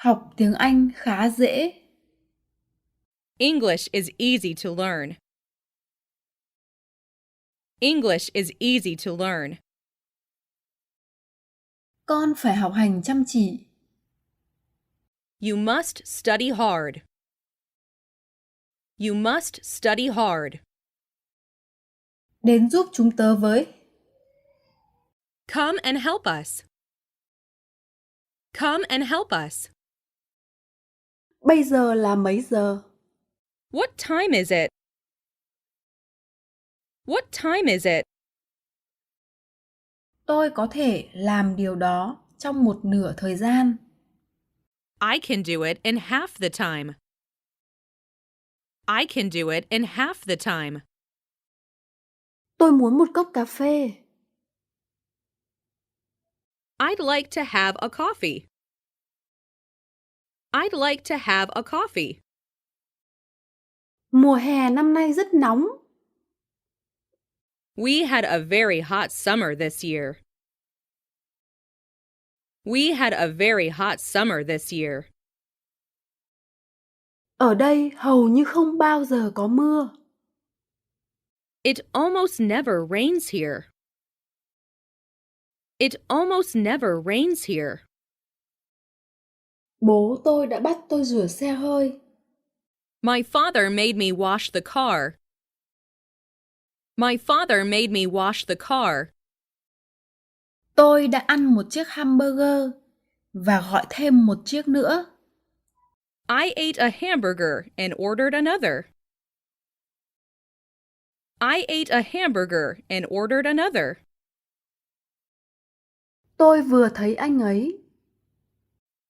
Học tiếng Anh khá dễ. English is easy to learn. English is easy to learn. Con phải học hành chăm chỉ. You must study hard. You must study hard. Đến giúp chúng tớ với. Come and help us. Come and help us. Bây giờ là mấy giờ? What time is it? What time is it? Tôi có thể làm điều đó trong một nửa thời gian. I can do it in half the time. I can do it in half the time. Tôi muốn một cốc cà phê. I'd like to have a coffee. I'd like to have a coffee. Mùa hè năm nay rất nóng. We had a very hot summer this year. We had a very hot summer this year. Ở đây hầu như không bao giờ có mưa. It almost never rains here. It almost never rains here. Bố tôi đã bắt tôi rửa xe hơi. My father made me wash the car. My father made me wash the car. Tôi đã ăn một chiếc hamburger và gọi thêm một chiếc nữa. I ate a hamburger and ordered another. I ate a hamburger and ordered another. Tôi vừa thấy anh ấy.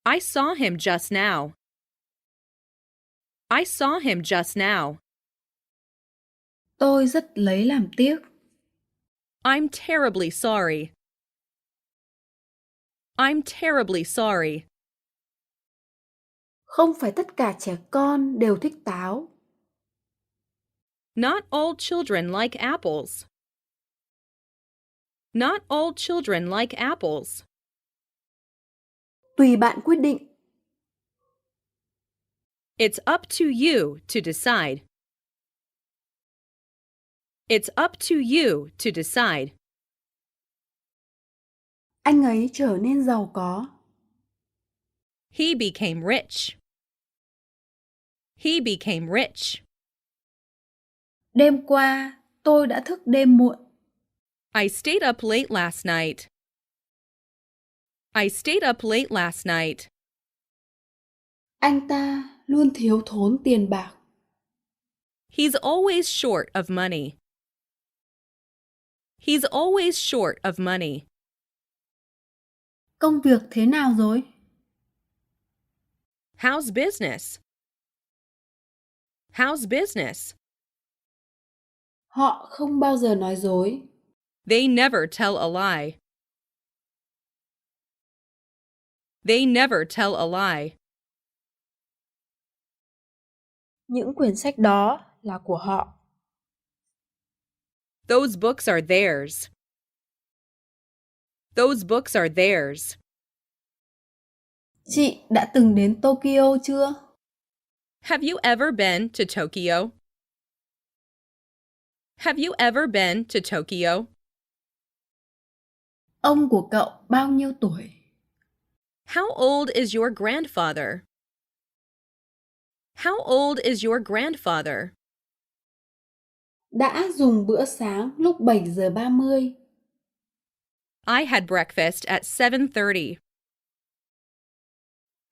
I saw him just now. I saw him just now. Tôi rất lấy làm tiếc. I'm terribly sorry. I'm terribly sorry. Không phải tất cả trẻ con đều thích táo. Not all children like apples. Not all children like apples. Tùy bạn quyết định. It's up to you to decide. It's up to you to decide. Anh ấy trở nên giàu có. He became rich. He became rich. Đêm qua, tôi đã thức đêm muộn. I stayed up late last night. I stayed up late last night. Anh ta luôn thiếu thốn tiền bạc. He's always short of money. He's always short of money. Công việc thế nào rồi? How's business? How's business? Họ không bao giờ nói dối. They never tell a lie. They never tell a lie. Những quyển sách đó là của họ. Those books are theirs. Those books are theirs. Chị đã từng đến Tokyo chưa? Have you ever been to Tokyo? Have you ever been to Tokyo? Ông của cậu bao nhiêu tuổi? How old is your grandfather? How old is your grandfather? Đã dùng bữa sáng lúc 7 giờ 30. I had breakfast at 7:30.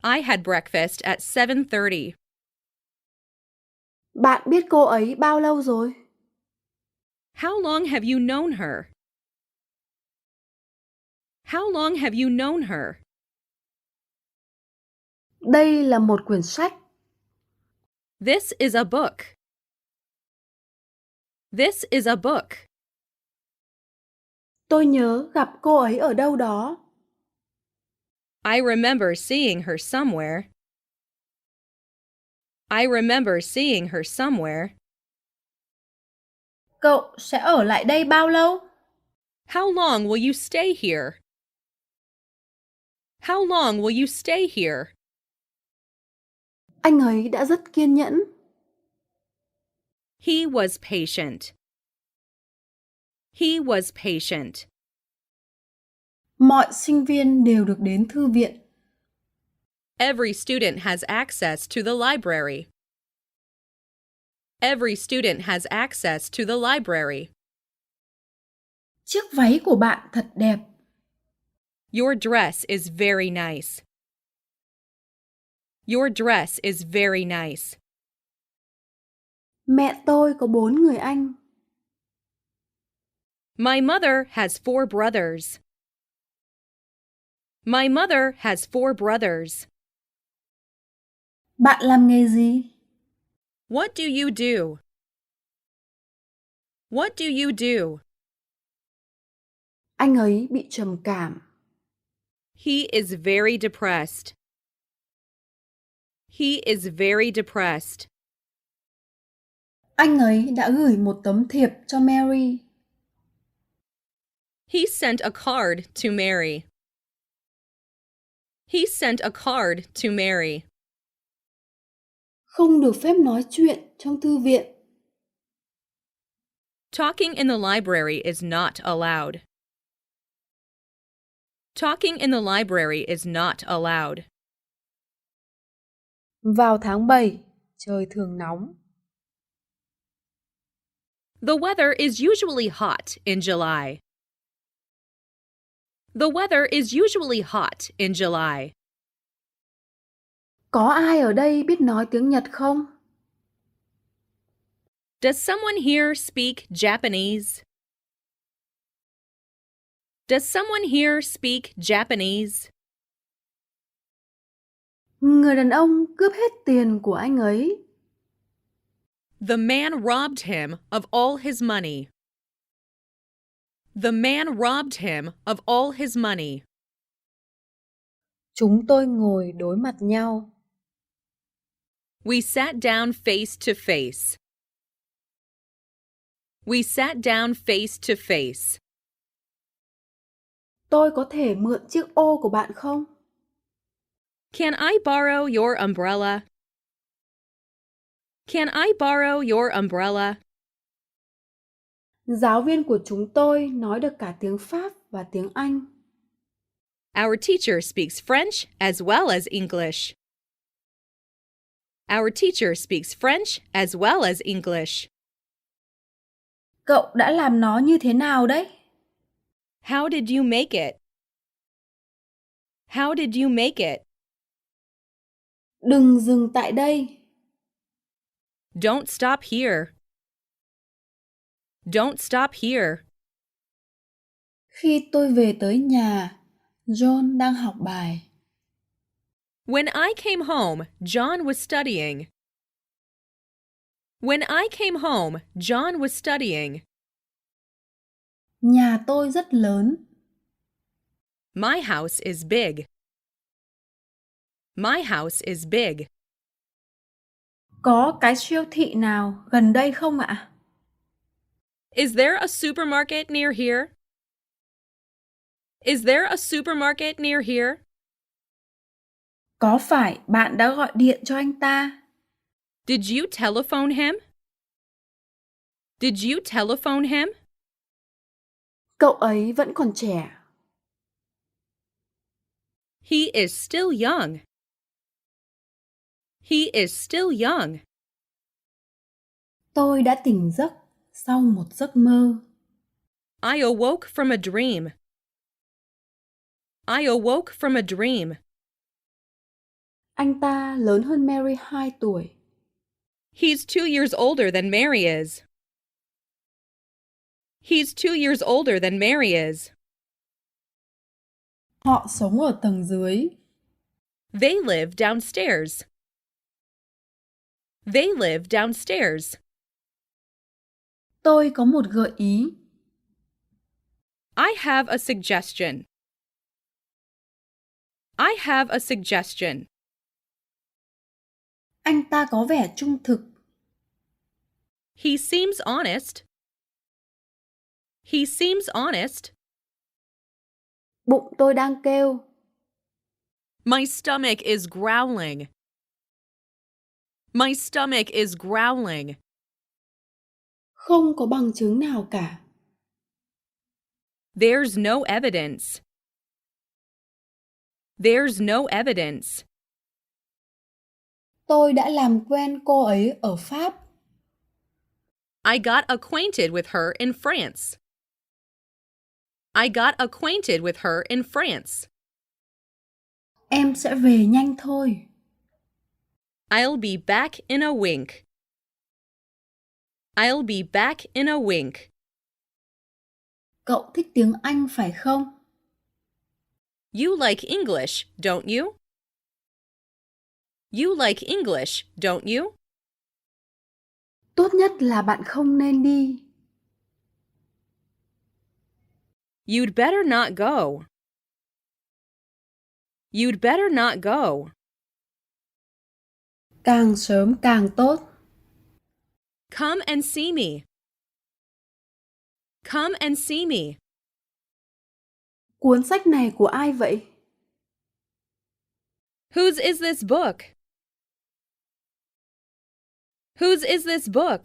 I had breakfast at 7:30. Bạn biết cô ấy bao lâu rồi? How long have you known her? How long have you known her? Đây là một quyển sách. This is a book. This is a book. Tôi nhớ gặp cô ấy ở đâu đó. I remember seeing her somewhere. I remember seeing her somewhere. Cậu sẽ ở lại đây bao lâu? How long will you stay here? How long will you stay here? Anh ấy đã rất kiên nhẫn. He was patient. He was patient. Mọi sinh viên đều được đến thư viện. Every student has access to the library. Every student has access to the library. Chiếc váy của bạn thật đẹp. Your dress is very nice. Your dress is very nice. Mẹ tôi có 4 người anh. My mother has 4 brothers. My mother has 4 brothers. Bạn làm nghề gì? What do you do? What do you do? Anh ấy bị trầm cảm. He is very depressed. He is very depressed. Anh ấy đã gửi một tấm thiệp cho Mary. He sent a card to Mary. He sent a card to Mary. Không được phép nói chuyện trong thư viện. Talking in the library is not allowed. Talking in the library is not allowed. Vào tháng 7, trời thường nóng. The weather is usually hot in July. The weather is usually hot in July. Có ai ở đây biết nói tiếng Nhật không? Does someone here speak Japanese? Does someone here speak Japanese? Người đàn ông cướp hết tiền của anh ấy. The man robbed him of all his money. The man robbed him of all his money. Chúng tôi ngồi đối mặt nhau. We sat down face to face. We sat down face to face. Tôi có thể mượn chiếc ô của bạn không? Can I borrow your umbrella? Can I borrow your umbrella? Giáo viên của chúng tôi nói được cả tiếng Pháp và tiếng Anh. Our teacher speaks French as well as English. Our teacher speaks French as well as English. Cậu đã làm nó như thế nào đấy? How did you make it? How did you make it? Đừng dừng tại đây. Don't stop here. Don't stop here. Khi tôi về tới nhà, John đang học bài. When I came home, John was studying. When I came home, John was studying. Nhà tôi rất lớn. My house is big. My house is big. Có cái siêu thị nào gần đây không ạ? Is there a supermarket near here? Is there a supermarket near here? Có phải bạn đã gọi điện cho anh ta? Did you telephone him? Did you telephone him? Cậu ấy vẫn còn trẻ. He is still young. He is still young. Tôi đã tỉnh giấc sau một giấc mơ. I awoke from a dream. I awoke from a dream. Anh ta lớn hơn Mary 2 tuổi. He's 2 years older than Mary is. He's 2 years older than Mary is. Họ sống ở tầng dưới. They live downstairs. They live downstairs. Tôi có một gợi ý. I have a suggestion. I have a suggestion. Anh ta có vẻ trung thực. He seems honest. He seems honest. Bụng tôi đang kêu. My stomach is growling. My stomach is growling. Không có bằng chứng nào cả. There's no evidence. There's no evidence. Tôi đã làm quen cô ấy ở Pháp. I got acquainted with her in France. I got acquainted with her in France. Em sẽ về nhanh thôi. I'll be back in a wink. I'll be back in a wink. Cậu thích tiếng Anh phải không? You like English, don't you? You like English, don't you? Tốt nhất là bạn không nên đi. You'd better not go. You'd better not go. Càng sớm càng tốt. Come and see me. Come and see me. Cuốn sách này của ai vậy? Whose is this book? Whose is this book?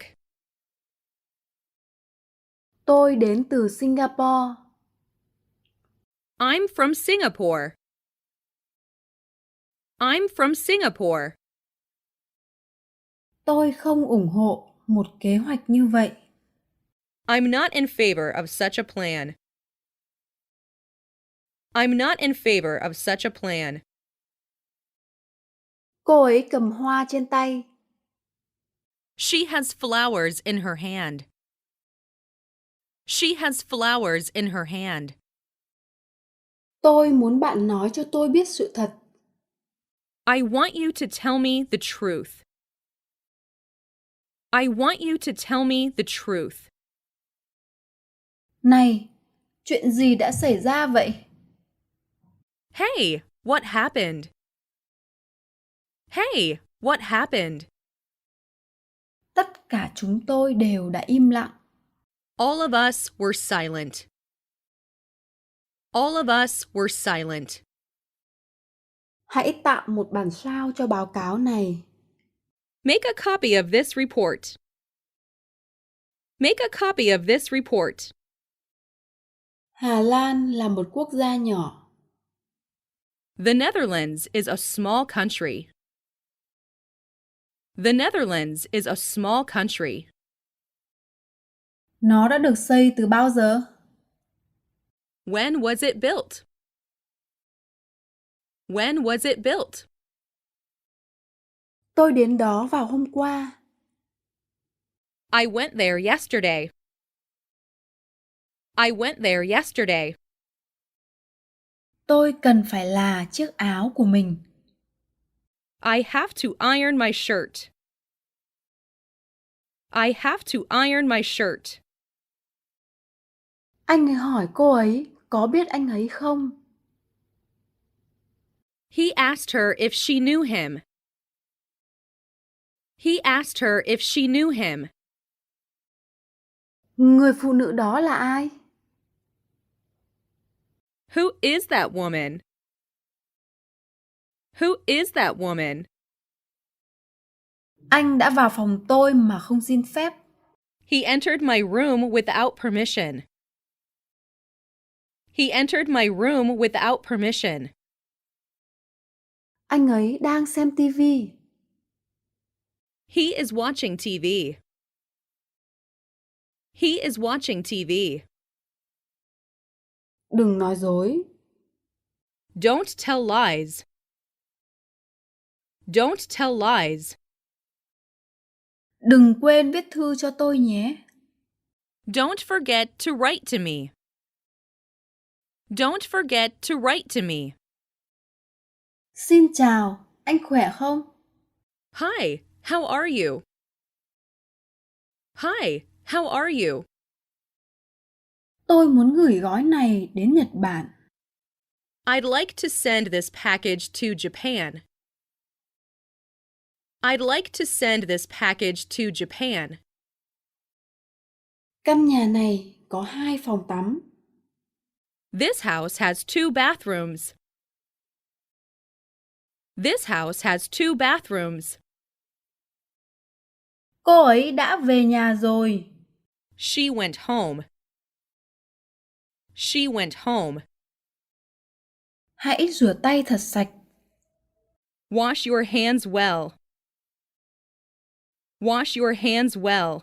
Tôi đến từ Singapore. I'm from Singapore. I'm from Singapore. Tôi không ủng hộ một kế hoạch như vậy. I'm not in favor of such a plan. I'm not in favor of such a plan. Cô ấy cầm hoa trên tay. She has flowers in her hand. She has flowers in her hand. Tôi muốn bạn nói cho tôi biết sự thật. I want you to tell me the truth. I want you to tell me the truth. Này, chuyện gì đã xảy ra vậy? Hey, what happened? Hey, what happened? Tất cả chúng tôi đều đã im lặng. All of us were silent. All of us were silent. Hãy tạo một bản sao cho báo cáo này. Make a copy of this report. Make a copy of this report. Hà Lan là một quốc gia nhỏ. The Netherlands is a small country. The Netherlands is a small country. Nó đã được xây từ bao giờ? When was it built? When was it built? Tôi đến đó vào hôm qua. I went there yesterday. I went there yesterday. Tôi cần phải là chiếc áo của mình. I have to iron my shirt. I have to iron my shirt. Anh ấy hỏi cô ấy có biết anh ấy không? He asked her if she knew him. He asked her if she knew him. Người phụ nữ đó là ai? Who is that woman? Who is that woman? Anh đã vào phòng tôi mà không xin phép. He entered my room without permission. He entered my room without permission. Anh ấy đang xem TV. He is watching TV. He is watching TV. Đừng nói dối. Don't tell lies. Don't tell lies. Đừng quên viết thư cho tôi nhé. Don't forget to write to me. Don't forget to write to me. Xin chào, anh khỏe không? Hi, how are you? Hi, how are you? Tôi muốn gửi gói này đến Nhật Bản. I'd like to send this package to Japan. I'd like to send this package to Japan. Căn nhà này có 2 phòng tắm. This house has 2 bathrooms. This house has 2 bathrooms. Cô ấy đã về nhà rồi. She went home. She went home. Hãy rửa tay thật sạch. Wash your hands well. Wash your hands well.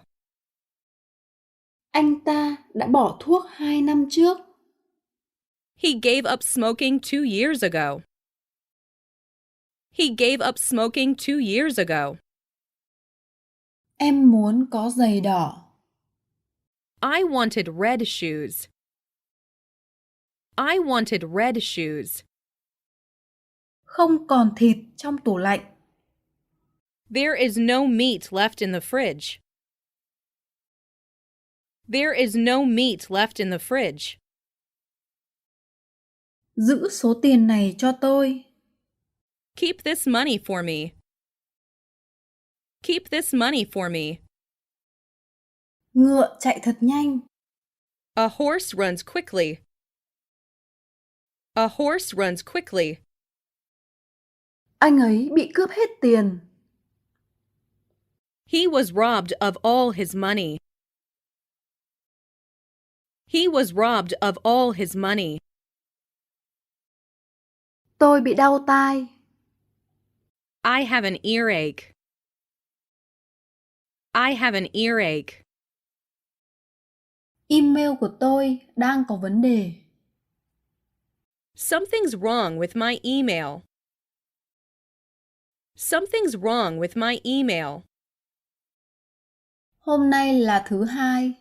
Anh ta đã bỏ thuốc 2 năm trước. He gave up smoking 2 years ago. He gave up smoking 2 years ago. Em muốn có giày đỏ. I wanted red shoes. I wanted red shoes. Không còn thịt trong tủ lạnh. There is no meat left in the fridge. There is no meat left in the fridge. Giữ số tiền này cho tôi. Keep this money for me. Keep this money for me. Ngựa chạy thật nhanh. A horse runs quickly. A horse runs quickly. Anh ấy bị cướp hết tiền. He was robbed of all his money. He was robbed of all his money. Tôi bị đau tai. I have an earache. I have an earache. Email của tôi đang có vấn đề. Something's wrong with my email. Something's wrong with my email. Hôm nay là thứ Hai.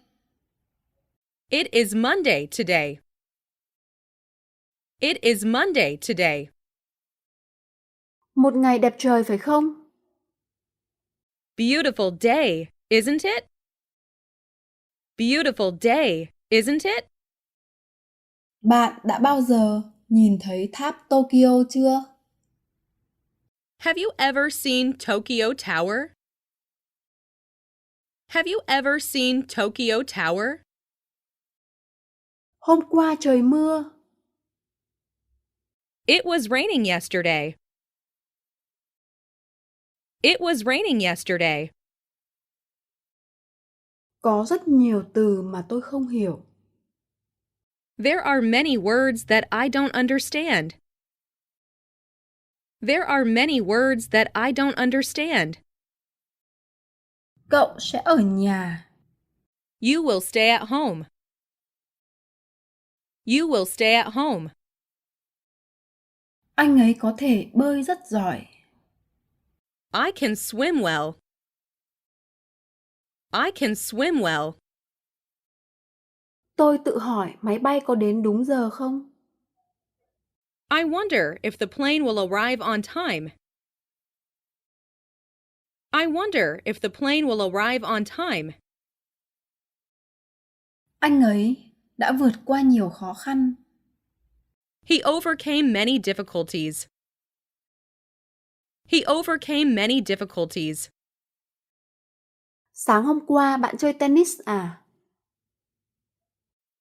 It is Monday today. It is Monday today. Một ngày đẹp trời phải không? Beautiful day, isn't it? Beautiful day, isn't it? Bạn đã bao giờ nhìn thấy tháp Tokyo chưa? Have you ever seen Tokyo Tower? Have you ever seen Tokyo Tower? Hôm qua trời mưa. It was raining yesterday. It was raining yesterday. Có rất nhiều từ mà tôi không hiểu. There are many words that I don't understand. There are many words that I don't understand. Cậu sẽ ở nhà. You will stay at home. You will stay at home. Anh ấy có thể bơi rất giỏi. I can swim well. I can swim well. Tôi tự hỏi máy bay có đến đúng giờ không? I wonder if the plane will arrive on time. I wonder if the plane will arrive on time. Anh ấy đã vượt qua nhiều khó khăn. He overcame many difficulties. He overcame many difficulties. Sáng hôm qua bạn chơi tennis à?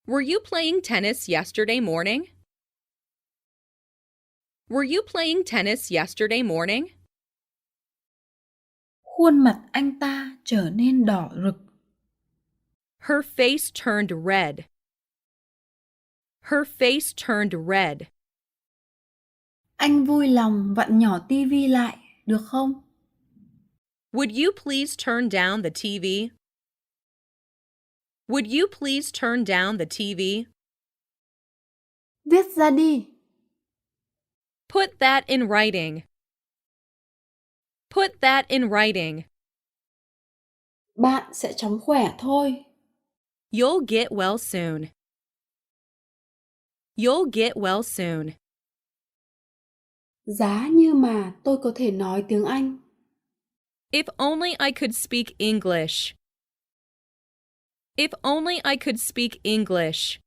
Were you playing tennis yesterday morning? Were you playing tennis yesterday morning? Khuôn mặt anh ta trở nên đỏ rực. Her face turned red. Her face turned red. Anh vui lòng vặn nhỏ tivi lại, được không? Would you please turn down the TV? Would you please turn down the TV? Viết ra đi. Put that in writing. Put that in writing. Bạn sẽ chóng khỏe thôi. You'll get well soon. You'll get well soon. Giá như mà tôi có thể nói tiếng Anh. If only I could speak English. If only I could speak English.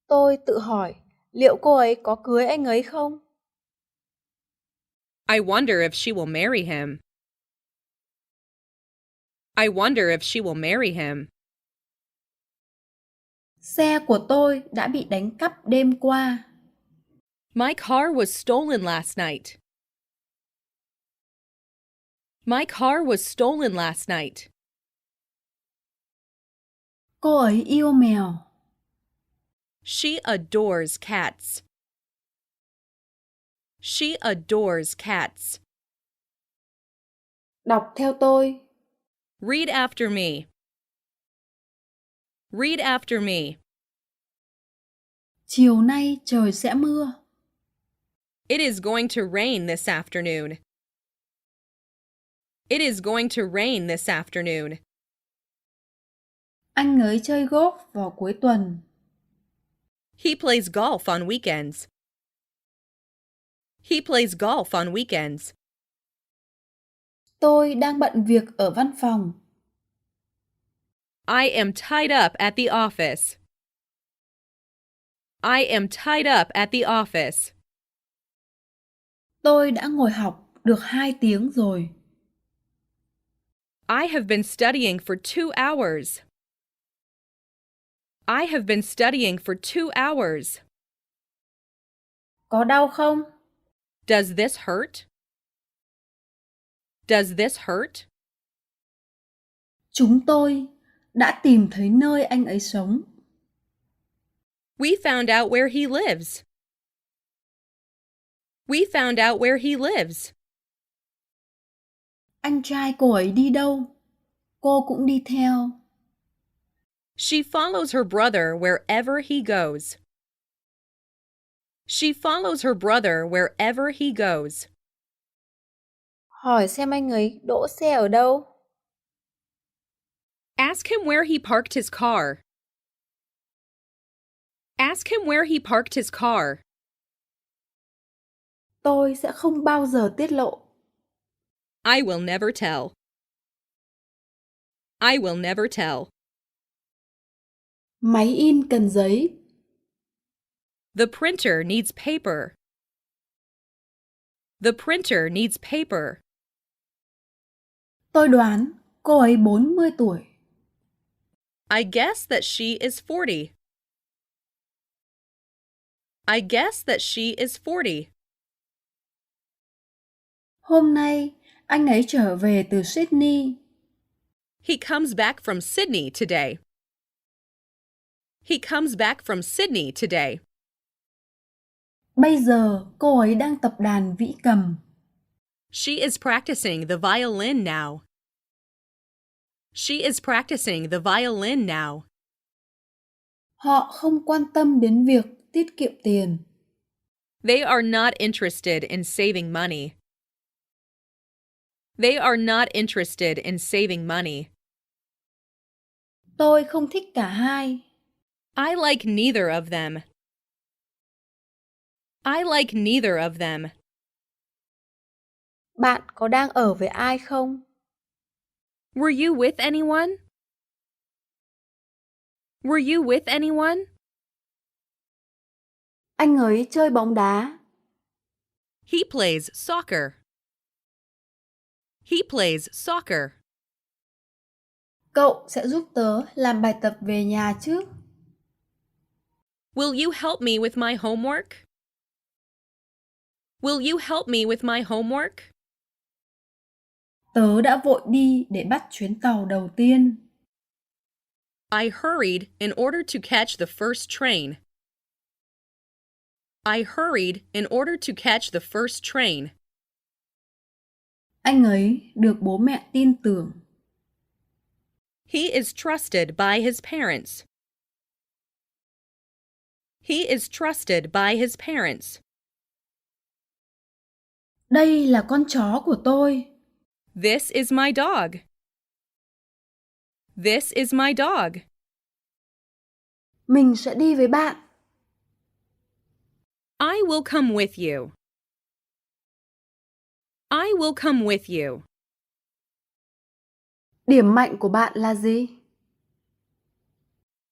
Tôi tự hỏi, liệu cô ấy có cưới anh ấy không? I wonder if she will marry him. I wonder if she will marry him. Xe của tôi đã bị đánh cắp đêm qua. My car was stolen last night. My car was stolen last night. Cô ấy yêu mèo. She adores cats. She adores cats. Đọc theo tôi. Read after me. Read after me. Chiều nay trời sẽ mưa. It is going to rain this afternoon. It is going to rain this afternoon. Anh ấy chơi golf vào cuối tuần. He plays golf on weekends. He plays golf on weekends. Tôi đang bận việc ở văn phòng. I am tied up at the office. I am tied up at the office. Tôi đã ngồi học được 2 tiếng rồi. I have been studying for 2 hours. I have been studying for 2 hours. Có đau không? Does this hurt? Does this hurt? Chúng tôi đã tìm thấy nơi anh ấy sống. We found out where he lives. We found out where he lives. Anh trai cô ấy đi đâu? Cô cũng đi theo. She follows her brother wherever he goes. She follows her brother wherever he goes. Hỏi xem anh ấy đỗ xe ở đâu? Ask him where he parked his car. Ask him where he parked his car. Tôi sẽ không bao giờ tiết lộ. I will never tell. I will never tell. Máy in cần giấy. The printer needs paper. The printer needs paper. Tôi đoán cô ấy 40 tuổi. I guess that she is 40. I guess that she is 40. Hôm nay anh ấy trở về từ Sydney. He comes back from Sydney today. He comes back from Sydney today. Bây giờ cô ấy đang tập đàn vĩ cầm. She is practicing the violin now. She is practicing the violin now. Họ không quan tâm đến việc tiết kiệm tiền. They are not interested in saving money. They are not interested in saving money. Tôi không thích cả hai. I like neither of them. I like neither of them. Bạn có đang ở với ai không? Were you with anyone? Were you with anyone? Anh ấy chơi bóng đá. He plays soccer. He plays soccer. Cậu sẽ giúp tớ làm bài tập về nhà chứ? Will you help me with my homework? Will you help me with my homework? Tớ đã vội đi để bắt chuyến tàu đầu tiên. I hurried in order to catch the first train. I hurried in order to catch the first train. Anh ấy được bố mẹ tin tưởng. He is trusted by his parents. He is trusted by his parents. Đây là con chó của tôi. This is my dog. This is my dog. Mình sẽ đi với bạn. I will come with you. I will come with you. Điểm mạnh của bạn là gì?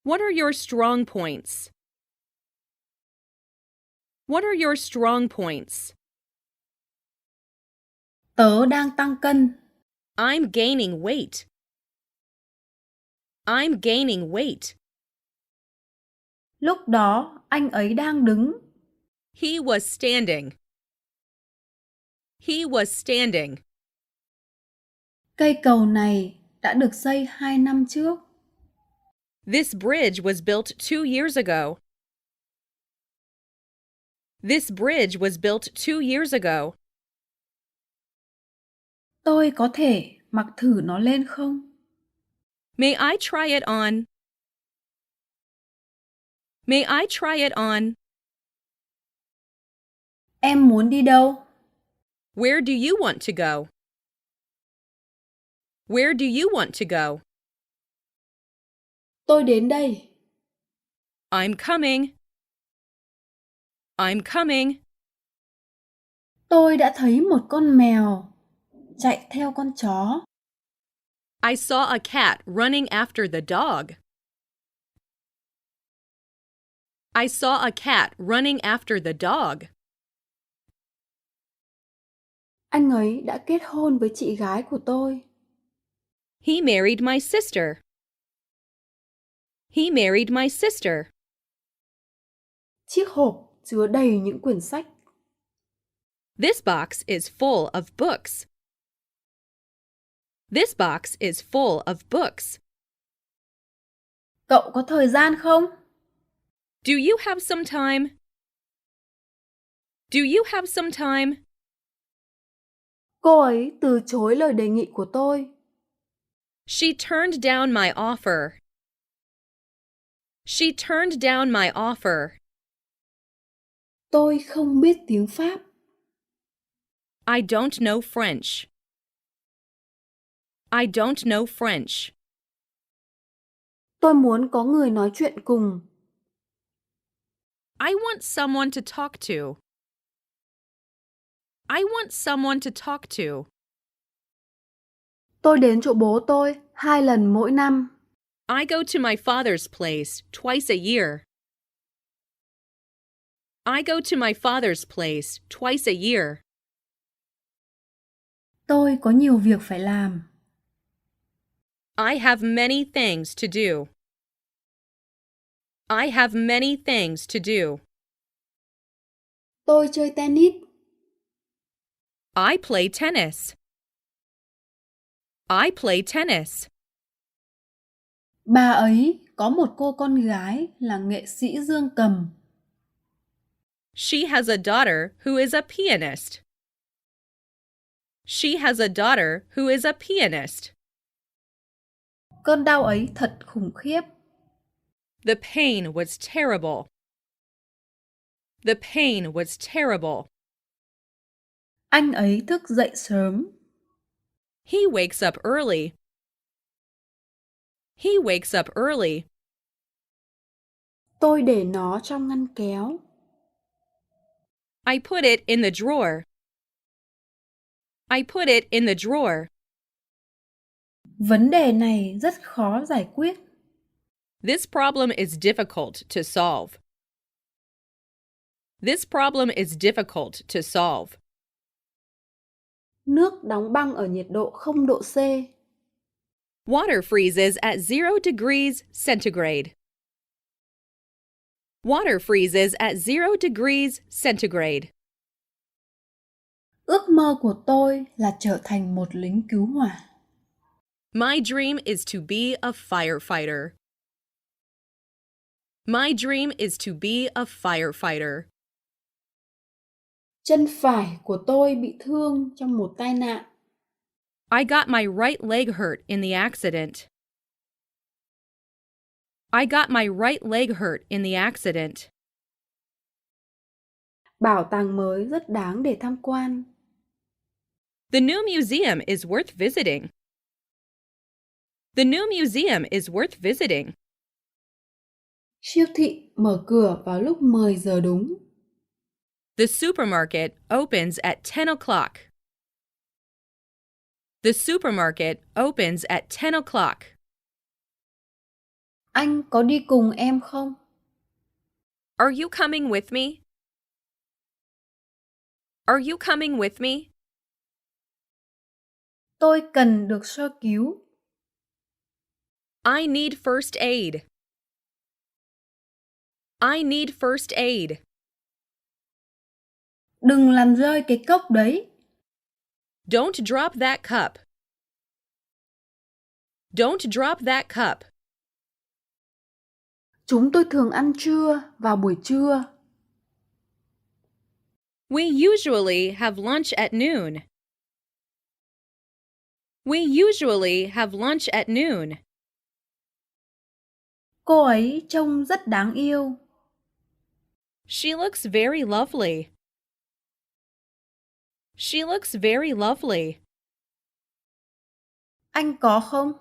What are your strong points? What are your strong points? Tớ đang tăng cân. I'm gaining weight. I'm gaining weight. Lúc đó anh ấy đang đứng. He was standing. He was standing. Cây cầu này đã được xây 2 năm trước. This bridge was built 2 years ago. This bridge was built 2 years ago. Tôi có thể mặc thử nó lên không? May I try it on? May I try it on? Em muốn đi đâu? Where do you want to go? Where do you want to go? Tôi đến đây. I'm coming. I'm coming. Tôi đã thấy một con mèo chạy theo con chó. I saw a cat running after the dog. I saw a cat running after the dog. Anh ấy đã kết hôn với chị gái của tôi. He married my sister. He married my sister. Chiếc hộp chứa đầy những quyển sách. This box is full of books. This box is full of books. Cậu có thời gian không? Do you have some time? Do you have some time? Cô ấy từ chối lời đề nghị của tôi. She turned down my offer. She turned down my offer. Tôi không biết tiếng Pháp. I don't know French. I don't know French. Tôi muốn có người nói chuyện cùng. I want someone to talk to. I want someone to talk to. Tôi đến chỗ bố tôi 2 lần mỗi năm. I go to my father's place twice a year. I go to my father's place twice a year. Tôi có nhiều việc phải làm. I have many things to do. I have many things to do. Tôi chơi tennis. I play tennis. I play tennis. Bà ấy có một cô con gái là nghệ sĩ dương cầm. She has a daughter who is a pianist. She has a daughter who is a pianist. Cơn đau ấy thật khủng khiếp. The pain was terrible. The pain was terrible. Anh ấy thức dậy sớm. He wakes up early. He wakes up early. Tôi để nó trong ngăn kéo. I put it in the drawer. I put it in the drawer. Vấn đề này rất khó giải quyết. This problem is difficult to solve. This problem is difficult to solve. Nước đóng băng ở nhiệt độ 0 độ C. Water freezes at 0 degrees centigrade. Water freezes at 0 degrees centigrade. Ước mơ của tôi là trở thành một lính cứu hỏa. My dream is to be a firefighter. My dream is to be a firefighter. Chân phải của tôi bị thương trong một tai nạn. I got my right leg hurt in the accident. I got my right leg hurt in the accident. Bảo tàng mới rất đáng để tham quan. The new museum is worth visiting. The new museum is worth visiting. Siêu thị mở cửa vào lúc 10 giờ đúng. The supermarket opens at 10 o'clock. The supermarket opens at 10 o'clock. Anh có đi cùng em không? Are you coming with me? Are you coming with me? Tôi cần được sơ cứu. I need first aid. I need first aid. Đừng làm rơi cái cốc đấy. Don't drop that cup. Don't drop that cup. Chúng tôi thường ăn trưa vào buổi trưa. We usually have lunch at noon. We usually have lunch at noon. Cô ấy trông rất đáng yêu. She looks very lovely. She looks very lovely. Anh có không?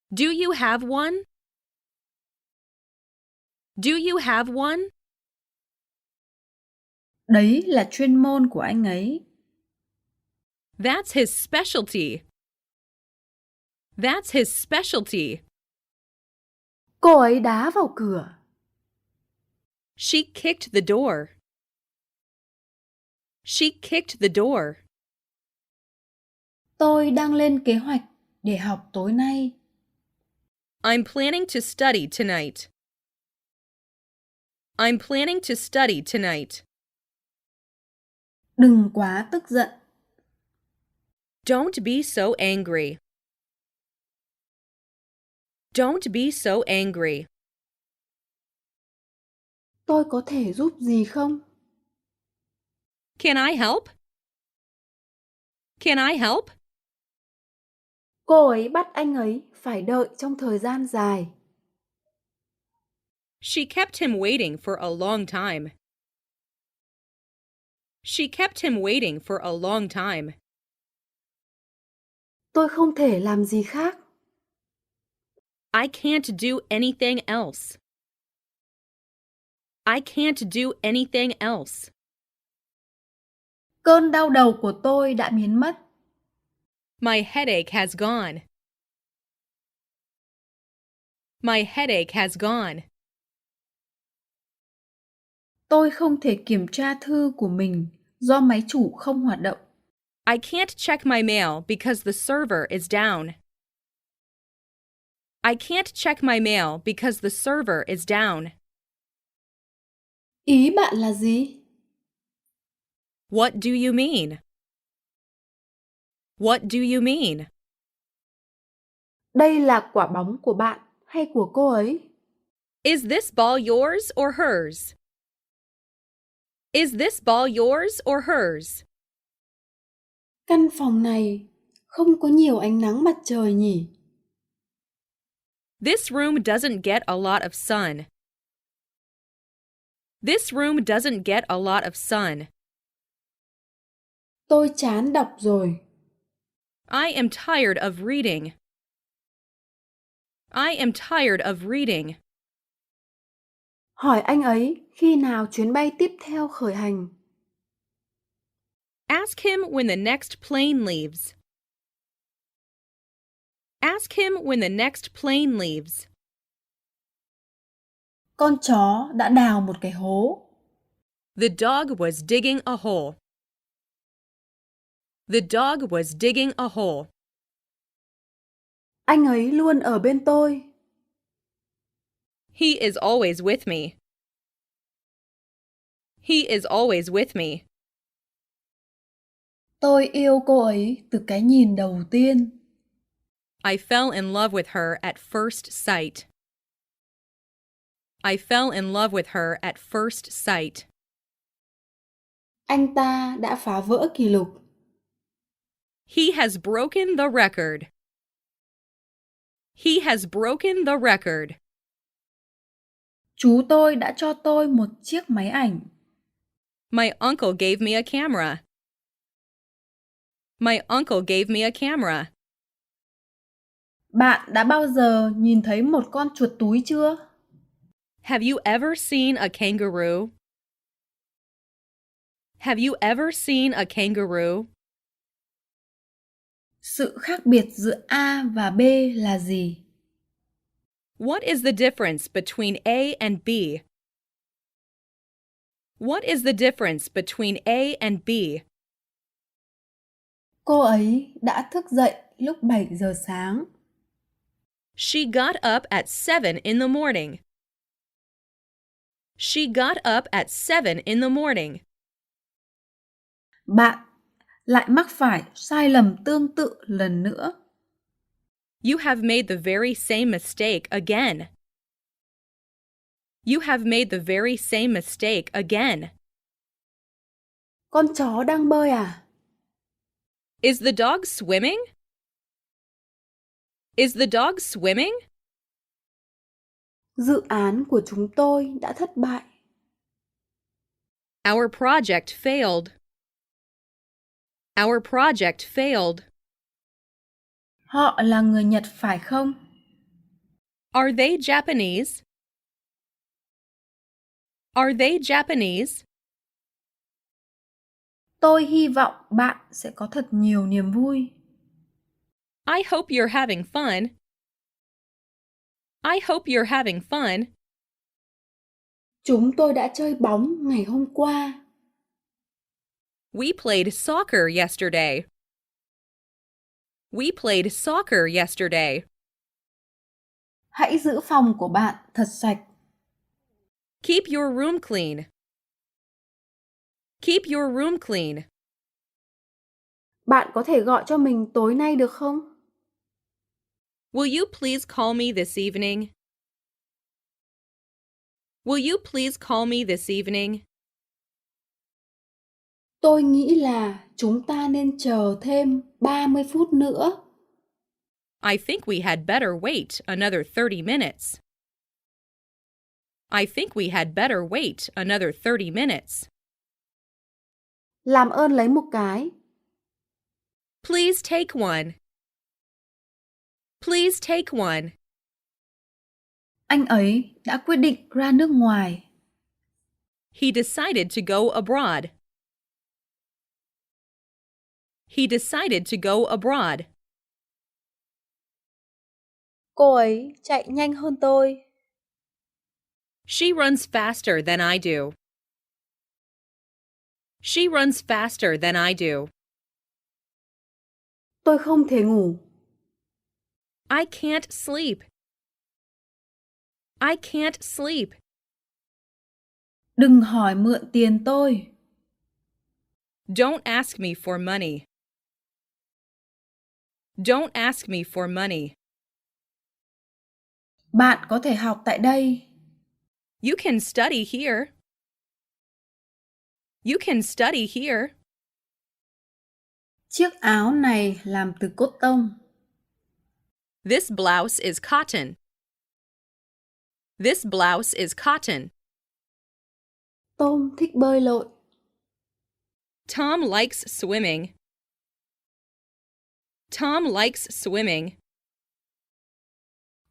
Do you have one? Do you have one? Đấy là chuyên môn của anh ấy. That's his specialty. That's his specialty. Cô ấy đá vào cửa. She kicked the door. She kicked the door. Tôi đang lên kế hoạch để học tối nay. I'm planning to study tonight. I'm planning to study tonight. Đừng quá tức giận. Don't be so angry. Don't be so angry. Tôi có thể giúp gì không? Can I help? Can I help? Cô ấy bắt anh ấy phải đợi trong thời gian dài. She kept him waiting for a long time. She kept him waiting for a long time. Tôi không thể làm gì khác. I can't do anything else. I can't do anything else. Cơn đau đầu của tôi đã biến mất. My headache has gone. My headache has gone. Tôi không thể kiểm tra thư của mình do máy chủ không hoạt động. I can't check my mail because the server is down. I can't check my mail because the server is down. Ý bạn là gì? What do you mean? What do you mean? Đây là quả bóng của bạn hay của cô ấy? Is this ball yours or hers? Is this ball yours or hers? Căn phòng này không có nhiều ánh nắng mặt trời nhỉ? This room doesn't get a lot of sun. This room doesn't get a lot of sun. Tôi chán đọc rồi. I am tired of reading. I am tired of reading. Hỏi anh ấy khi nào chuyến bay tiếp theo khởi hành. Ask him when the next plane leaves. Ask him when the next plane leaves. Con chó đã đào một cái hố. The dog was digging a hole. The dog was digging a hole. Anh ấy luôn ở bên tôi. He is always with me. He is always with me. Tôi yêu cô ấy từ cái nhìn đầu tiên. I fell in love with her at first sight. I fell in love with her at first sight. Anh ta đã phá vỡ kỷ lục. He has broken the record. He has broken the record. Chú tôi đã cho tôi một chiếc máy ảnh. My uncle gave me a camera. My uncle gave me a camera. Bạn đã bao giờ nhìn thấy một con chuột túi chưa? Have you ever seen a kangaroo? Have you ever seen a kangaroo? Sự khác biệt giữa A và B là gì? What is the difference between A and B? What is the difference between A and B? Cô ấy đã thức dậy lúc 7 giờ sáng. She got up at 7 in the morning. She got up at 7 in the morning. Bạn lại mắc phải sai lầm tương tự lần nữa. You have made the very same mistake again. You have made the very same mistake again. Con chó đang bơi à? Is the dog swimming? Is the dog swimming? Dự án của chúng tôi đã thất bại. Our project failed. Our project failed. Họ là người Nhật phải không? Are they Japanese? Are they Japanese? Tôi hy vọng bạn sẽ có thật nhiều niềm vui. I hope you're having fun. I hope you're having fun. Chúng tôi đã chơi bóng ngày hôm qua. We played soccer yesterday. We played soccer yesterday. Hãy giữ phòng của bạn thật sạch. Keep your room clean. Keep your room clean. Bạn có thể gọi cho mình tối nay được không? Will you please call me this evening? Will you please call me this evening? Tôi nghĩ là chúng ta nên chờ thêm 30 phút nữa. I think we had better wait another 30 minutes. I think we had better wait another 30 minutes. Làm ơn lấy một cái. Please take one. Please take one. Anh ấy đã quyết định ra nước ngoài. He decided to go abroad. He decided to go abroad. Cô ấy chạy nhanh hơn tôi. She runs faster than I do. She runs faster than I do. Tôi không thể ngủ. I can't sleep. I can't sleep. Đừng hỏi mượn tiền tôi. Don't ask me for money. Don't ask me for money. Bạn có thể học tại đây. You can study here. You can study here. Chiếc áo này làm từ cốt tông. This blouse is cotton. This blouse is cotton. Tom thích bơi lội. Tom likes swimming. Tom likes swimming.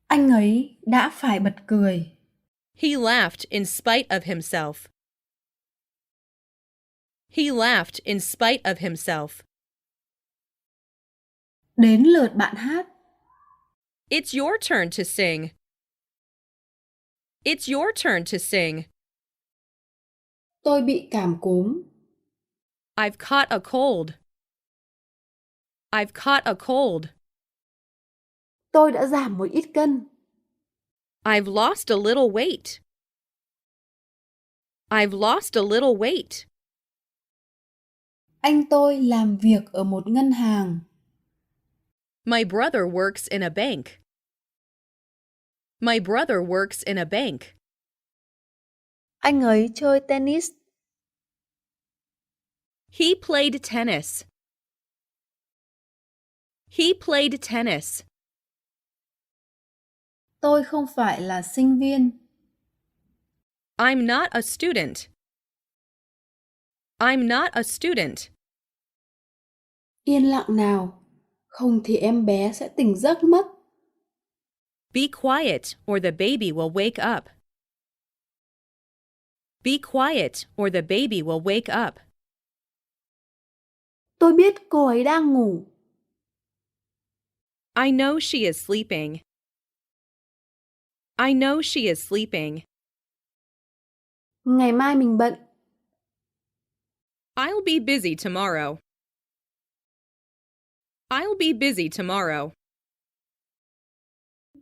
Anh ấy đã phải bật cười. He laughed in spite of himself. He laughed in spite of himself. Đến lượt bạn hát. It's your turn to sing. It's your turn to sing. Tôi bị cảm cúm. I've caught a cold. I've caught a cold. Tôi đã giảm một ít cân. I've lost a little weight. I've lost a little weight. Anh tôi làm việc ở một ngân hàng. My brother works in a bank. My brother works in a bank. Anh ấy chơi tennis. He played tennis. He played tennis. Tôi không phải là sinh viên. I'm not a student. I'm not a student. Yên lặng nào, không thì em bé sẽ tỉnh giấc mất. Be quiet or the baby will wake up. Be quiet or the baby will wake up. Tôi biết cô ấy đang ngủ. I know she is sleeping. I know she is sleeping. Ngày mai mình bận. I'll be busy tomorrow. I'll be busy tomorrow.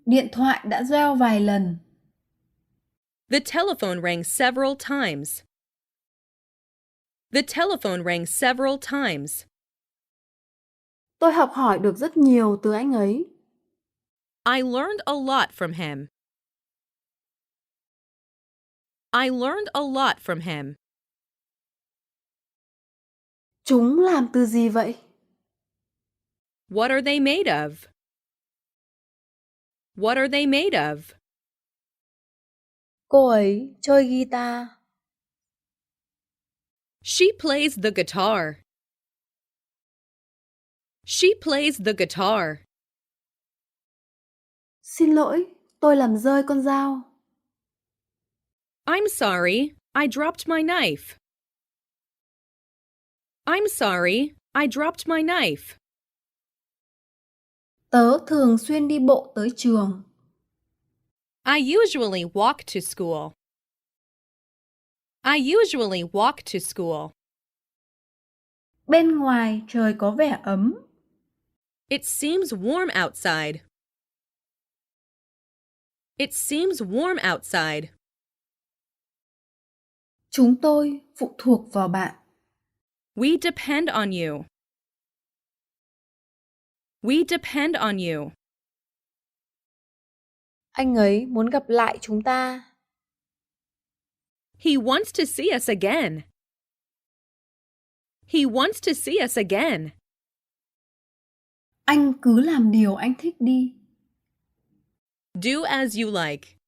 Điện thoại đã reo vài lần. The telephone rang several times. The telephone rang several times. Tôi học hỏi được rất nhiều từ anh ấy. I learned a lot from him. I learned a lot from him. Chúng làm từ gì vậy? What are they made of? What are they made of? Cô ấy chơi guitar. She plays the guitar. She plays the guitar. Xin lỗi, tôi làm rơi con dao. I'm sorry, I dropped my knife. I'm sorry, I dropped my knife. Tớ thường xuyên đi bộ tới trường. I usually walk to school. I usually walk to school. Bên ngoài trời có vẻ ấm. It seems warm outside. It seems warm outside. Chúng tôi phụ thuộc vào bạn. We depend on you. We depend on you. Anh ấy muốn gặp lại chúng ta. He wants to see us again. He wants to see us again. Anh cứ làm điều anh thích đi. Do as you like.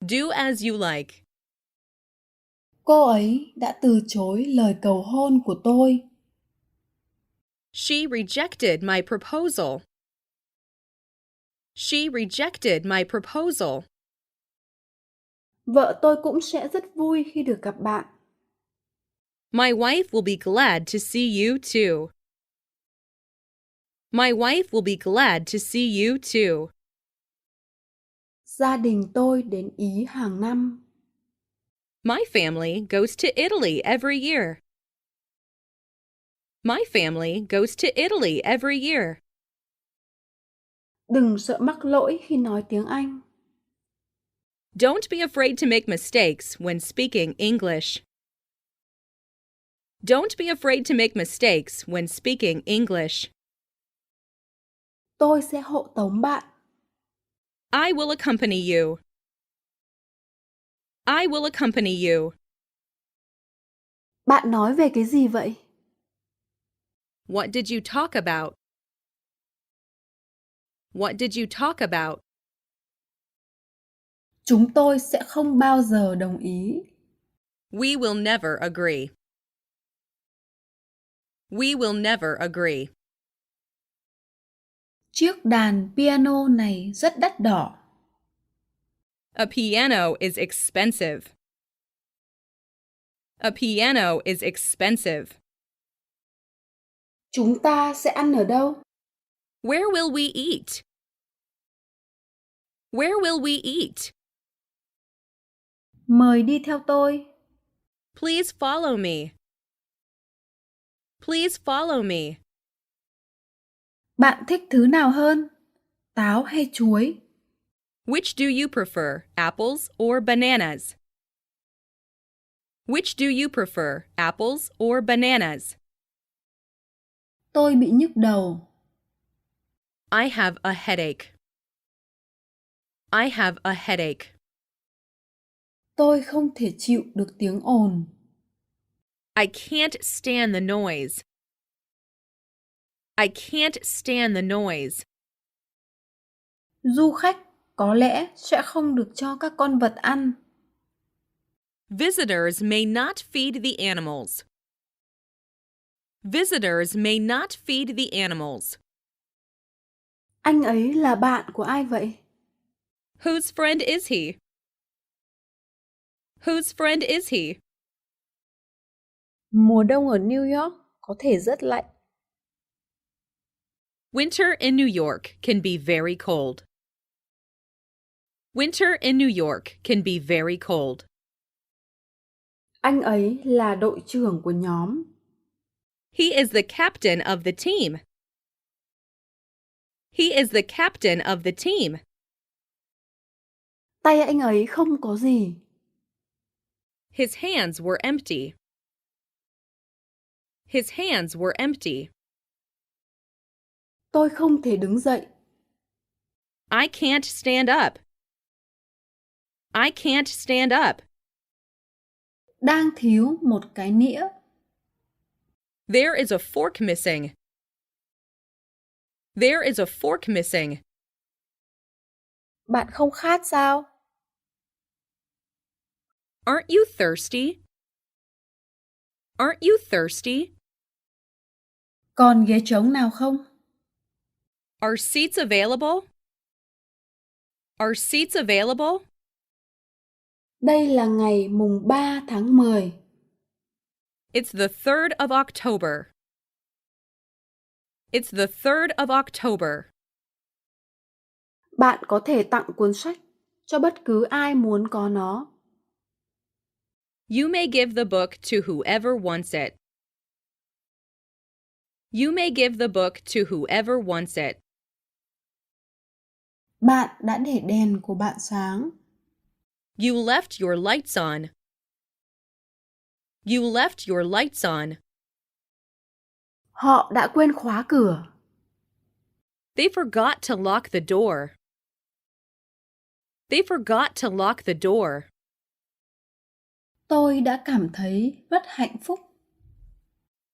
Do as you like. Cô ấy đã từ chối lời cầu hôn của tôi. She rejected my proposal. She rejected my proposal. Vợ tôi cũng sẽ rất vui khi được gặp bạn. My wife will be glad to see you too. My wife will be glad to see you too. Gia đình tôi đến Ý hàng năm. My family goes to Italy every year. My family goes to Italy every year. Đừng sợ mắc lỗi khi nói tiếng Anh. Don't be afraid to make mistakes when speaking English. Don't be afraid to make mistakes when speaking English. Tôi sẽ hộ tống bạn. I will accompany you. I will accompany you. Bạn nói về cái gì vậy? What did you talk about? What did you talk about? Chúng tôi sẽ không bao giờ đồng ý. We will never agree. We will never agree. Chiếc đàn piano này rất đắt đỏ. A piano is expensive. A piano is expensive. Chúng ta sẽ ăn ở đâu? Where will we eat? Where will we eat? Mời đi theo tôi. Please follow me. Please follow me. Bạn thích thứ nào hơn? Táo hay chuối? Which do you prefer, apples or bananas? Which do you prefer, apples or bananas? Tôi bị nhức đầu. I have a headache. I have a headache. Tôi không thể chịu được tiếng ồn. I can't stand the noise. I can't stand the noise. Du khách có lẽ sẽ không được cho các con vật ăn. Visitors may not feed the animals. Visitors may not feed the animals. Anh ấy là bạn của ai vậy? Whose friend is he? Whose friend is he? Mùa đông ở New York có thể rất lạnh. Winter in New York can be very cold. Winter in New York can be very cold. Anh ấy là đội trưởng của nhóm. He is the captain of the team. He is the captain of the team. Tay anh ấy không có gì. His hands were empty. His hands were empty. Tôi không thể đứng dậy. I can't stand up. I can't stand up. Đang thiếu một cái nĩa. There is a fork missing. There is a fork missing. Bạn không khát sao? Aren't you thirsty? Aren't you thirsty? Còn ghế trống nào không? Are seats available? Are seats available? Đây là ngày mùng 3 tháng 10. It's the 3rd of October. It's the 3rd of October. Bạn có thể tặng cuốn sách cho bất cứ ai muốn có nó. You may give the book to whoever wants it. You may give the book to whoever wants it. Bạn đã để đèn của bạn sáng. You left your lights on. You left your lights on. Họ đã quên khóa cửa. They forgot to lock the door. They forgot to lock the door. Tôi đã cảm thấy rất hạnh phúc.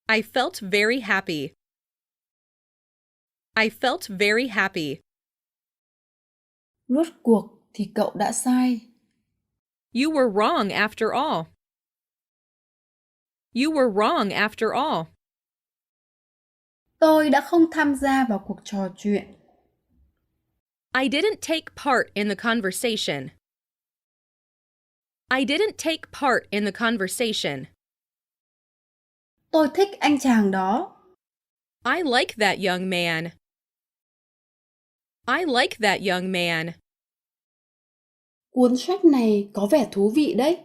I felt very happy. I felt very happy. Rốt cuộc thì cậu đã sai. You were wrong after all. You were wrong after all. Tôi đã không tham gia vào cuộc trò chuyện. I didn't take part in the conversation. I didn't take part in the conversation. Tôi thích anh chàng đó. I like that young man. I like that young man. Cuốn sách này có vẻ thú vị đấy.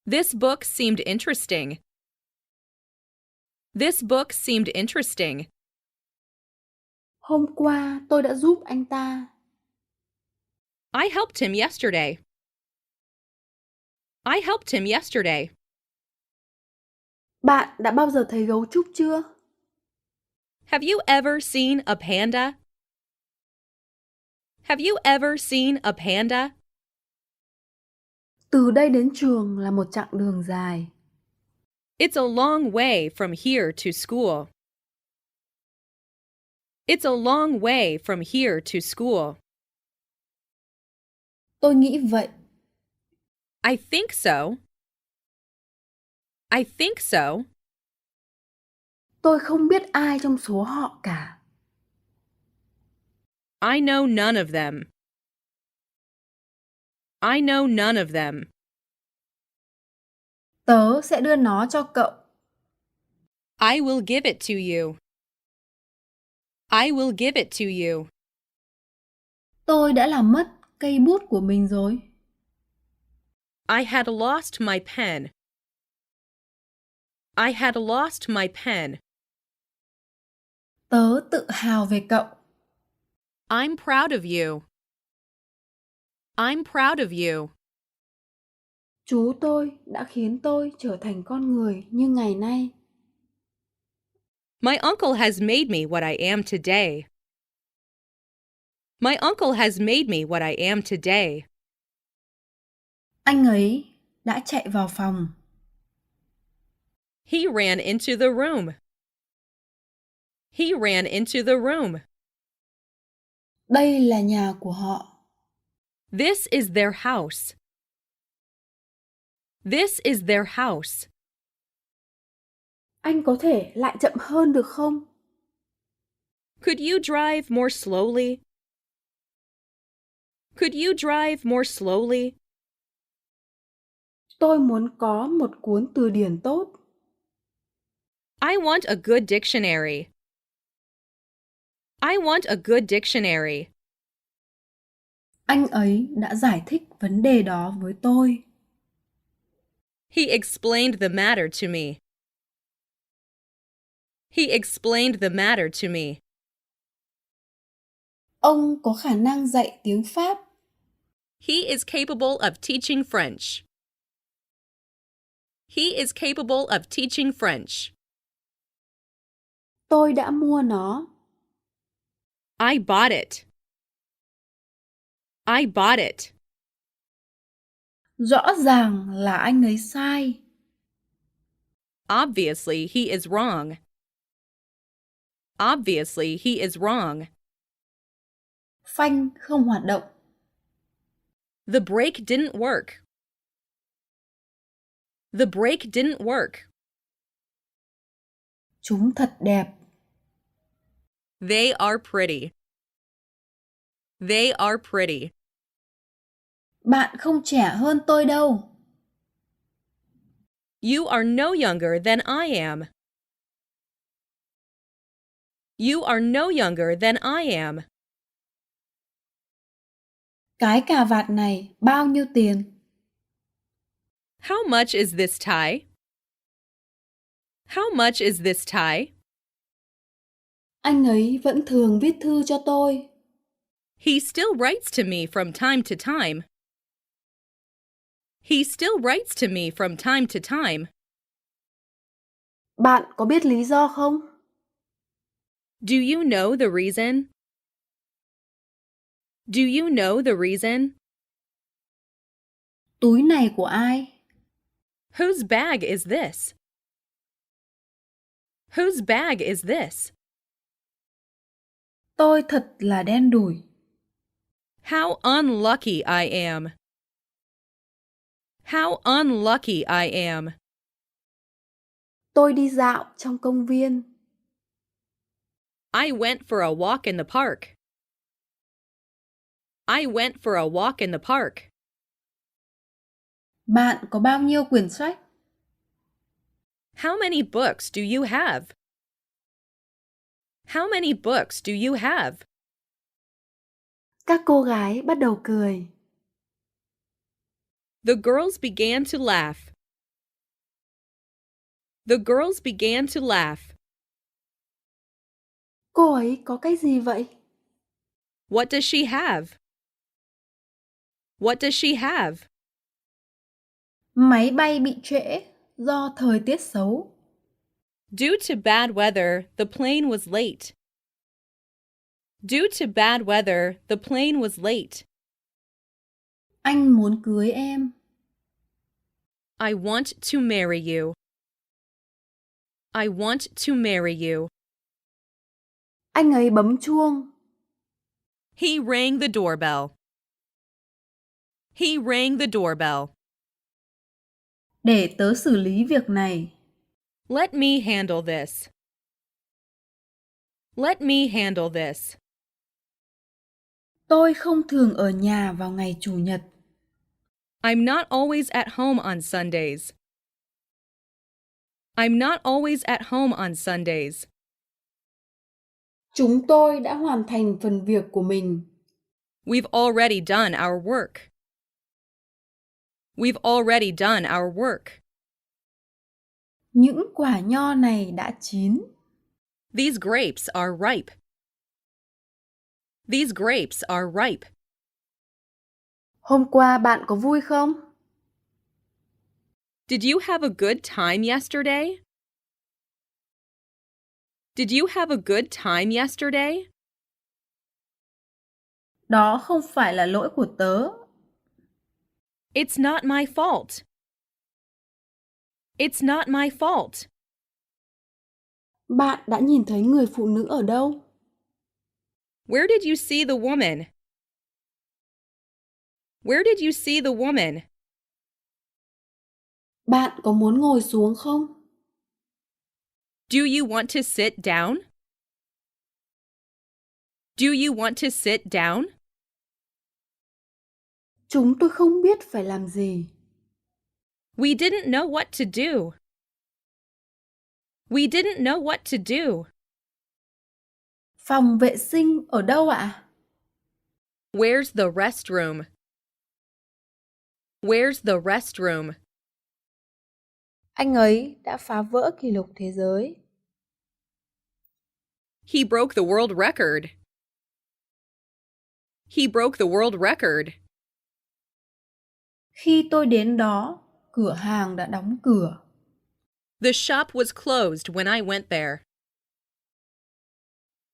This book seemed interesting. This book seemed interesting. Hôm qua tôi đã giúp anh ta. I helped him yesterday. I helped him yesterday. Bạn đã bao giờ thấy gấu trúc chưa? Have you ever seen a panda? Have you ever seen a panda? Từ đây đến trường là một chặng đường dài. It's a long way from here to school. It's a long way from here to school. Tôi nghĩ vậy. I think so. I think so. Tôi không biết ai trong số họ cả. I know none of them. I know none of them. Tớ sẽ đưa nó cho cậu. I will give it to you. I will give it to you. Tôi đã làm mất cây bút của mình rồi. I had lost my pen. I had lost my pen. Tớ tự hào về cậu. I'm proud of you. I'm proud of you. Chú tôi đã khiến tôi trở thành con người như ngày nay. My uncle has made me what I am today. My uncle has made me what I am today. Anh ấy đã chạy vào phòng. He ran into the room. He ran into the room. Đây là nhà của họ. This is their house. This is their house. Anh có thể lại chậm hơn được không? Could you drive more slowly? Could you drive more slowly? Tôi muốn có một cuốn từ điển tốt. I want a good dictionary. I want a good dictionary. Anh ấy đã giải thích vấn đề đó với tôi. He explained the matter to me. He explained the matter to me. Ông có khả năng dạy tiếng Pháp. He is capable of teaching French. He is capable of teaching French. Tôi đã mua nó. I bought it. I bought it. Rõ ràng là anh ấy sai. Obviously, he is wrong. Obviously, he is wrong. Phanh không hoạt động. The brake didn't work. The brake didn't work. Chúng thật đẹp. They are pretty. They are pretty. Bạn không trẻ hơn tôi đâu. You are no younger than I am. You are no younger than I am. Cái cà vạt này bao nhiêu tiền? How much is this tie? How much is this tie? Anh ấy vẫn thường viết thư cho tôi. He still writes to me from time to time. He still writes to me from time to time. Bạn có biết lý do không? Do you know the reason? Do you know the reason? Túi này của ai? Whose bag is this? Whose bag is this? Tôi thật là đen đủi. How unlucky I am. How unlucky I am. Tôi đi dạo trong công viên. I went for a walk in the park. I went for a walk in the park. Bạn có bao nhiêu quyển sách? How many books do you have? How many books do you have? Các cô gái bắt đầu cười. The girls began to laugh. The girls began to laugh. Cô ấy có cái gì vậy? What does she have? What does she have? Máy bay bị trễ do thời tiết xấu. Due to bad weather, the plane was late. Due to bad weather, the plane was late. Anh muốn cưới em. I want to marry you. I want to marry you. Anh ấy bấm chuông. He rang the doorbell. He rang the doorbell. Để tớ xử lý việc này. Let me handle this. Let me handle this. Tôi không thường ở nhà vào ngày Chủ nhật. I'm not always at home on Sundays. I'm not always at home on Sundays. Chúng tôi đã hoàn thành phần việc của mình. We've already done our work. We've already done our work. Những quả nho này đã chín. These grapes are ripe. These grapes are ripe. Hôm qua bạn có vui không? Did you have a good time yesterday? Did you have a good time yesterday? Đó không phải là lỗi của tớ. It's not my fault. It's not my fault. Bạn đã nhìn thấy người phụ nữ ở đâu? Where did you see the woman? Where did you see the woman? Bạn có muốn ngồi xuống không? Do you want to sit down? Do you want to sit down? Chúng tôi không biết phải làm gì. We didn't know what to do. We didn't know what to do. Phòng vệ sinh ở đâu ạ? Where's the restroom? Where's the restroom? Anh ấy đã phá vỡ kỷ lục thế giới. He broke the world record. He broke the world record. Khi tôi đến đó, cửa hàng đã đóng cửa. The shop was closed when I went there.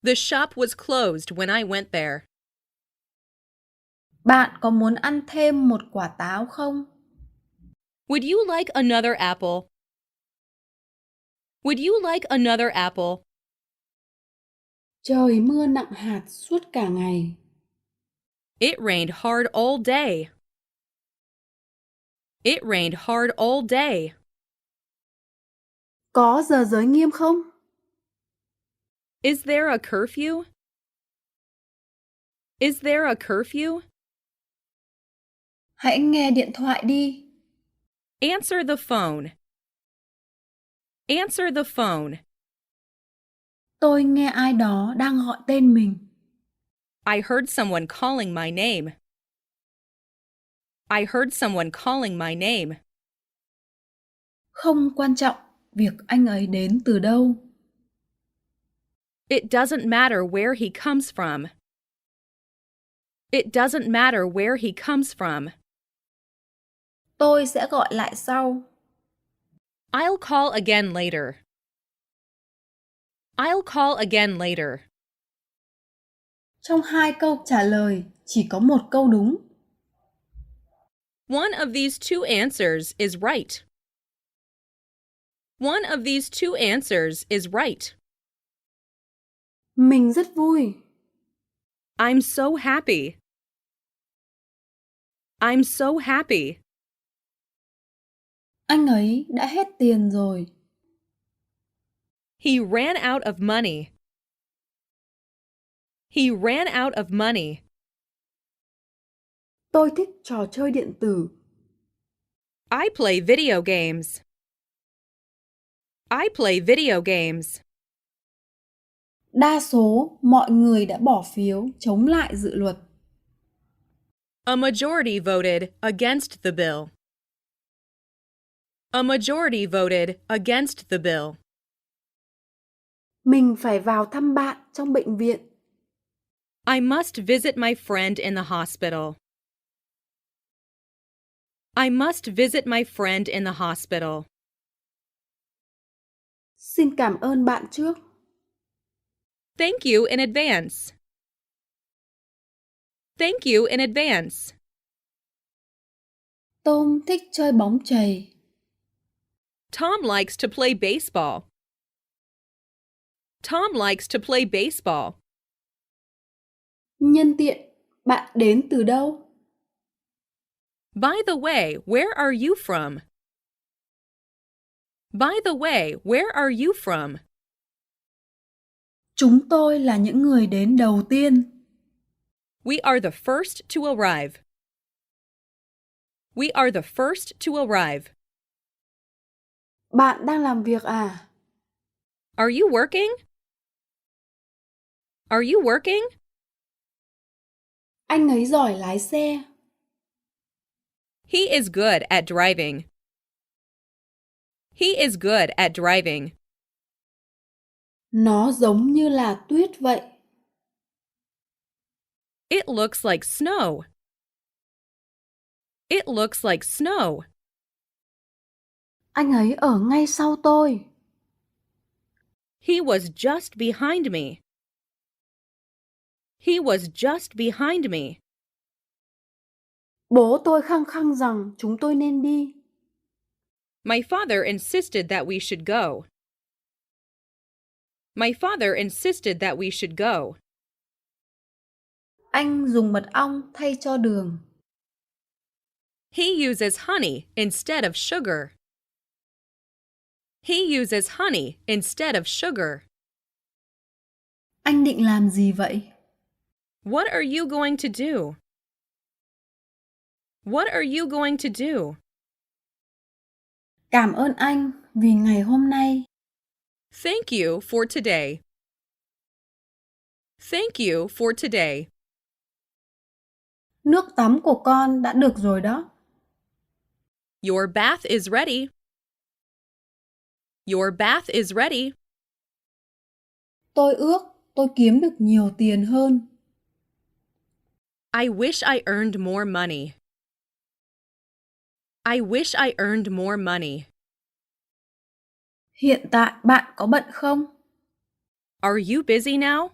The shop was closed when I went there. Bạn có muốn ăn thêm một quả táo không? Would you like another apple? Would you like another apple? Trời mưa nặng hạt suốt cả ngày. It rained hard all day. It rained hard all day. Có giờ giới nghiêm không? Is there a curfew? Is there a curfew? Hãy nghe điện thoại đi. Answer the phone. Answer the phone. Tôi nghe ai đó đang gọi tên mình. I heard someone calling my name. I heard someone calling my name. Không quan trọng việc anh ấy đến từ đâu. It doesn't matter where he comes from. It doesn't matter where he comes from. Tôi sẽ gọi lại sau. I'll call again later. I'll call again later. Trong hai câu trả lời, chỉ có một câu đúng. One of these two answers is right. One of these two answers is right. Mình rất vui. I'm so happy. I'm so happy. Anh ấy đã hết tiền rồi. He ran out of money. He ran out of money. Tôi thích trò chơi điện tử. I play video games. I play video games. Đa số mọi người đã bỏ phiếu chống lại dự luật. A majority voted against the bill. A majority voted against the bill. Mình phải vào thăm bạn trong bệnh viện. I must visit my friend in the hospital. I must visit my friend in the hospital. Xin cảm ơn bạn trước. Thank you in advance. Thank you in advance. Tom thích chơi bóng chày. Tom likes to play baseball. Tom likes to play baseball. Nhân tiện, bạn đến từ đâu? By the way, where are you from? By the way, where are you from? Chúng tôi là những người đến đầu tiên. We are the first to arrive. We are the first to arrive. Bạn đang làm việc à? Are you working? Are you working? Anh ấy giỏi lái xe. He is good at driving. He is good at driving. Nó giống như là tuyết vậy. It looks like snow. It looks like snow. Anh ấy ở ngay sau tôi. He was just behind me. He was just behind me. Bố tôi khăng khăng rằng chúng tôi nên đi. My father insisted that we should go. My father insisted that we should go. Anh dùng mật ong thay cho đường. He uses honey instead of sugar. He uses honey instead of sugar. Anh định làm gì vậy? What are you going to do? What are you going to do? Cảm ơn anh vì ngày hôm nay. Thank you for today. Thank you for today. Nước tắm của con đã được rồi đó. Your bath is ready. Your bath is ready. Tôi ước tôi kiếm được nhiều tiền hơn. I wish I earned more money. I wish I earned more money. Hiện tại bạn có bận không? Are you busy now?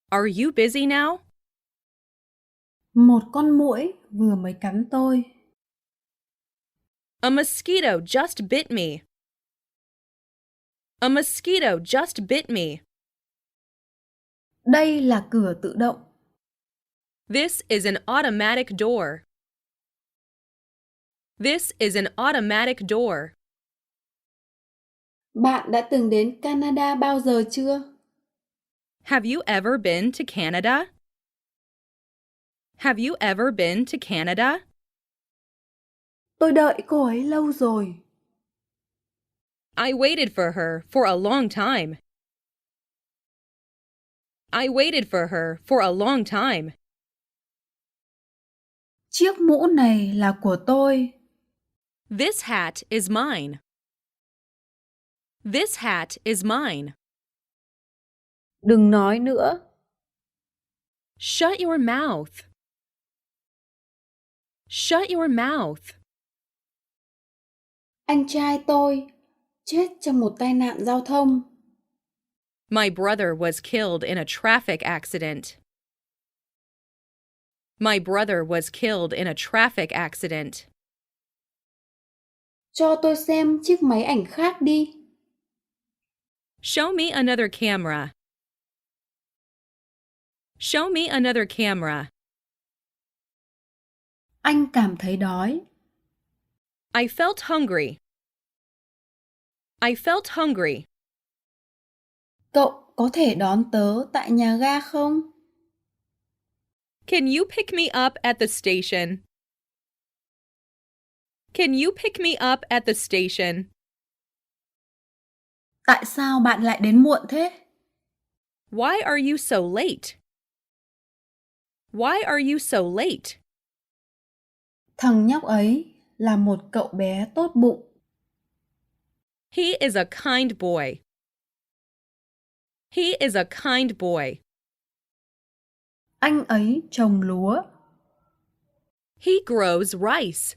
Are you busy now? Một con muỗi vừa mới cắn tôi. A mosquito just bit me. A mosquito just bit me. Đây là cửa tự động. This is an automatic door. This is an automatic door. Bạn đã từng đến Canada bao giờ chưa? Have you ever been to Canada? Have you ever been to Canada? Tôi đợi cô ấy lâu rồi. I waited for her for a long time. I waited for her for a long time. Chiếc mũ này là của tôi. This hat is mine. This hat is mine. Đừng nói nữa. Shut your mouth. Shut your mouth. Anh trai tôi chết trong một tai nạn giao thông. My brother was killed in a traffic accident. My brother was killed in a traffic accident. Cho tôi xem chiếc máy ảnh khác đi. Show me another camera. Show me another camera. Anh cảm thấy đói. I felt hungry. I felt hungry. Cậu có thể đón tớ tại nhà ga không? Can you pick me up at the station? Can you pick me up at the station? Tại sao bạn lại đến muộn thế? Why are you so late? Why are you so late? Thằng nhóc ấy là một cậu bé tốt bụng. He is a kind boy. He is a kind boy. Anh ấy trồng lúa. He grows rice.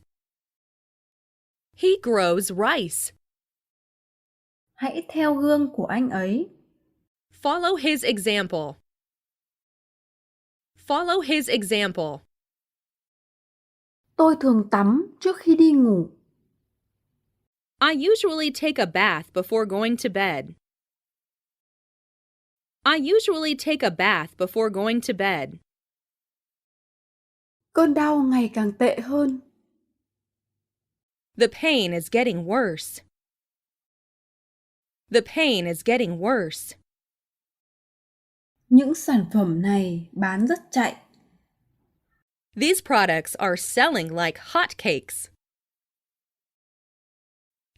He grows rice. Hãy theo gương của anh ấy. Follow his example. Follow his example. Tôi thường tắm trước khi đi ngủ. I usually take a bath before going to bed. I usually take a bath before going to bed. Cơn đau ngày càng tệ hơn. The pain is getting worse. The pain is getting worse. Những sản phẩm này bán rất chạy. These products are selling like hotcakes.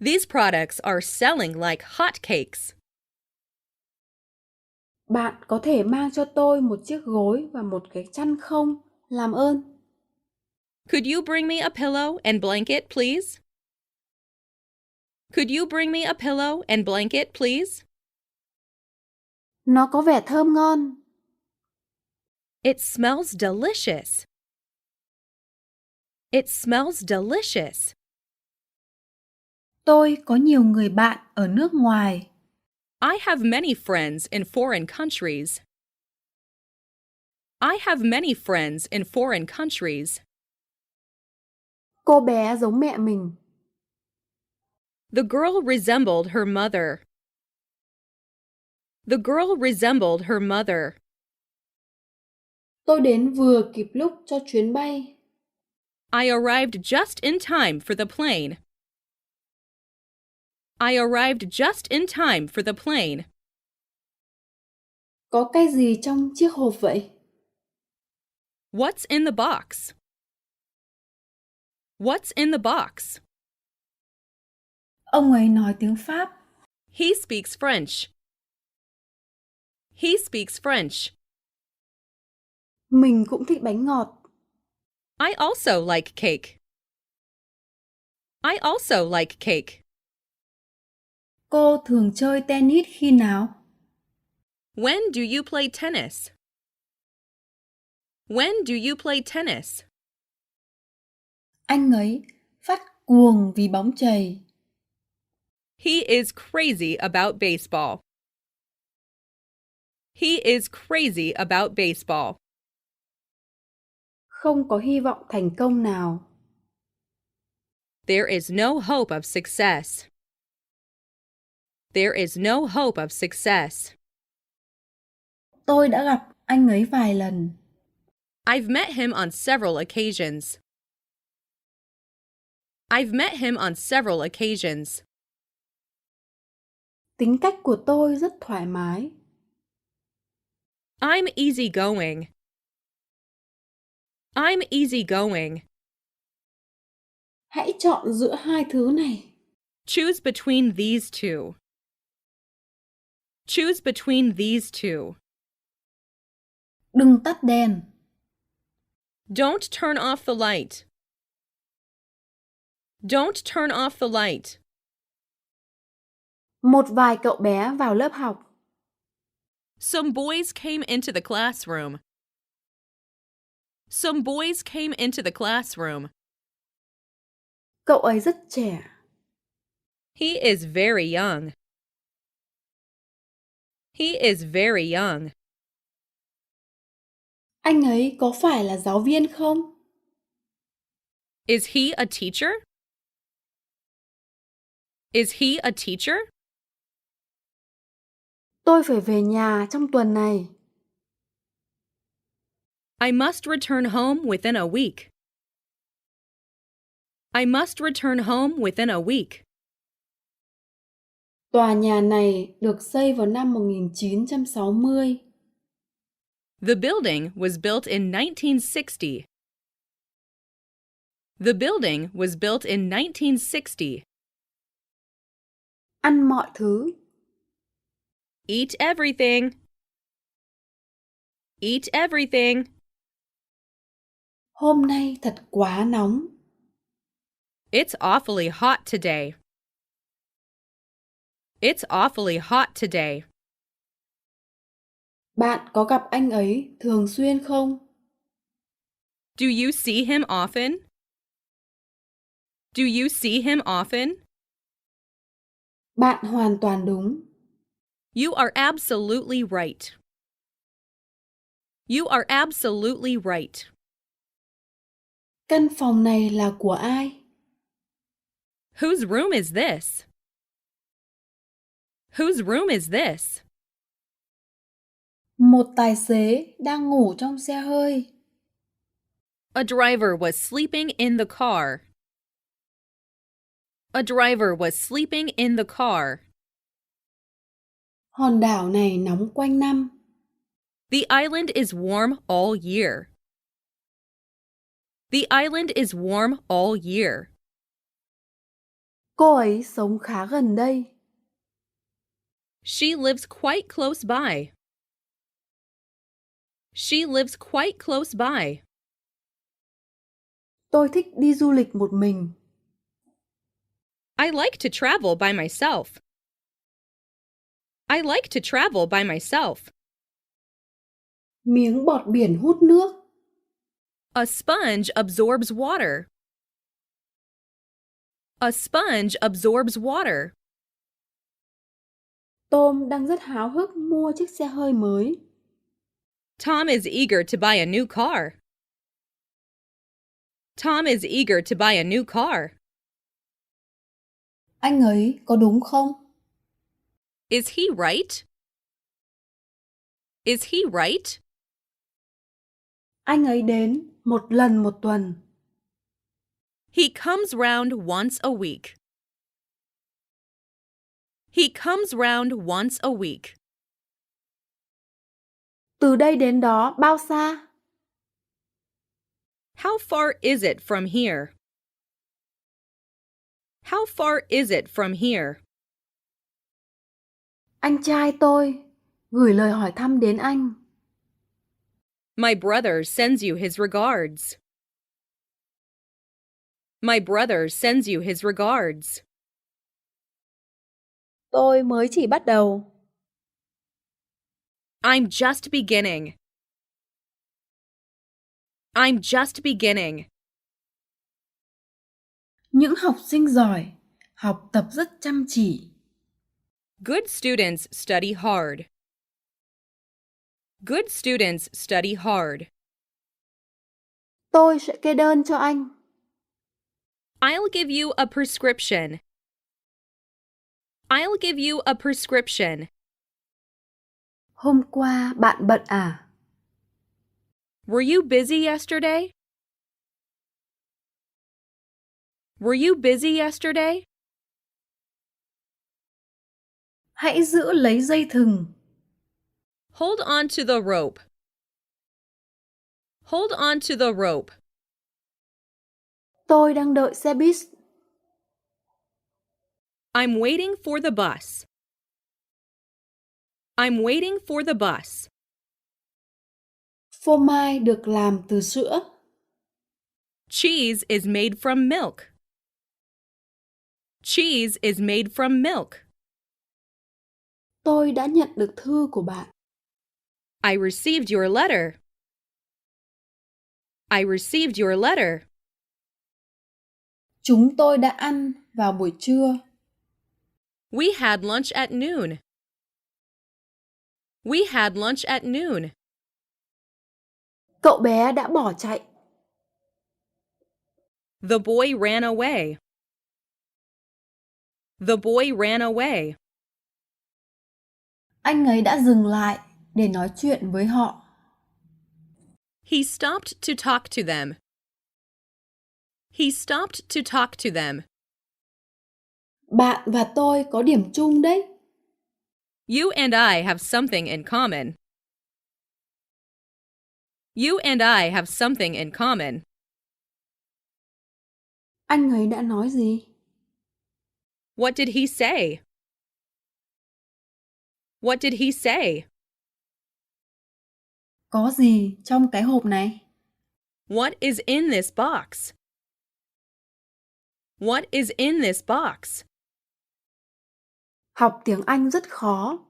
These products are selling like hotcakes. Bạn có thể mang cho tôi một chiếc gối và một cái chăn không? Làm ơn. Could you bring me a pillow and blanket, please? Could you bring me a pillow and blanket, please? Nó có vẻ thơm ngon. It smells delicious. It smells delicious. Tôi có nhiều người bạn ở nước ngoài. I have many friends in foreign countries. I have many friends in foreign countries. Cô bé giống mẹ mình. The girl resembled her mother. The girl resembled her mother. Tôi đến vừa kịp lúc cho chuyến bay. I arrived just in time for the plane. I arrived just in time for the plane. Có cái gì trong chiếc hộp vậy? What's in the box? What's in the box? Ông ấy nói tiếng Pháp. He speaks French. He speaks French. Mình cũng thích bánh ngọt. I also like cake. I also like cake. Cô thường chơi tennis khi nào? When do you play tennis? When do you play tennis? Anh ấy phát cuồng vì bóng chày. He is crazy about baseball. He is crazy about baseball. Không có hy vọng thành công nào. There is no hope of success. There is no hope of success. Tôi đã gặp anh ấy vài lần. I've met him on several occasions. I've met him on several occasions. Tính cách của tôi rất thoải mái. I'm easygoing. I'm easygoing. Hãy chọn giữa hai thứ này. Choose between these two. Choose between these two. Đừng tắt đèn. Don't turn off the light. Don't turn off the light. Một vài cậu bé vào lớp học. Some boys came into the classroom. Some boys came into the classroom. Cậu ấy rất trẻ. He is very young. He is very young. Anh ấy có phải là giáo viên không? Is he a teacher? Is he a teacher? Tôi phải về nhà trong tuần này. I must return home within a week. I must return home within a week. Tòa nhà này được xây vào năm 1960. The building was built in 1960. The building was built in 1960. Ăn mọi thứ. Eat everything. Eat everything. Hôm nay thật quá nóng. It's awfully hot today. It's awfully hot today. Bạn có gặp anh ấy thường xuyên không? Do you see him often? Do you see him often? Bạn hoàn toàn đúng. You are absolutely right. You are absolutely right. Căn phòng này là của ai? Whose room is this? Whose room is this? Một tài xế đang ngủ trong xe hơi. A driver was sleeping in the car. A driver was sleeping in the car. Hòn đảo này nóng quanh năm. The island is warm all year. The island is warm all year. Cô ấy sống khá gần đây. She lives quite close by. She lives quite close by. Tôi thích đi du lịch một mình. I like to travel by myself. I like to travel by myself. Miếng bọt biển hút nước. A sponge absorbs water. A sponge absorbs water. Tom đang rất háo hức mua chiếc xe hơi mới. Tom is eager to buy a new car. Tom is eager to buy a new car. Anh ấy có đúng không? Is he right? Is he right? Anh ấy đến một lần một tuần. He comes round once a week. He comes round once a week. Từ đây đến đó bao xa? How far is it from here? How far is it from here? Anh trai tôi gửi lời hỏi thăm đến anh. My brother sends you his regards. My brother sends you his regards. Tôi mới chỉ bắt đầu. I'm just beginning. I'm just beginning. Những học sinh giỏi, học tập rất chăm chỉ. Good students study hard. Good students study hard. Tôi sẽ kê đơn cho anh. I'll give you a prescription. I'll give you a prescription. Hôm qua bạn bận à? Were you busy yesterday? Were you busy yesterday? Hãy giữ lấy dây thừng. Hold on to the rope. Hold on to the rope. Tôi đang đợi xe buýt. I'm waiting for the bus. I'm waiting for the bus. Phô mai được làm từ sữa. Cheese is made from milk. Cheese is made from milk. Tôi đã nhận được thư của bạn. I received your letter. I received your letter. Chúng tôi đã ăn vào buổi trưa. We had lunch at noon. We had lunch at noon. Cậu bé đã bỏ chạy. The boy ran away. The boy ran away. Anh ấy đã dừng lại để nói chuyện với họ. He stopped to talk to them. He stopped to talk to them. Bạn và tôi có điểm chung đấy. You and I have something in common. You and I have something in common. Anh ấy đã nói gì? What did he say? What did he say? Có gì trong cái hộp này? What is in this box? What is in this box? Học tiếng Anh rất khó.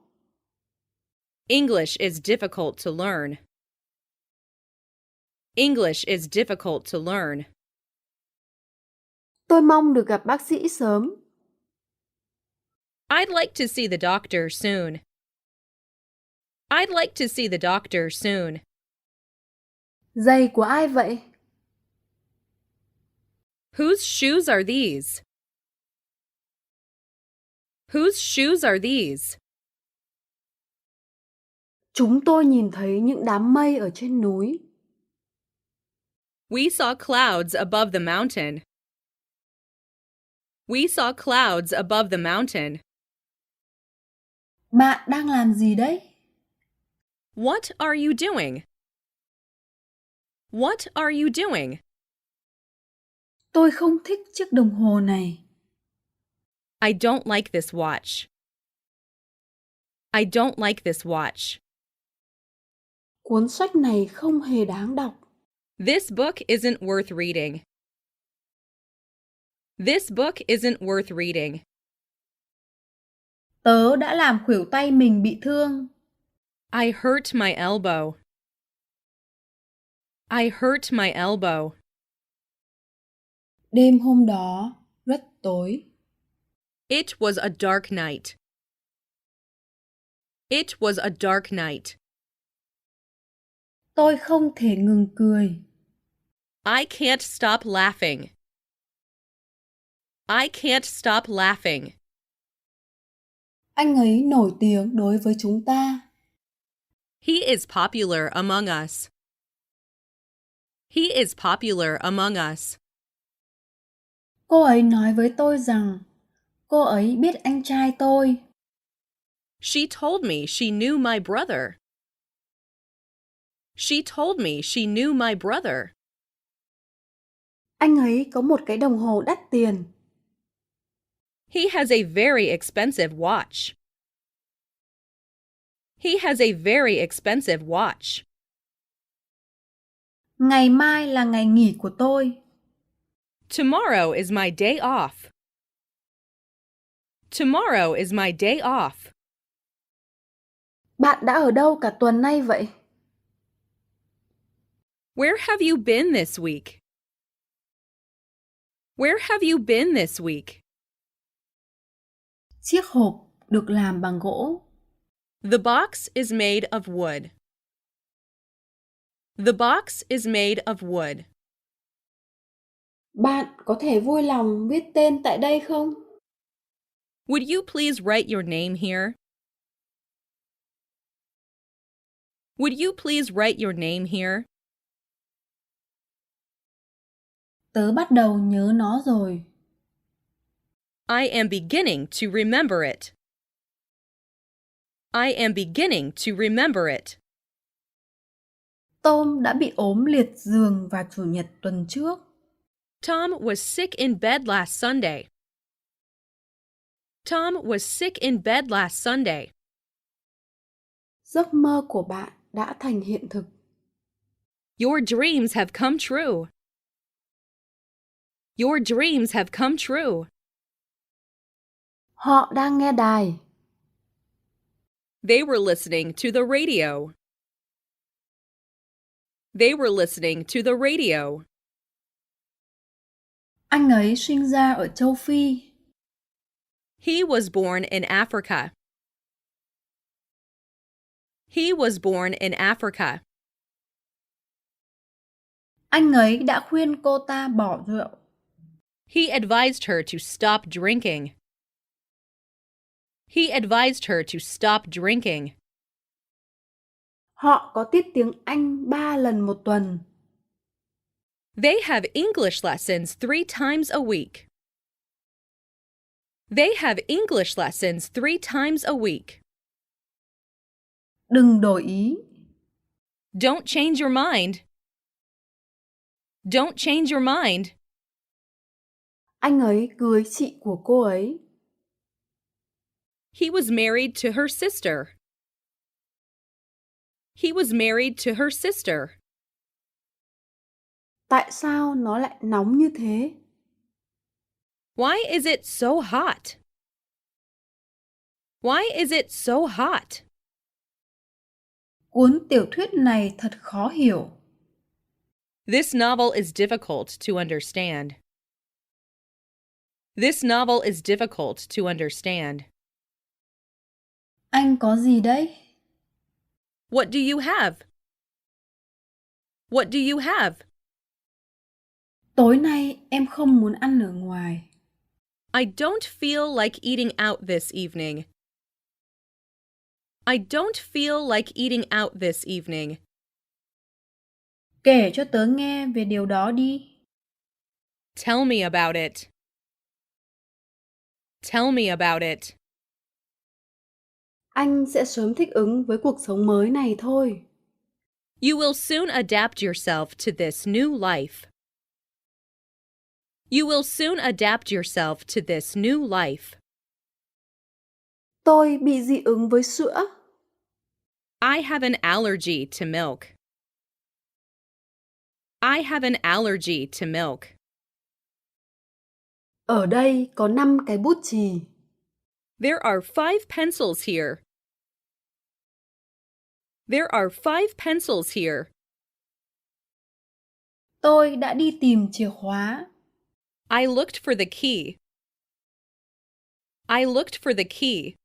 English is difficult to learn. English is difficult to learn. Tôi mong được gặp bác sĩ sớm. I'd like to see the doctor soon. I'd like to see the doctor soon. Giày của ai vậy? Whose shoes are these? Whose shoes are these? Chúng tôi nhìn thấy những đám mây ở trên núi. We saw clouds above the mountain. We saw clouds above the mountain. Bạn đang làm gì đấy? What are you doing? What are you doing? Tôi không thích chiếc đồng hồ này. I don't like this watch. I don't like this watch. Cuốn sách này không hề đáng đọc. This book isn't worth reading. This book isn't worth reading. Tớ đã làm khuỷu tay mình bị thương. I hurt my elbow. I hurt my elbow. Đêm hôm đó rất tối. It was a dark night. It was a dark night. Tôi không thể ngừng cười. I can't stop laughing. I can't stop laughing. Anh ấy nổi tiếng đối với chúng ta. He is popular among us. He is popular among us. Cô ấy nói với tôi rằng cô ấy biết anh trai tôi. She told me she knew my brother. She told me she knew my brother. Anh ấy có một cái đồng hồ đắt tiền. He has a very expensive watch. He has a very expensive watch. Ngày mai là ngày nghỉ của tôi. Tomorrow is my day off. Tomorrow is my day off. Bạn đã ở đâu cả tuần nay vậy? Where have you been this week? Where have you been this week? Chiếc hộp được làm bằng gỗ. The box is made of wood. The box is made of wood. Bạn có thể vui lòng viết tên tại đây không? Would you please write your name here? Would you please write your name here? Tớ bắt đầu nhớ nó rồi. I am beginning to remember it. I am beginning to remember it. Tom đã bị ốm liệt giường vào Chủ nhật tuần trước. Tom was sick in bed last Sunday. Tom was sick in bed last Sunday. Giấc mơ của bạn đã thành hiện thực. Your dreams have come true. Your dreams have come true. Họ đang nghe đài. They were listening to the radio. They were listening to the radio. Anh ấy sinh ra ở châu Phi. He was born in Africa. He was born in Africa. Anh ấy đã khuyên cô ta bỏ rượu. He advised her to stop drinking. He advised her to stop drinking. Họ có tiết tiếng Anh 3 lần một tuần. They have English lessons 3 times a week. They have English lessons 3 times a week. Đừng đổi ý. Don't change your mind. Don't change your mind. Anh ấy cưới chị của cô ấy. He was married to her sister. He was married to her sister. Tại sao nó lại nóng như thế? Why is it so hot? Why is it so hot? Cuốn tiểu thuyết này thật khó hiểu. This novel is difficult to understand. This novel is difficult to understand. Anh có gì đấy? What do you have? What do you have? Tối nay em không muốn ăn ở ngoài. I don't feel like eating out this evening. I don't feel like eating out this evening. Kể cho tớ nghe về điều đó đi. Tell me about it. Tell me about it. Anh sẽ sớm thích ứng với cuộc sống mới này thôi. You will soon adapt yourself to this new life. You will soon adapt yourself to this new life. Tôi bị dị ứng với sữa. I have an allergy to milk. I have an allergy to milk. Ở đây có 5 cái bút chì. There are 5 pencils here. There are 5 pencils here. Tôi đã đi tìm chìa khóa. I looked for the key. I looked for the key.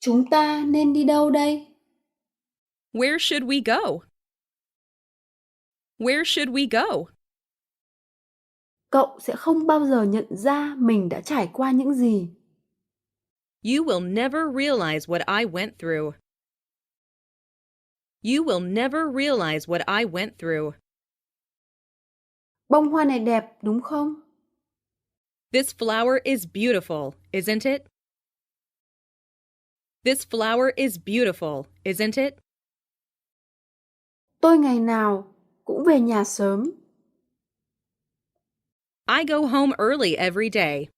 Chúng ta nên đi đâu đây? Where should we go? Where should we go? Cậu sẽ không bao giờ nhận ra mình đã trải qua những gì. You will never realize what I went through. You will never realize what I went through. Bông hoa này đẹp đúng không? This flower is beautiful, isn't it? This flower is beautiful, isn't it? Tôi ngày nào cũng về nhà sớm. I go home early every day.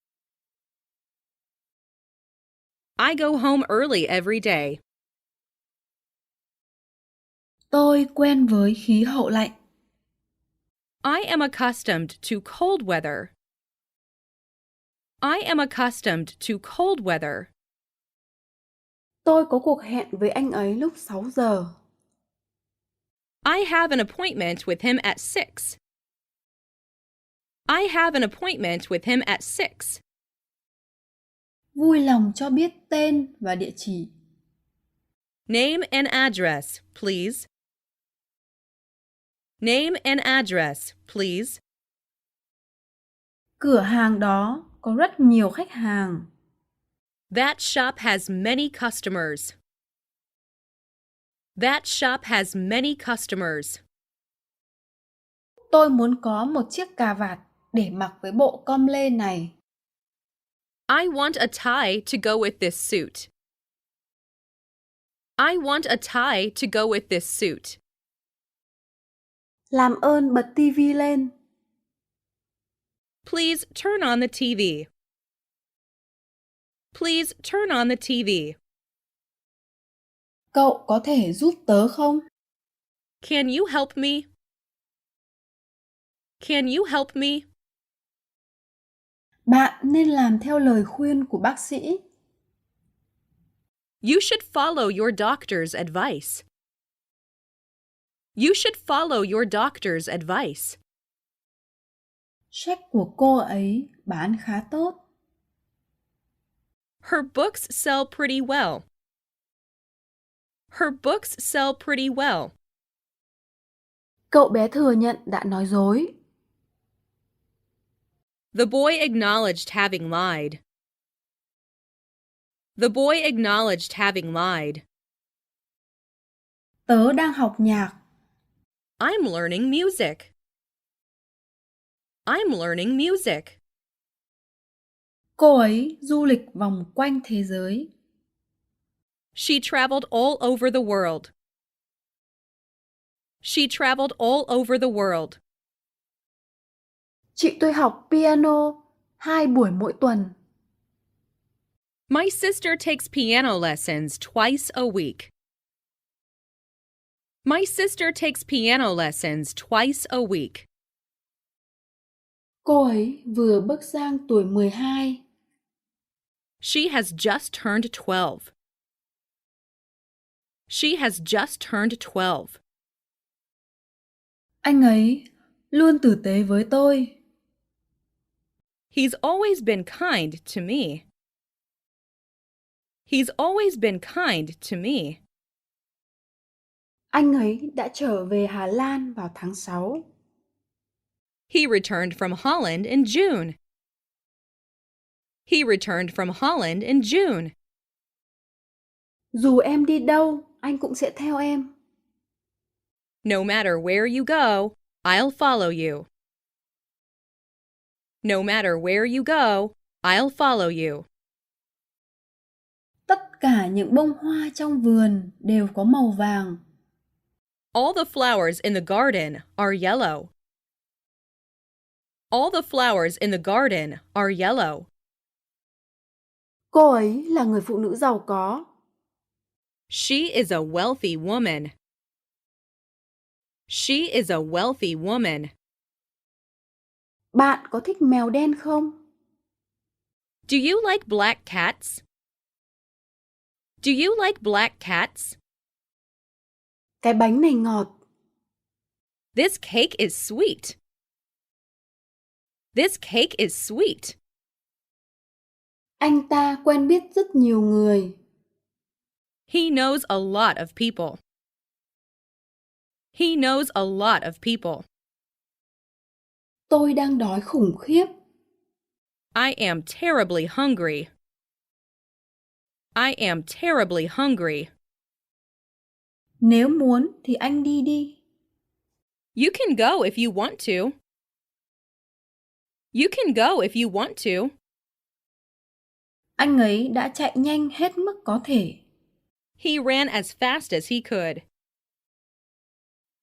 I go home early every day. Tôi quen với khí hậu lạnh. I am accustomed to cold weather. I am accustomed to cold weather. Tôi có cuộc hẹn với anh ấy lúc 6 giờ. I have an appointment with him at 6. I have an appointment with him at 6. Vui lòng cho biết tên và địa chỉ. Name and address, please. Name and address, please. Cửa hàng đó có rất nhiều khách hàng. That shop has many customers. That shop has many customers. Tôi muốn có một chiếc cà vạt để mặc với bộ com lê này. I want a tie to go with this suit. I want a tie to go with this suit. Làm ơn bật tivi lên. Please turn on the TV. Please turn on the TV. Cậu có thể giúp tớ không? Can you help me? Can you help me? Bạn nên làm theo lời khuyên của bác sĩ. You should follow your doctor's advice. You should follow your doctor's advice. Sách của cô ấy bán khá tốt. Her books sell pretty well. Her books sell pretty well. Cậu bé thừa nhận đã nói dối. The boy acknowledged having lied. The boy acknowledged having lied. Tớ đang học nhạc. I'm learning music. I'm learning music. Cô ấy du lịch vòng quanh thế giới. She traveled all over the world. She traveled all over the world. Chị tôi học piano 2 buổi mỗi tuần. My sister takes piano lessons twice a week. My sister takes piano lessons twice a week. Cô ấy vừa bước sang tuổi 12. She has just turned 12. She has just turned 12. Anh ấy luôn tử tế với tôi. He's always been kind to me. He's always been kind to me. Anh ấy đã trở về Hà Lan vào tháng 6. He returned from Holland in June. He returned from Holland in June. Dù em đi đâu, anh cũng sẽ theo em. No matter where you go, I'll follow you. No matter where you go, I'll follow you. Tất cả những bông hoa trong vườn đều có màu vàng. All the flowers in the garden are yellow. All the flowers in the garden are yellow. Cô ấy là người phụ nữ giàu có. She is a wealthy woman. She is a wealthy woman. Bạn có thích mèo đen không? Do you like black cats? Do you like black cats? Cái bánh này ngọt. This cake is sweet. This cake is sweet. Anh ta quen biết rất nhiều người. He knows a lot of people. He knows a lot of people. Tôi đang đói khủng khiếp. I am terribly hungry. I am terribly hungry. Nếu muốn thì anh đi đi. You can go if you want to. You can go if you want to. Anh ấy đã chạy nhanh hết mức có thể. He ran as fast as he could.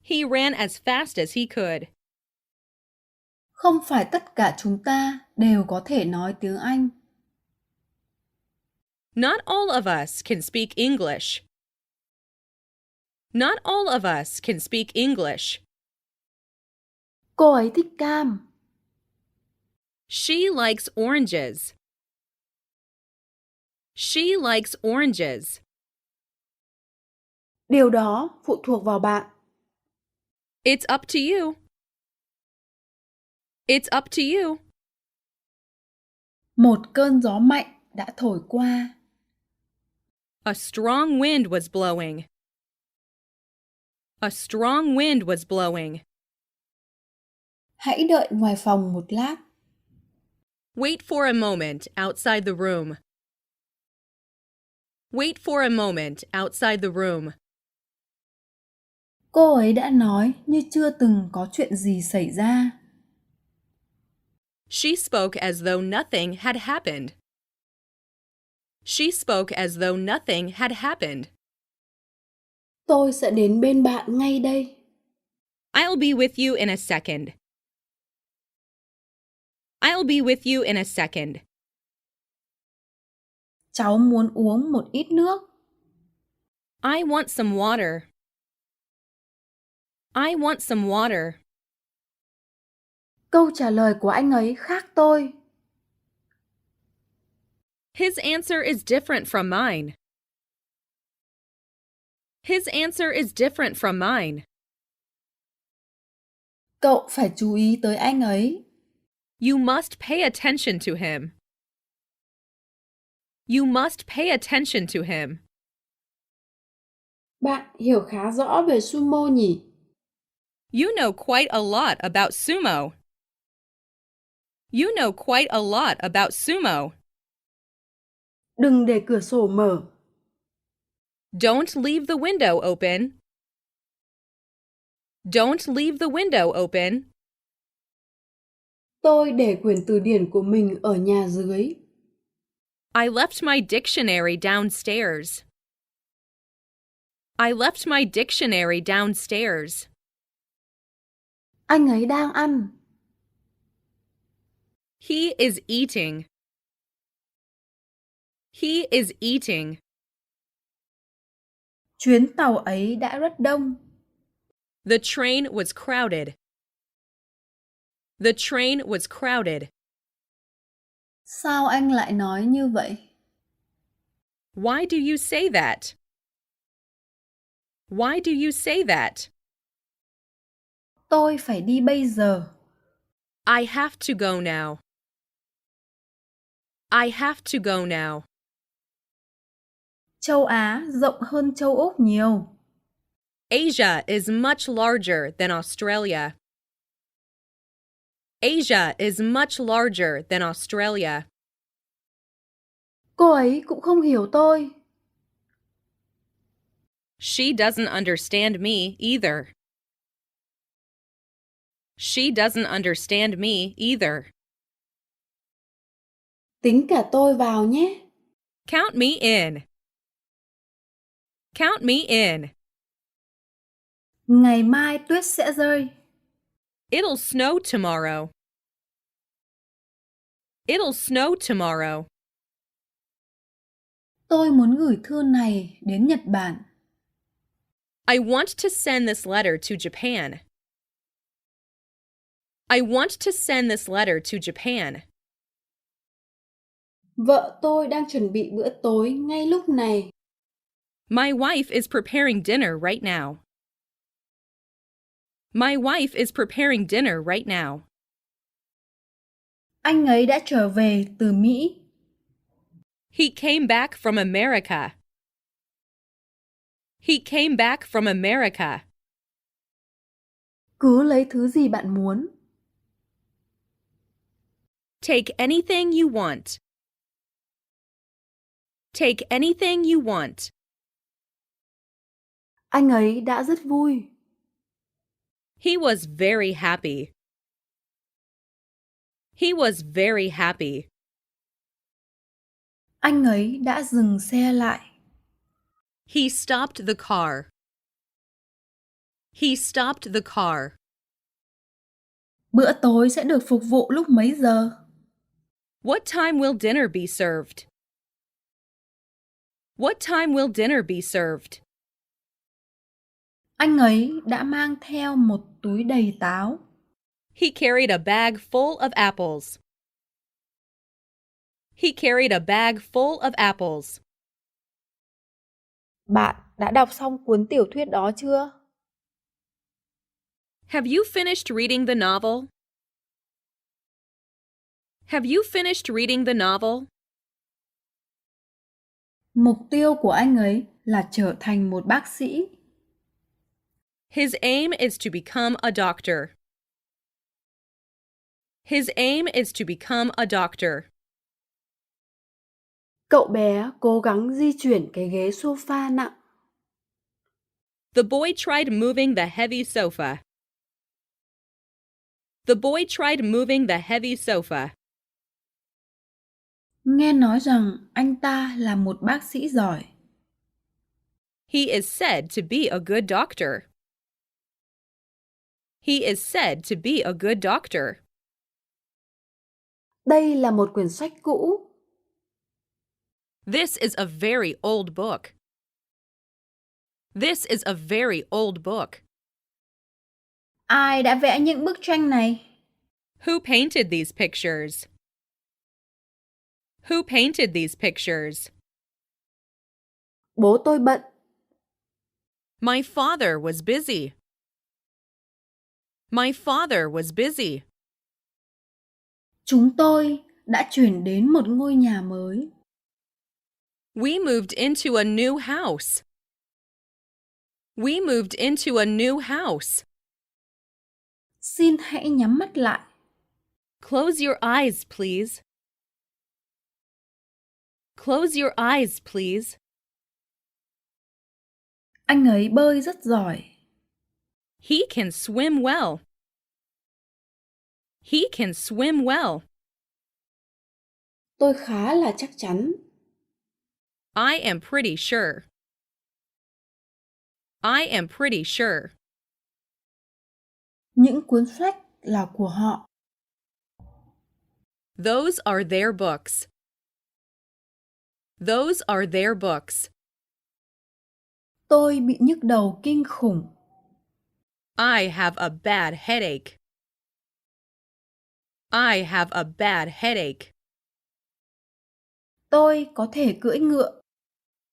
He ran as fast as he could. Không phải tất cả chúng ta đều có thể nói tiếng Anh. Not all of us can speak English. Not all of us can speak English. Cô ấy thích cam. She likes oranges. She likes oranges. Điều đó phụ thuộc vào bạn. It's up to you. It's up to you. Một cơn gió mạnh đã thổi qua. A strong wind was blowing. A strong wind was blowing. Hãy đợi ngoài phòng một lát. Wait for a moment outside the room. Wait for a moment outside the room. Cô ấy đã nói như chưa từng có chuyện gì xảy ra. She spoke as though nothing had happened. She spoke as though nothing had happened. Tôi sẽ đến bên bạn ngay đây. I'll be with you in a second. I'll be with you in a second. Cháu muốn uống một ít nước. I want some water. I want some water. Câu trả lời của anh ấy khác tôi. His answer is different from mine. His answer is different from mine. Cậu phải chú ý tới anh ấy. You must pay attention to him. You must pay attention to him. Bạn hiểu khá rõ về sumo nhỉ? You know quite a lot about sumo. You know quite a lot about sumo. Đừng để cửa sổ mở. Don't leave the window open. Don't leave the window open. Tôi để quyển từ điển của mình ở nhà dưới. I left my dictionary downstairs. I left my dictionary downstairs. Anh ấy đang ăn. He is eating. He is eating. Chuyến tàu ấy đã rất đông. The train was crowded. The train was crowded. Sao anh lại nói như vậy? Why do you say that? Why do you say that? Tôi phải đi bây giờ. I have to go now. I have to go now. Châu Á rộng hơn châu Úc nhiều. Asia is much larger than Australia. Asia is much larger than Australia. Cô ấy cũng không hiểu tôi. She doesn't understand me either. She doesn't understand me either. Tính cả tôi vào nhé. Count me in. Count me in. Ngày mai tuyết sẽ rơi. It'll snow tomorrow. It'll snow tomorrow. Tôi muốn gửi thư này đến Nhật Bản. I want to send this letter to Japan. I want to send this letter to Japan. Vợ tôi đang chuẩn bị bữa tối ngay lúc này. My wife is preparing dinner right now. My wife is preparing dinner right now. Anh ấy đã trở về từ Mỹ. He came back from America. He came back from America. Cứ lấy thứ gì bạn muốn. Take anything you want. Take anything you want. Anh ấy đã rất vui. He was very happy. He was very happy. Anh ấy đã dừng xe lại. He stopped the car. He stopped the car. Bữa tối sẽ được phục vụ lúc mấy giờ? What time will dinner be served? What time will dinner be served? Anh ấy đã mang theo một túi đầy táo. He carried a bag full of apples. He carried a bag full of apples. Bạn đã đọc xong cuốn tiểu thuyết đó chưa? Have you finished reading the novel? Have you finished reading the novel? Mục tiêu của anh ấy là trở thành một bác sĩ. His aim is to become a doctor. His aim is to become a doctor. Cậu bé cố gắng di chuyển cái ghế sofa nặng. The boy tried moving the heavy sofa. The boy tried moving the heavy sofa. Nghe nói rằng anh ta là một bác sĩ giỏi. He is said to be a good doctor. He is said to be a good doctor. Đây là một quyển sách cũ. This is a very old book. This is a very old book. Ai đã vẽ những bức tranh này? Who painted these pictures? Who painted these pictures? Bố tôi bận. My father was busy. My father was busy. Chúng tôi đã chuyển đến một ngôi nhà mới. We moved into a new house. We moved into a new house. Xin hãy nhắm mắt lại. Close your eyes, please. Close your eyes, please. Anh ấy bơi rất giỏi. He can swim well. He can swim well. Tôi khá là chắc chắn. I am pretty sure. I am pretty sure. Những cuốn sách là của họ. Those are their books. Those are their books. Tôi bị nhức đầu kinh khủng. I have a bad headache. I have a bad headache. Tôi có thể cưỡi ngựa.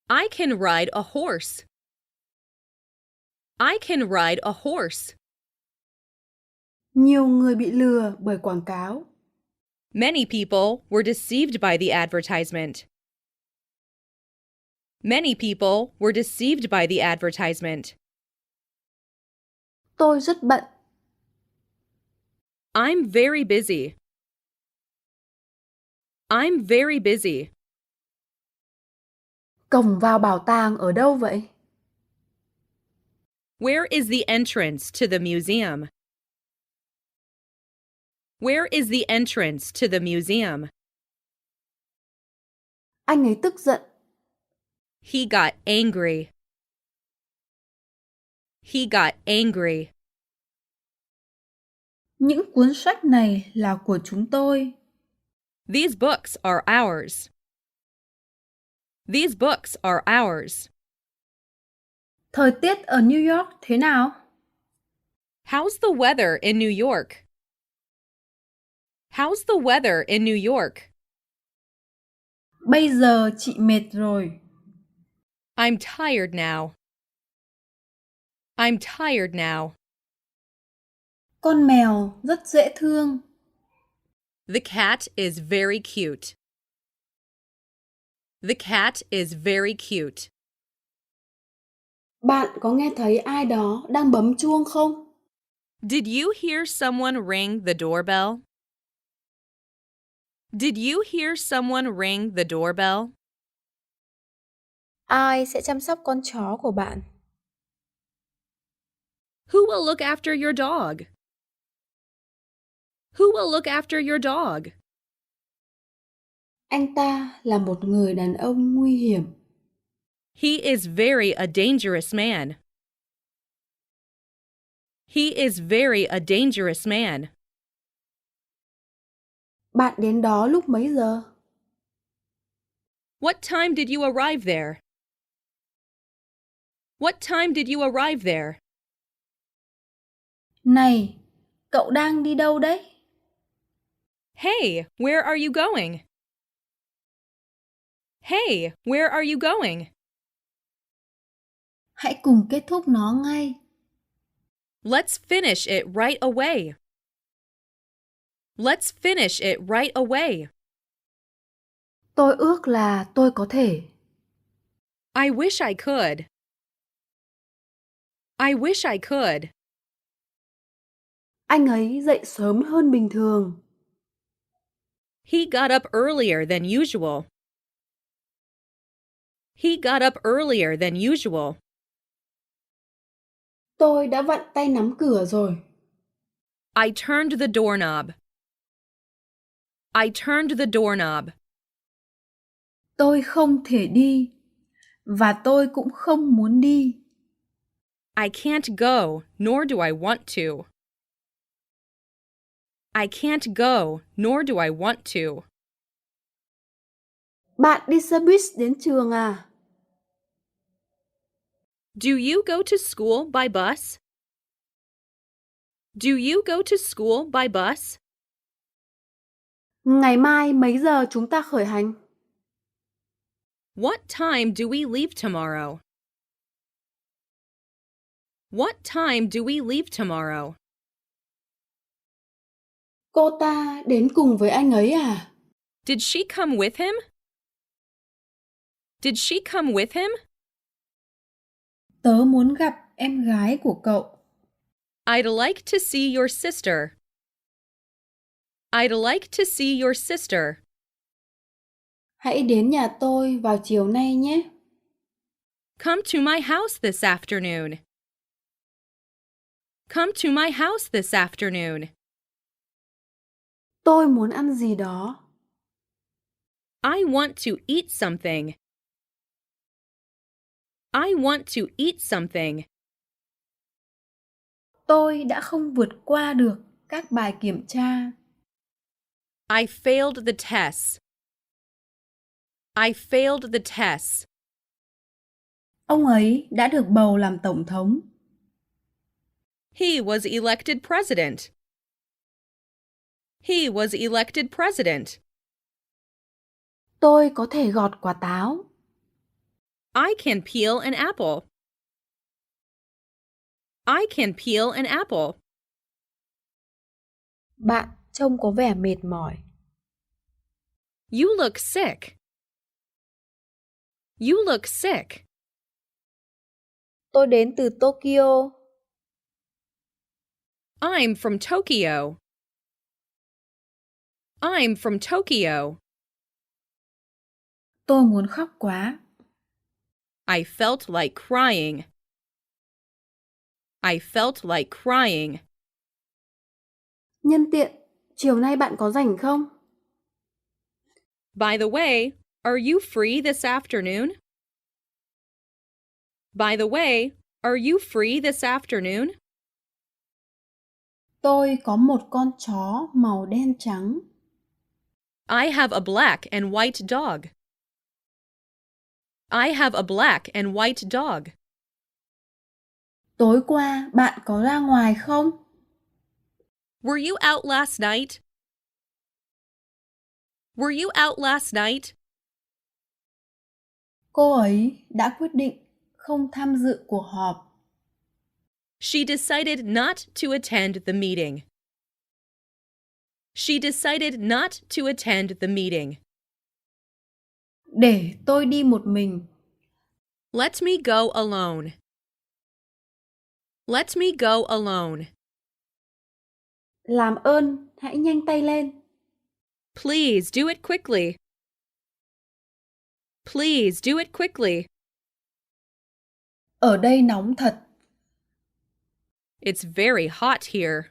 I can ride a horse. I can ride a horse. Nhiều người bị lừa bởi quảng cáo. Many people were deceived by the advertisement. Many people were deceived by the advertisement. Tôi rất bận. I'm very busy. I'm very busy. Cổng vào bảo tàng ở đâu vậy? Where is the entrance to the museum? Where is the entrance to the museum? Anh ấy tức giận. He got angry. He got angry. Những cuốn sách này là của chúng tôi. These books are ours. These books are ours. Thời tiết ở New York thế nào? How's the weather in New York? How's the weather in New York? Bây giờ chị mệt rồi. I'm tired now. I'm tired now. Con mèo rất dễ thương. The cat is very cute. The cat is very cute. Bạn có nghe thấy ai đó đang bấm chuông không? Did you hear someone ring the doorbell? Did you hear someone ring the doorbell? Ai sẽ chăm sóc con chó của bạn? Who will look after your dog? Who will look after your dog? Anh ta là một người đàn ông nguy hiểm. He is very a dangerous man. He is very a dangerous man. Bạn đến đó lúc mấy giờ? What time did you arrive there? What time did you arrive there? Này, cậu đang đi đâu đấy? Hey, where are you going? Hey, where are you going? Hãy cùng kết thúc nó ngay. Let's finish it right away. Let's finish it right away. Tôi ước là tôi có thể. I wish I could. I wish I could. Anh ấy dậy sớm hơn bình thường. He got up earlier than usual. He got up earlier than usual. Tôi đã vặn tay nắm cửa rồi. I turned the doorknob. I turned the doorknob. Tôi không thể đi, và tôi cũng không muốn đi. I can't go, nor do I want to. I can't go, nor do I want to. Bạn đi xe buýt đến trường à? Do you go to school by bus? Do you go to school by bus? Ngày mai mấy giờ chúng ta khởi hành? What time do we leave tomorrow? What time do we leave tomorrow? Cô ta đến cùng với anh ấy à? Did she come with him? Did she come with him? Tớ muốn gặp em gái của cậu. I'd like to see your sister. I'd like to see your sister. Hãy đến nhà tôi vào chiều nay nhé. Come to my house this afternoon. Come to my house this afternoon. Tôi muốn ăn gì đó. I want to eat something. I want to eat something. Tôi đã không vượt qua được các bài kiểm tra. I failed the tests. I failed the tests. Ông ấy đã được bầu làm tổng thống. He was elected president. He was elected president. Tôi có thể gọt quả táo. I can peel an apple. I can peel an apple. Bạn trông có vẻ mệt mỏi. You look sick. You look sick. Tôi đến từ Tokyo. I'm from Tokyo. I'm from Tokyo. Tôi muốn khóc quá. I felt like crying. I felt like crying. Nhân tiện, chiều nay bạn có rảnh không? By the way, are you free this afternoon? By the way, are you free this afternoon? Tôi có một con chó màu đen trắng. I have a black and white dog. I have a black and white dog. Tối qua bạn có ra ngoài không? Were you out last night? Were you out last night? Cô ấy đã quyết định không tham dự cuộc họp. She decided not to attend the meeting. She decided not to attend the meeting. Để tôi đi một mình. Let me go alone. Let me go alone. Làm ơn, hãy nhanh tay lên. Please do it quickly. Please do it quickly. Ở đây nóng thật. It's very hot here.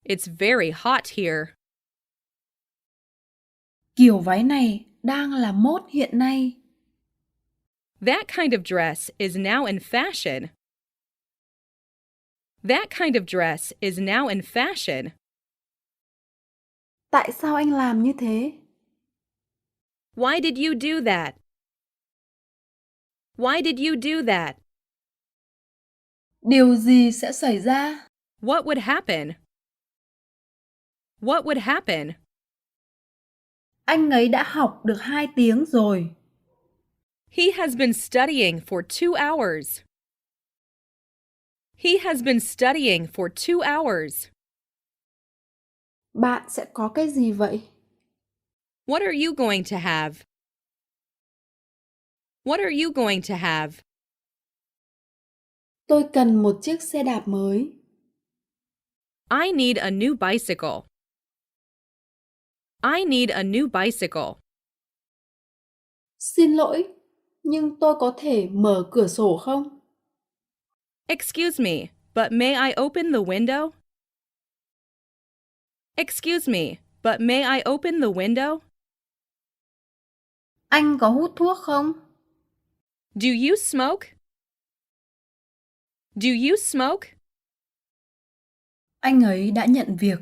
It's very hot here. Kiểu váy này đang là mốt hiện nay. That kind of dress is now in fashion. That kind of dress is now in fashion. Tại sao anh làm như thế? Why did you do that? Why did you do that? Điều gì sẽ xảy ra? What would happen? What would happen? Anh ấy đã học được 2 tiếng rồi. He has been studying for 2 hours. He has been studying for 2 hours. Bạn sẽ có cái gì vậy? What are you going to have? What are you going to have? Tôi cần một chiếc xe đạp mới. I need a new bicycle. I need a new bicycle. Xin lỗi, nhưng tôi có thể mở cửa sổ không? Excuse me, but may I open the window? Excuse me, but may I open the window? Anh có hút thuốc không? Do you smoke? Do you smoke? Anh ấy đã nhận việc.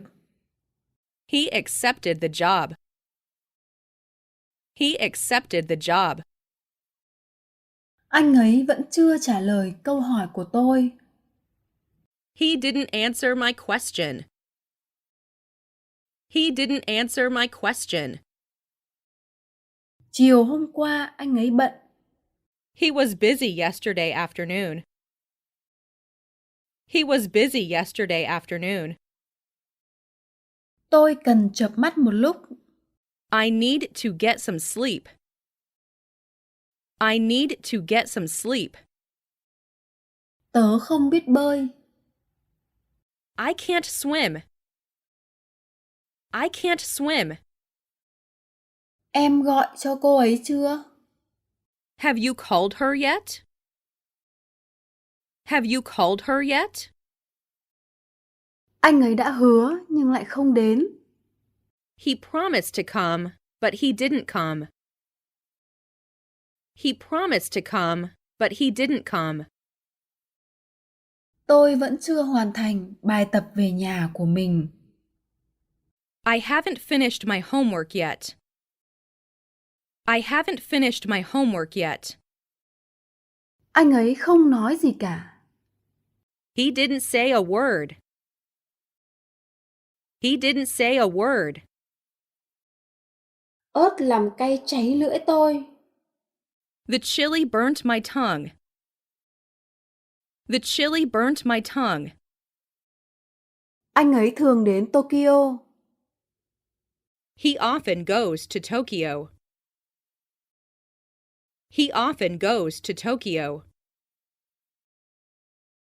He accepted the job. He accepted the job. Anh ấy vẫn chưa trả lời câu hỏi của tôi. He didn't answer my question. He didn't answer my question. Chiều hôm qua anh ấy bận. He was busy yesterday afternoon. He was busy yesterday afternoon. Tôi cần chợp mắt một lúc. I need to get some sleep. I need to get some sleep. Tớ không biết bơi. I can't swim. I can't swim. Em gọi cho cô ấy chưa? Have you called her yet? Have you called her yet? Anh ấy đã hứa nhưng lại không đến. He promised to come, but he didn't come. He promised to come, but he didn't come. Tôi vẫn chưa hoàn thành bài tập về nhà của mình. I haven't finished my homework yet. I haven't finished my homework yet. Anh ấy không nói gì cả. He didn't say a word. He didn't say a word. Ớt làm cay cháy lưỡi tôi. The chili burnt my tongue. The chili burnt my tongue. Anh ấy thường đến Tokyo. He often goes to Tokyo. He often goes to Tokyo.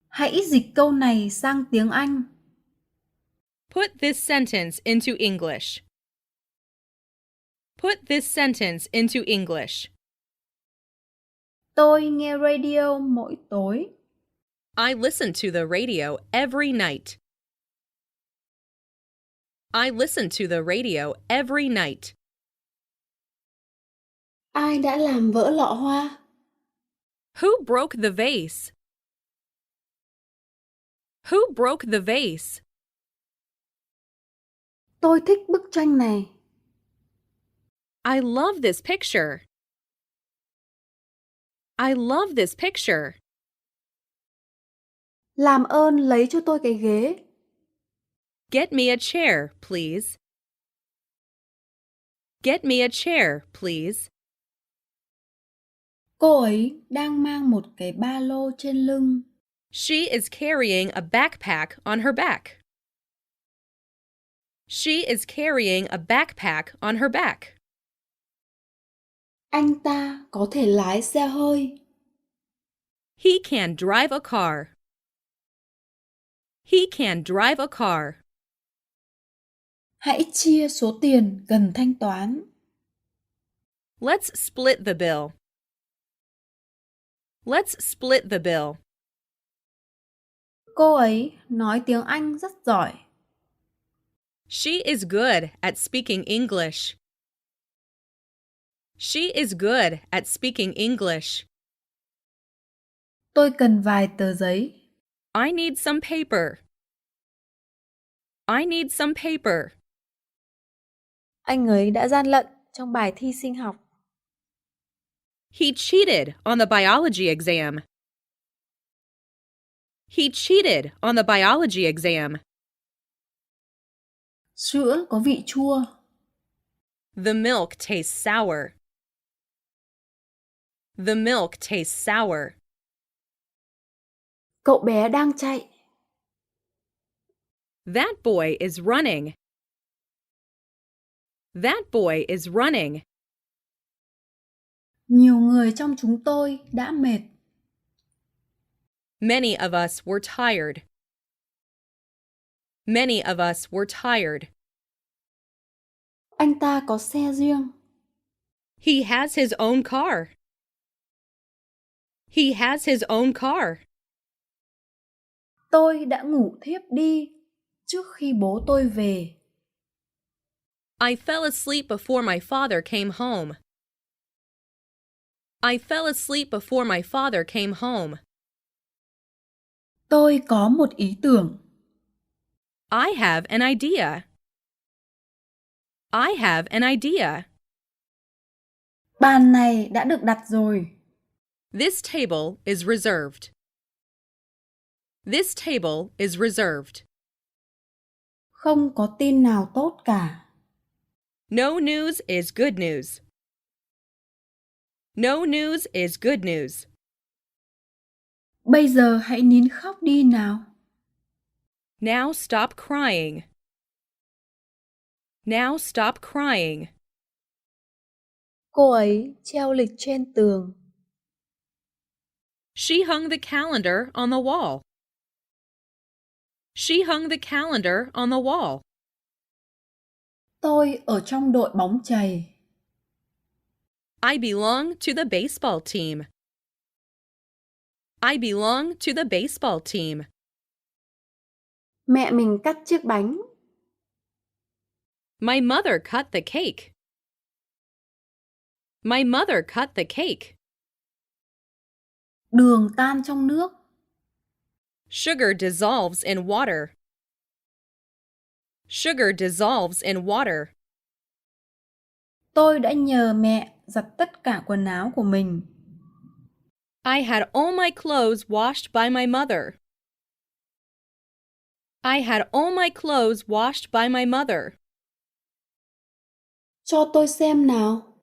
Hãy dịch câu này sang tiếng Anh. Put this sentence into English. Put this sentence into English. Tôi nghe radio mỗi tối. I listen to the radio every night. I listen to the radio every night. Ai đã làm vỡ lọ hoa? Who broke the vase? Who broke the vase? Tôi thích bức tranh này. I love this picture. I love this picture. Làm ơn lấy cho tôi cái ghế. Get me a chair, please. Get me a chair, please. Cô ấy đang mang một cái ba lô trên lưng. She is carrying a backpack on her back. She is carrying a backpack on her back. Anh ta có thể lái xe hơi. He can drive a car. He can drive a car. Hãy chia số tiền cần thanh toán. Let's split the bill. Let's split the bill. Cô ấy nói tiếng Anh rất giỏi. She is good at speaking English. She is good at speaking English. Tôi cần vài tờ giấy. I need some paper. I need some paper. Anh ấy đã gian lận trong bài thi sinh học. He cheated on the biology exam. He cheated on the biology exam. Sữa có vị chua. The milk tastes sour. The milk tastes sour. Cậu bé đang chạy. That boy is running. That boy is running. Nhiều người trong chúng tôi đã mệt. Many of us were tired. Many of us were tired. Anh ta có xe riêng. He has his own car. He has his own car. Tôi đã ngủ thiếp đi trước khi bố tôi về. I fell asleep before my father came home. I fell asleep before my father came home. Tôi có một ý tưởng. I have an idea. I have an idea. Bàn này đã được đặt rồi. This table is reserved. This table is reserved. Không có tin nào tốt cả. No news is good news. No news is good news. Bây giờ hãy nín khóc đi nào. Now stop crying. Now stop crying. Cô ấy treo lịch trên tường. She hung the calendar on the wall. She hung the calendar on the wall. Tôi ở trong đội bóng chày. I belong to the baseball team. I belong to the baseball team. Mẹ mình cắt chiếc bánh. My mother cut the cake. My mother cut the cake. Đường tan trong nước. Sugar dissolves in water. Sugar dissolves in water. Tôi đã nhờ mẹ giặt tất cả quần áo của mình. I had all my clothes washed by my mother. I had all my clothes washed by my mother. Cho tôi xem nào.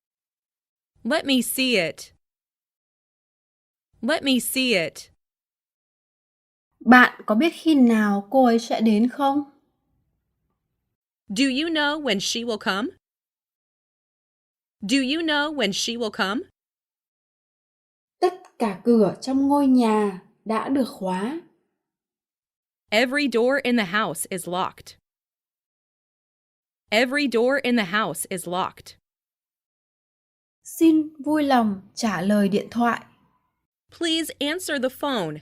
Let me see it. Let me see it. Bạn có biết khi nào cô ấy sẽ đến không? Do you know when she will come? Do you know when she will come? Tất cả cửa trong ngôi nhà đã được khóa. Every door in the house is locked. Every door in the house is locked. Xin vui lòng trả lời điện thoại. Please answer the phone.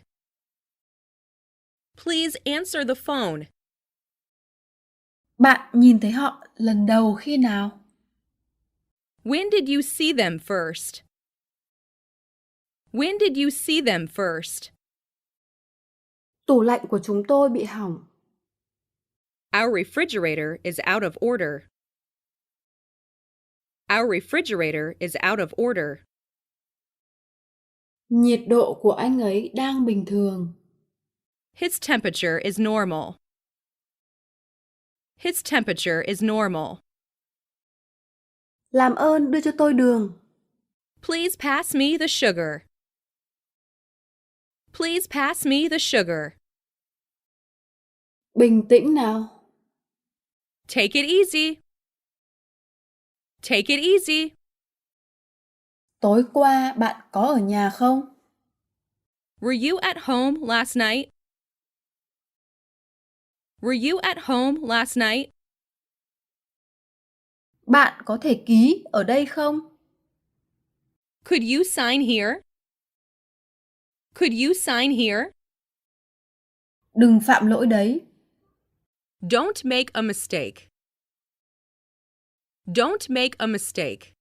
Please answer the phone. Bạn nhìn thấy họ lần đầu khi nào? When did you see them first? When did you see them first? Tủ lạnh của chúng tôi bị hỏng. Our refrigerator is out of order. Our refrigerator is out of order. Nhiệt độ của anh ấy đang bình thường. His temperature is normal. His temperature is normal. Làm ơn đưa cho tôi đường. Please pass me the sugar. Please pass me the sugar. Bình tĩnh nào. Take it easy. Take it easy. Tối qua bạn có ở nhà không? Were you at home last night? Were you at home last night? Bạn có thể ký ở đây không? Could you sign here? Could you sign here? Đừng phạm lỗi đấy. Don't make a mistake. Don't make a mistake.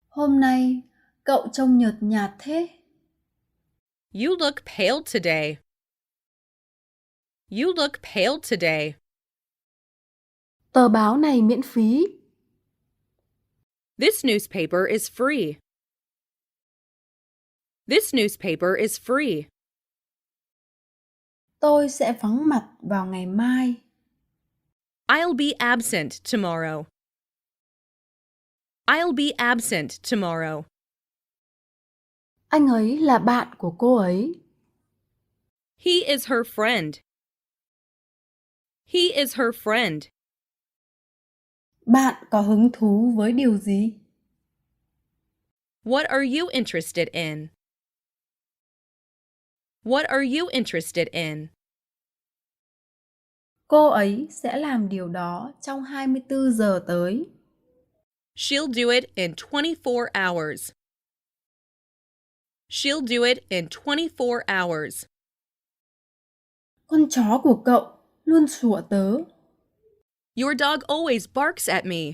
Hôm nay cậu trông nhợt nhạt thế. You look pale today. You look pale today. Tờ báo này miễn phí. This newspaper is free. This newspaper is free. Tôi sẽ vắng mặt vào ngày mai. I'll be absent tomorrow. I'll be absent tomorrow. Anh ấy là bạn của cô ấy. He is her friend. He is her friend. Bạn có hứng thú với điều gì? What are you interested in? What are you interested in? Cô ấy sẽ làm điều đó trong 24 giờ tới. She'll do it in 24 hours. She'll do it in 24 hours. Con chó của cậu luôn sủa tớ. Your dog always barks at me.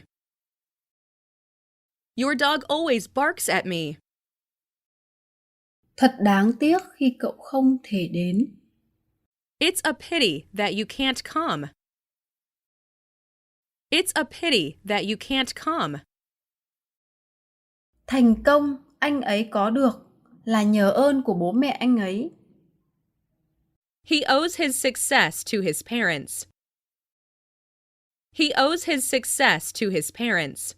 Your dog always barks at me. Thật đáng tiếc khi cậu không thể đến. It's a pity that you can't come. It's a pity that you can't come. Thành công anh ấy có được là nhờ ơn của bố mẹ anh ấy. He owes his success to his parents. He owes his success to his parents.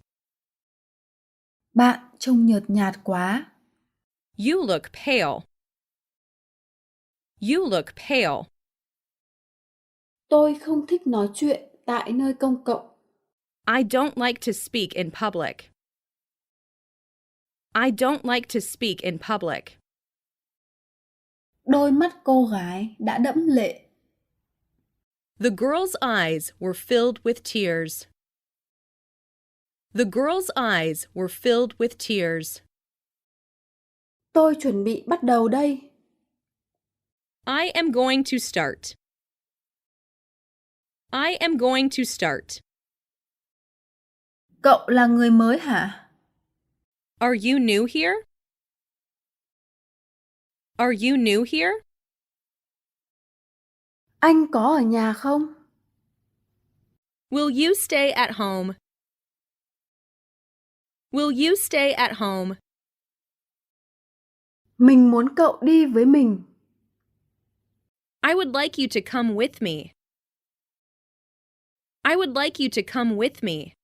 Bạn trông nhợt nhạt quá. You look pale. You look pale. Tôi không thích nói chuyện tại nơi công cộng. I don't like to speak in public. I don't like to speak in public. Đôi mắt cô gái đã đẫm lệ. The girl's eyes were filled with tears. The girl's eyes were filled with tears. Tôi chuẩn bị bắt đầu đây. I am going to start. I am going to start. Cậu là người mới hả? Are you new here? Are you new here? Anh có ở nhà không? Will you stay at home? Will you stay at home? Mình muốn cậu đi với mình. I would like you to come with me. I would like you to come with me.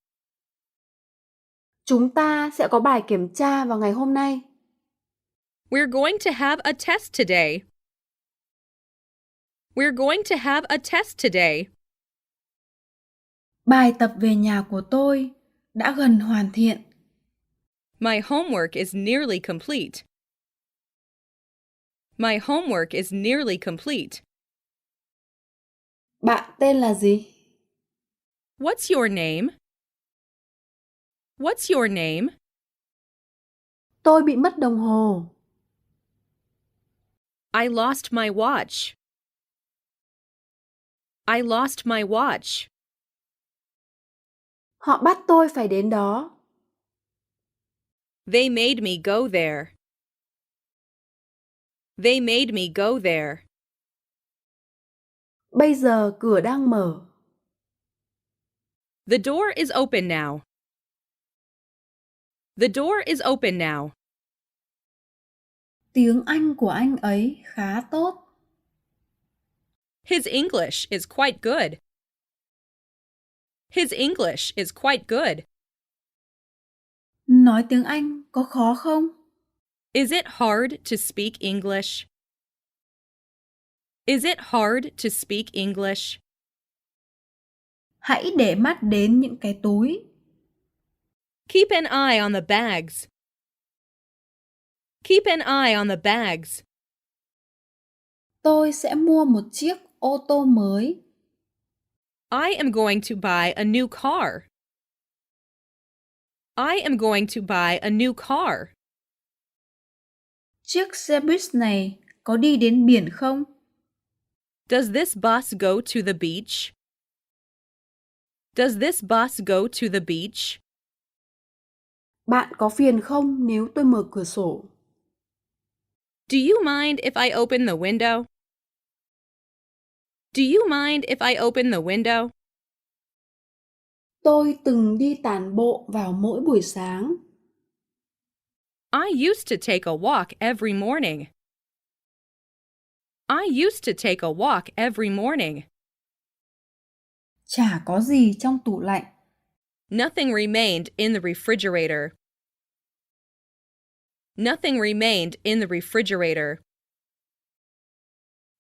Chúng ta sẽ có bài kiểm tra vào ngày hôm nay. We're going to have a test today. We're going to have a test today. Bài tập về nhà của tôi đã gần hoàn thiện. My homework is nearly complete. My homework is nearly complete. Bạn tên là gì? What's your name? What's your name? Tôi bị mất đồng hồ. I lost my watch. I lost my watch. Họ bắt tôi phải đến đó. They made me go there. They made me go there. Bây giờ cửa đang mở. The door is open now. The door is open now. Tiếng Anh của anh ấy khá tốt. His English is quite good. His English is quite good. Nói tiếng Anh có khó không? Is it hard to speak English? Is it hard to speak English? Hãy để mắt đến những cái túi. Keep an eye on the bags. Keep an eye on the bags. Tôi sẽ mua một chiếc ô tô mới. I am going to buy a new car. I am going to buy a new car. Chiếc xe buýt này có đi đến biển không? Does this bus go to the beach? Does this bus go to the beach? Bạn có phiền không nếu tôi mở cửa sổ? Do you mind if I open the window? Do you mind if I open the window? Tôi từng đi tản bộ vào mỗi buổi sáng. I used to take a walk every morning. I used to take a walk every morning. Chả có gì trong tủ lạnh. Nothing remained in the refrigerator. Nothing remained in the refrigerator.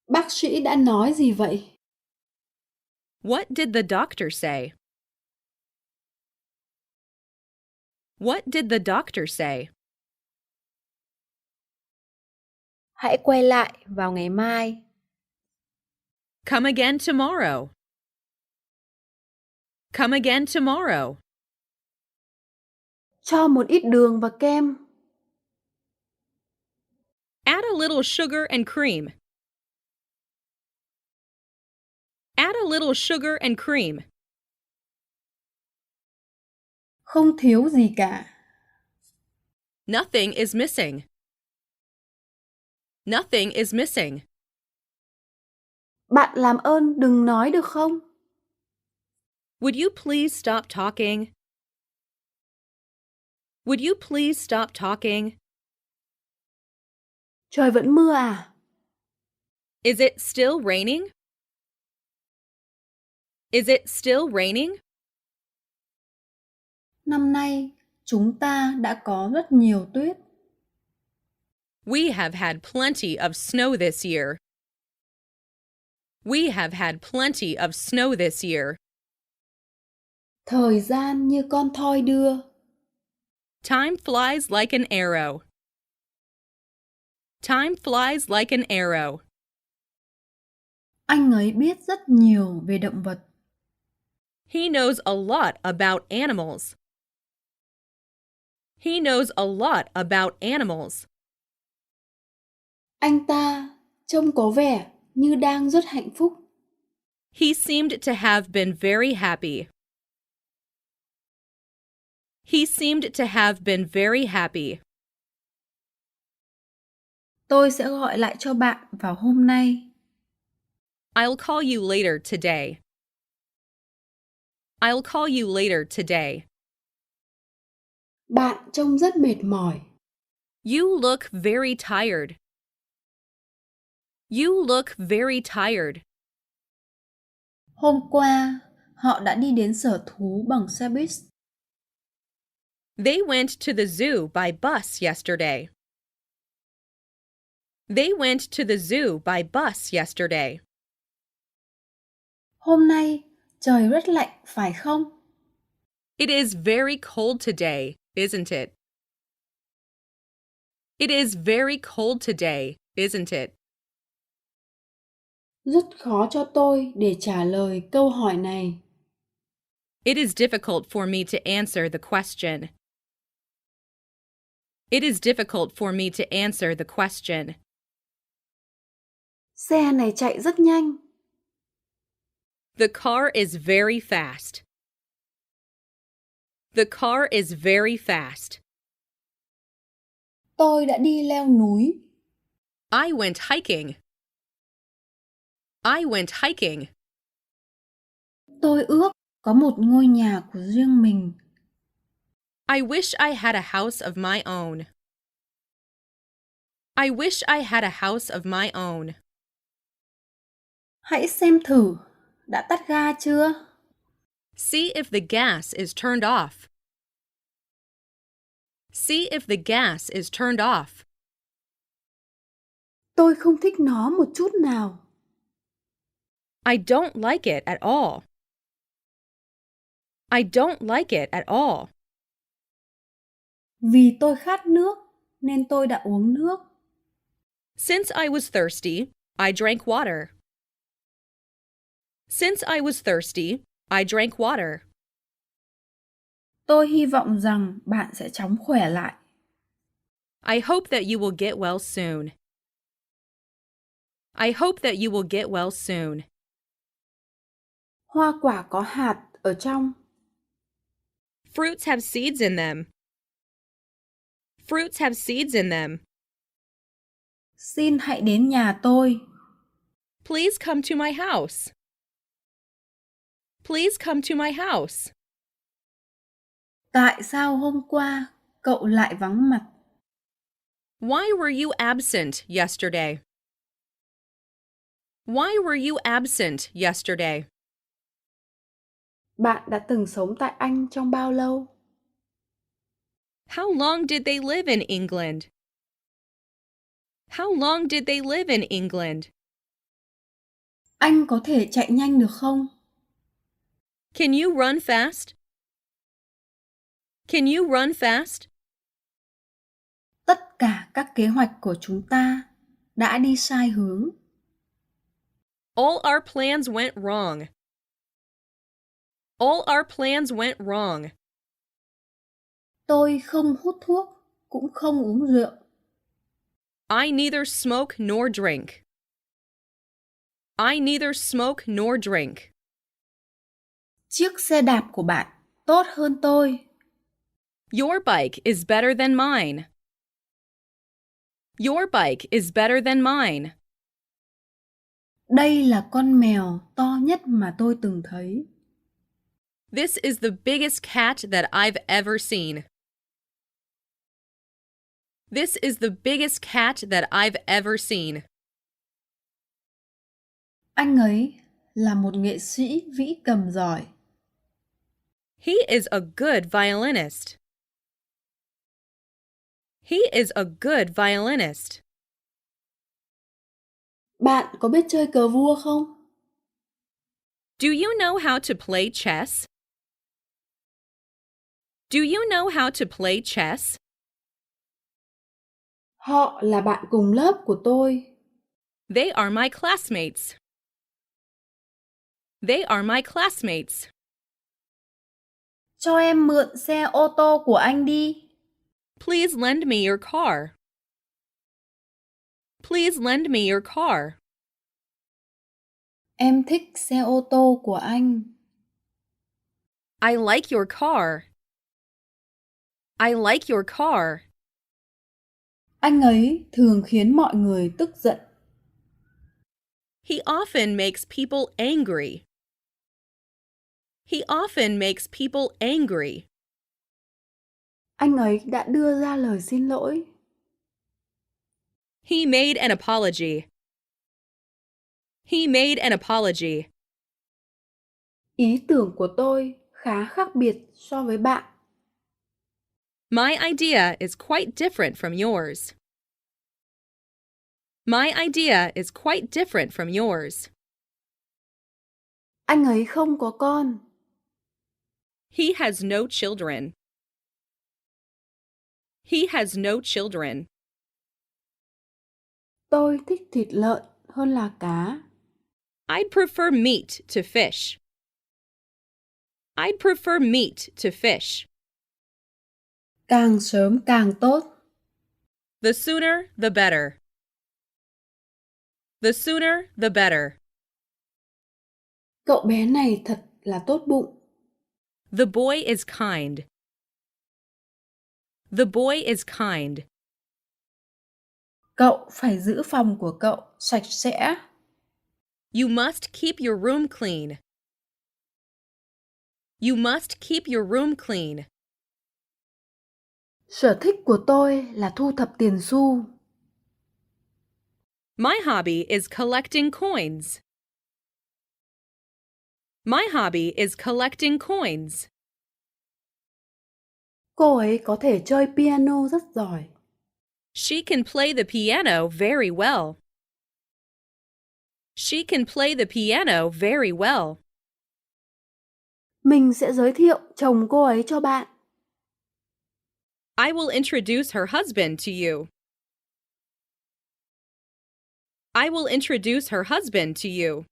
Bác sĩ đã nói gì vậy? What did the doctor say? What did the doctor say? Hãy quay lại vào ngày mai. Come again tomorrow. Come again tomorrow. Cho một ít đường và kem. Add a little sugar and cream. Add a little sugar and cream. Không thiếu gì cả. Nothing is missing. Nothing is missing. Bạn làm ơn đừng nói được không? Would you please stop talking? Would you please stop talking? Trời vẫn mưa à? Is it still raining? Is it still raining? Năm nay chúng ta đã có rất nhiều tuyết. We have had plenty of snow this year. We have had plenty of snow this year. Thời gian như con thoi đưa. Time flies like an arrow. Time flies like an arrow. Anh ấy biết rất nhiều về động vật. He knows a lot about animals. He knows a lot about animals. Anh ta trông có vẻ như đang rất hạnh phúc. He seemed to have been very happy. He seemed to have been very happy. Tôi sẽ gọi lại cho bạn vào hôm nay. I'll call you later today. I'll call you later today. Bạn trông rất mệt mỏi. You look very tired. You look very tired. Hôm qua, họ đã đi đến sở thú bằng xe buýt. They went to the zoo by bus yesterday. They went to the zoo by bus yesterday. Hôm nay, trời rất lạnh, phải không? It is very cold today, isn't it? It is very cold today, isn't it? Rất khó cho tôi để trả lời câu hỏi này. It is difficult for me to answer the question. It is difficult for me to answer the question. Xe này chạy rất nhanh. The car is very fast. The car is very fast. Tôi đã đi leo núi. I went hiking. I went hiking. Tôi ước có một ngôi nhà của riêng mình. I wish I had a house of my own. I wish I had a house of my own. Hãy xem thử, đã tắt ga chưa? See if the gas is turned off. See if the gas is turned off. Tôi không thích nó một chút nào. I don't like it at all. I don't like it at all. Vì tôi khát nước nên tôi đã uống nước. Since I was thirsty, I drank water. Since I was thirsty, I drank water. Tôi hy vọng rằng bạn sẽ chóng khỏe lại. I hope that you will get well soon. I hope that you will get well soon. Hoa quả có hạt ở trong. Fruits have seeds in them. Fruits have seeds in them. Xin hãy đến nhà tôi. Please come to my house. Please come to my house. Tại sao hôm qua cậu lại vắng mặt? Why were you absent yesterday? Why were you absent yesterday? Bạn đã từng sống tại Anh trong bao lâu? How long did they live in England? How long did they live in England? Anh có thể chạy nhanh được không? Can you run fast? Can you run fast? Tất cả các kế hoạch của chúng ta đã đi sai hướng. All our plans went wrong. All our plans went wrong. Tôi không hút thuốc, cũng không uống rượu. I neither smoke nor drink. I neither smoke nor drink. Chiếc xe đạp của bạn tốt hơn tôi. Your bike is better than mine. Your bike is better than mine. Đây là con mèo to nhất mà tôi từng thấy. This is the biggest cat that I've ever seen. This is the biggest cat that I've ever seen. Anh ấy là một nghệ sĩ vĩ cầm giỏi. He is a good violinist. He is a good violinist. Bạn có biết chơi cờ vua không? Do you know how to play chess? Do you know how to play chess? Họ là bạn cùng lớp của tôi. They are my classmates. They are my classmates. Cho em mượn xe ô tô của anh đi. Please lend me your car. Please lend me your car. Em thích xe ô tô của anh. I like your car. I like your car. Anh ấy thường khiến mọi người tức giận. He often makes people angry. He often makes people angry. Anh ấy đã đưa ra lời xin lỗi. He made an apology. He made an apology. Ý tưởng của tôi khá khác biệt so với bạn. My idea is quite different from yours. My idea is quite different from yours. Anh ấy không có con. He has no children. He has no children. Tôi thích thịt lợn hơn là cá. I'd prefer meat to fish. I'd prefer meat to fish. Càng sớm càng tốt. The sooner, the better. The sooner, the better. Cậu bé này thật là tốt bụng. The boy is kind. The boy is kind. Cậu phải giữ phòng của cậu sạch sẽ. You must keep your room clean. You must keep your room clean. Sở thích của tôi là thu thập tiền xu. My hobby is collecting coins. My hobby is collecting coins. Cô ấy có thể chơi piano rất giỏi. She can play the piano very well. She can play the piano very well. Mình sẽ giới thiệu chồng cô ấy cho bạn. I will introduce her husband to you. I will introduce her husband to you.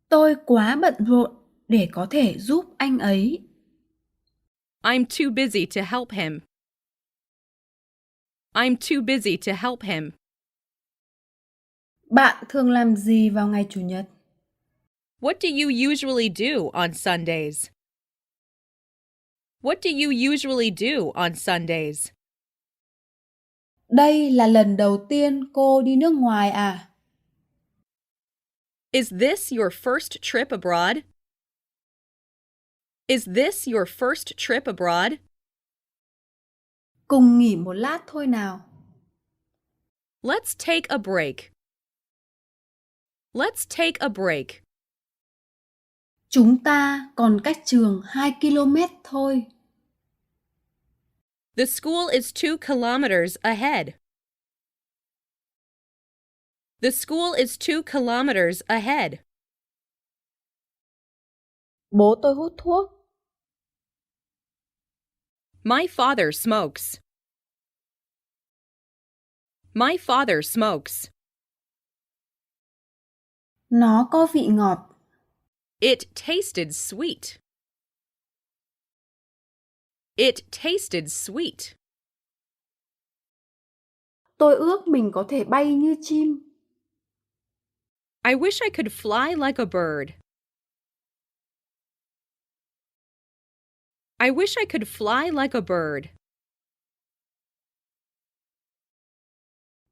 Tôi quá bận rộn để có thể giúp anh ấy. I'm too busy to help him. I'm too busy to help him. Bạn thường làm gì vào ngày Chủ nhật? What do you usually do on Sundays? What do you usually do on Sundays? Đây là lần đầu tiên cô đi nước ngoài à? Is this your first trip abroad? Is this your first trip abroad? Cùng nghỉ một lát thôi nào. Let's take a break. Let's take a break. Chúng ta còn cách trường 2 km thôi. The school is 2 kilometers ahead. The school is 2 kilometers ahead. Bố tôi hút thuốc. My father smokes. My father smokes. Nó có vị ngọt. It tasted sweet. It tasted sweet. Tôi ước mình có thể bay như chim. I wish I could fly like a bird. I wish I could fly like a bird.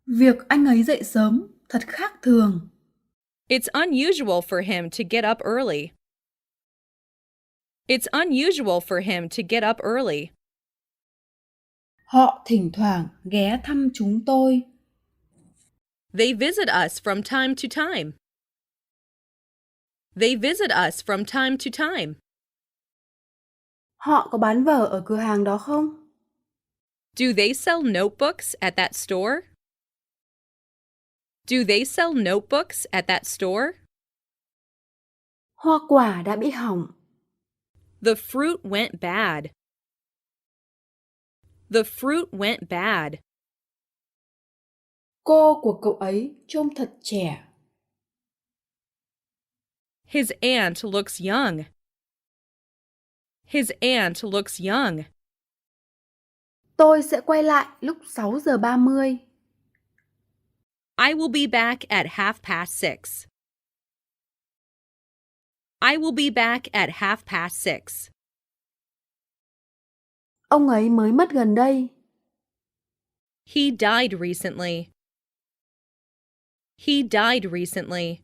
Việc anh ấy dậy sớm thật khác thường. It's unusual for him to get up early. It's unusual for him to get up early. Họ thỉnh thoảng ghé thăm chúng tôi. They visit us from time to time. They visit us from time to time. Họ có bán vở ở cửa hàng đó không? Do they sell notebooks at that store? Do they sell notebooks at that store? Hoa quả đã bị hỏng. The fruit went bad. The fruit went bad. Cô của cậu ấy trông thật trẻ. His aunt looks young. His aunt looks young. Tôi sẽ quay lại lúc 6:30. I will be back at 6:30. I will be back at 6:30. Ông ấy mới mất gần đây. He died recently. He died recently.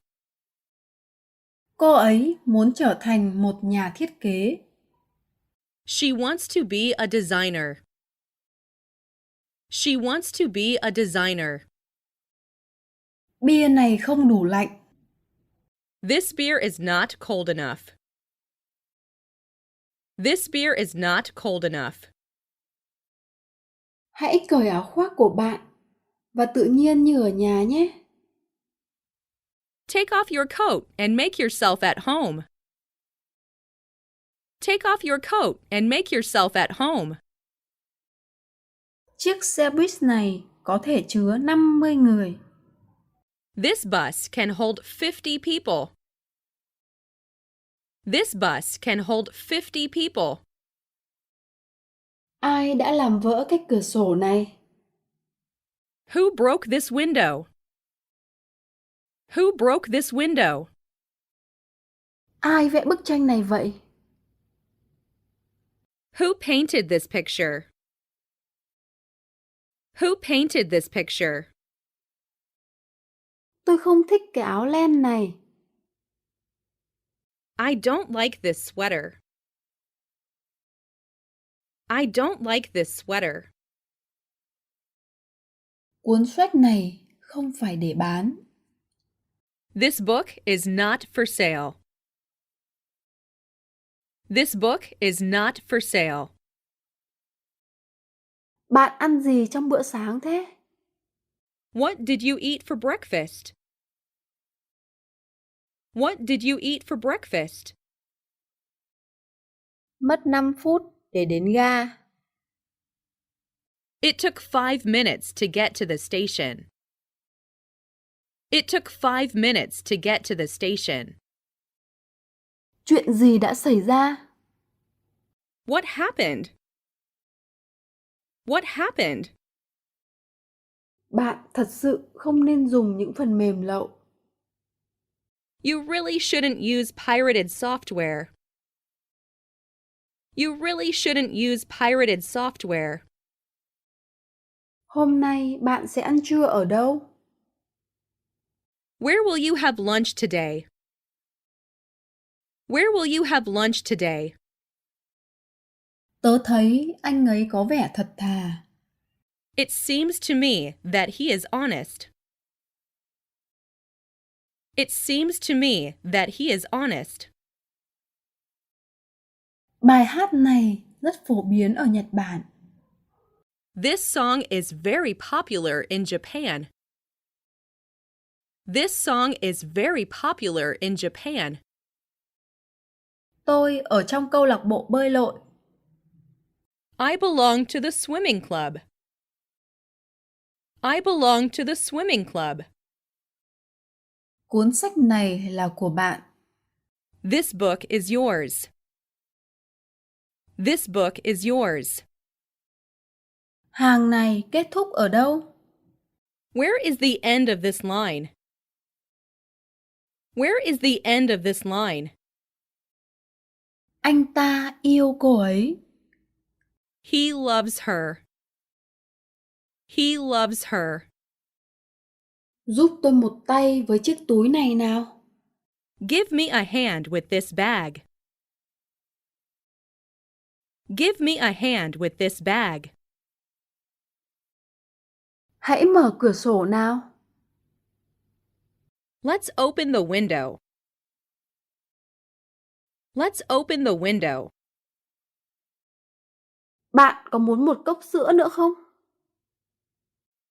Cô ấy muốn trở thành một nhà thiết kế. She wants to be a designer. She wants to be a designer. Bia này không đủ lạnh. This beer is not cold enough. This beer is not cold enough. Hãy cởi áo khoác của bạn và tự nhiên như ở nhà nhé. Take off your coat and make yourself at home. Take off your coat and make yourself at home. Chiếc xe buýt này có thể chứa 50 người. This bus can hold 50 people. This bus can hold 50 people. Ai đã làm vỡ cái cửa sổ này? Who broke this window? Who broke this window? Ai vẽ bức tranh này vậy? Who painted this picture? Who painted this picture? Tôi không thích cái áo len này. I don't like this sweater. I don't like this sweater. Cuốn sách này không phải để bán. This book is not for sale. This book is not for sale. Bạn ăn gì trong bữa sáng thế? What did you eat for breakfast? What did you eat for breakfast? Mất 5 phút để đến ga. It took 5 minutes to get to the station. It took 5 minutes to get to the station. Chuyện gì đã xảy ra? What happened? What happened? Bạn thật sự không nên dùng những phần mềm lậu. You really shouldn't use pirated software. You really shouldn't use pirated software. Hôm nay bạn sẽ ăn trưa ở đâu? Where will you have lunch today? Where will you have lunch today? Tớ thấy anh ấy có vẻ thật thà. It seems to me that he is honest. It seems to me that he is honest. Bài hát này rất phổ biến ở Nhật Bản. This song is very popular in Japan. This song is very popular in Japan. Tôi ở trong câu lạc bộ bơi lội. I belong to the swimming club. I belong to the swimming club. Cuốn sách này là của bạn. This book is yours. This book is yours. Hàng này kết thúc ở đâu? Where is the end of this line? Where is the end of this line? Anh ta yêu cô ấy. He loves her. He loves her. Giúp tôi một tay với chiếc túi này nào. Give me a hand with this bag. Give me a hand with this bag. Hãy mở cửa sổ nào. Let's open the window. Let's open the window. Bạn có muốn một cốc sữa nữa không?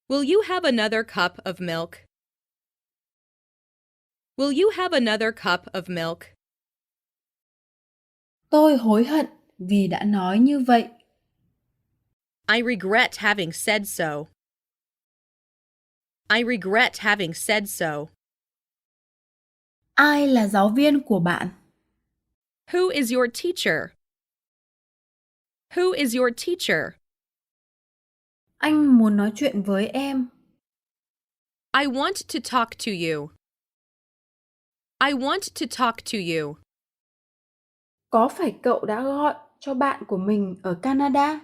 Will you have another cup of milk? Will you have another cup of milk? Tôi hối hận vì đã nói như vậy. I regret having said so. I regret having said so. Ai là giáo viên của bạn? Who is your teacher? Who is your teacher? Anh muốn nói chuyện với em. I want to talk to you. I want to talk to you. Có phải cậu đã gọi cho bạn của mình ở Canada?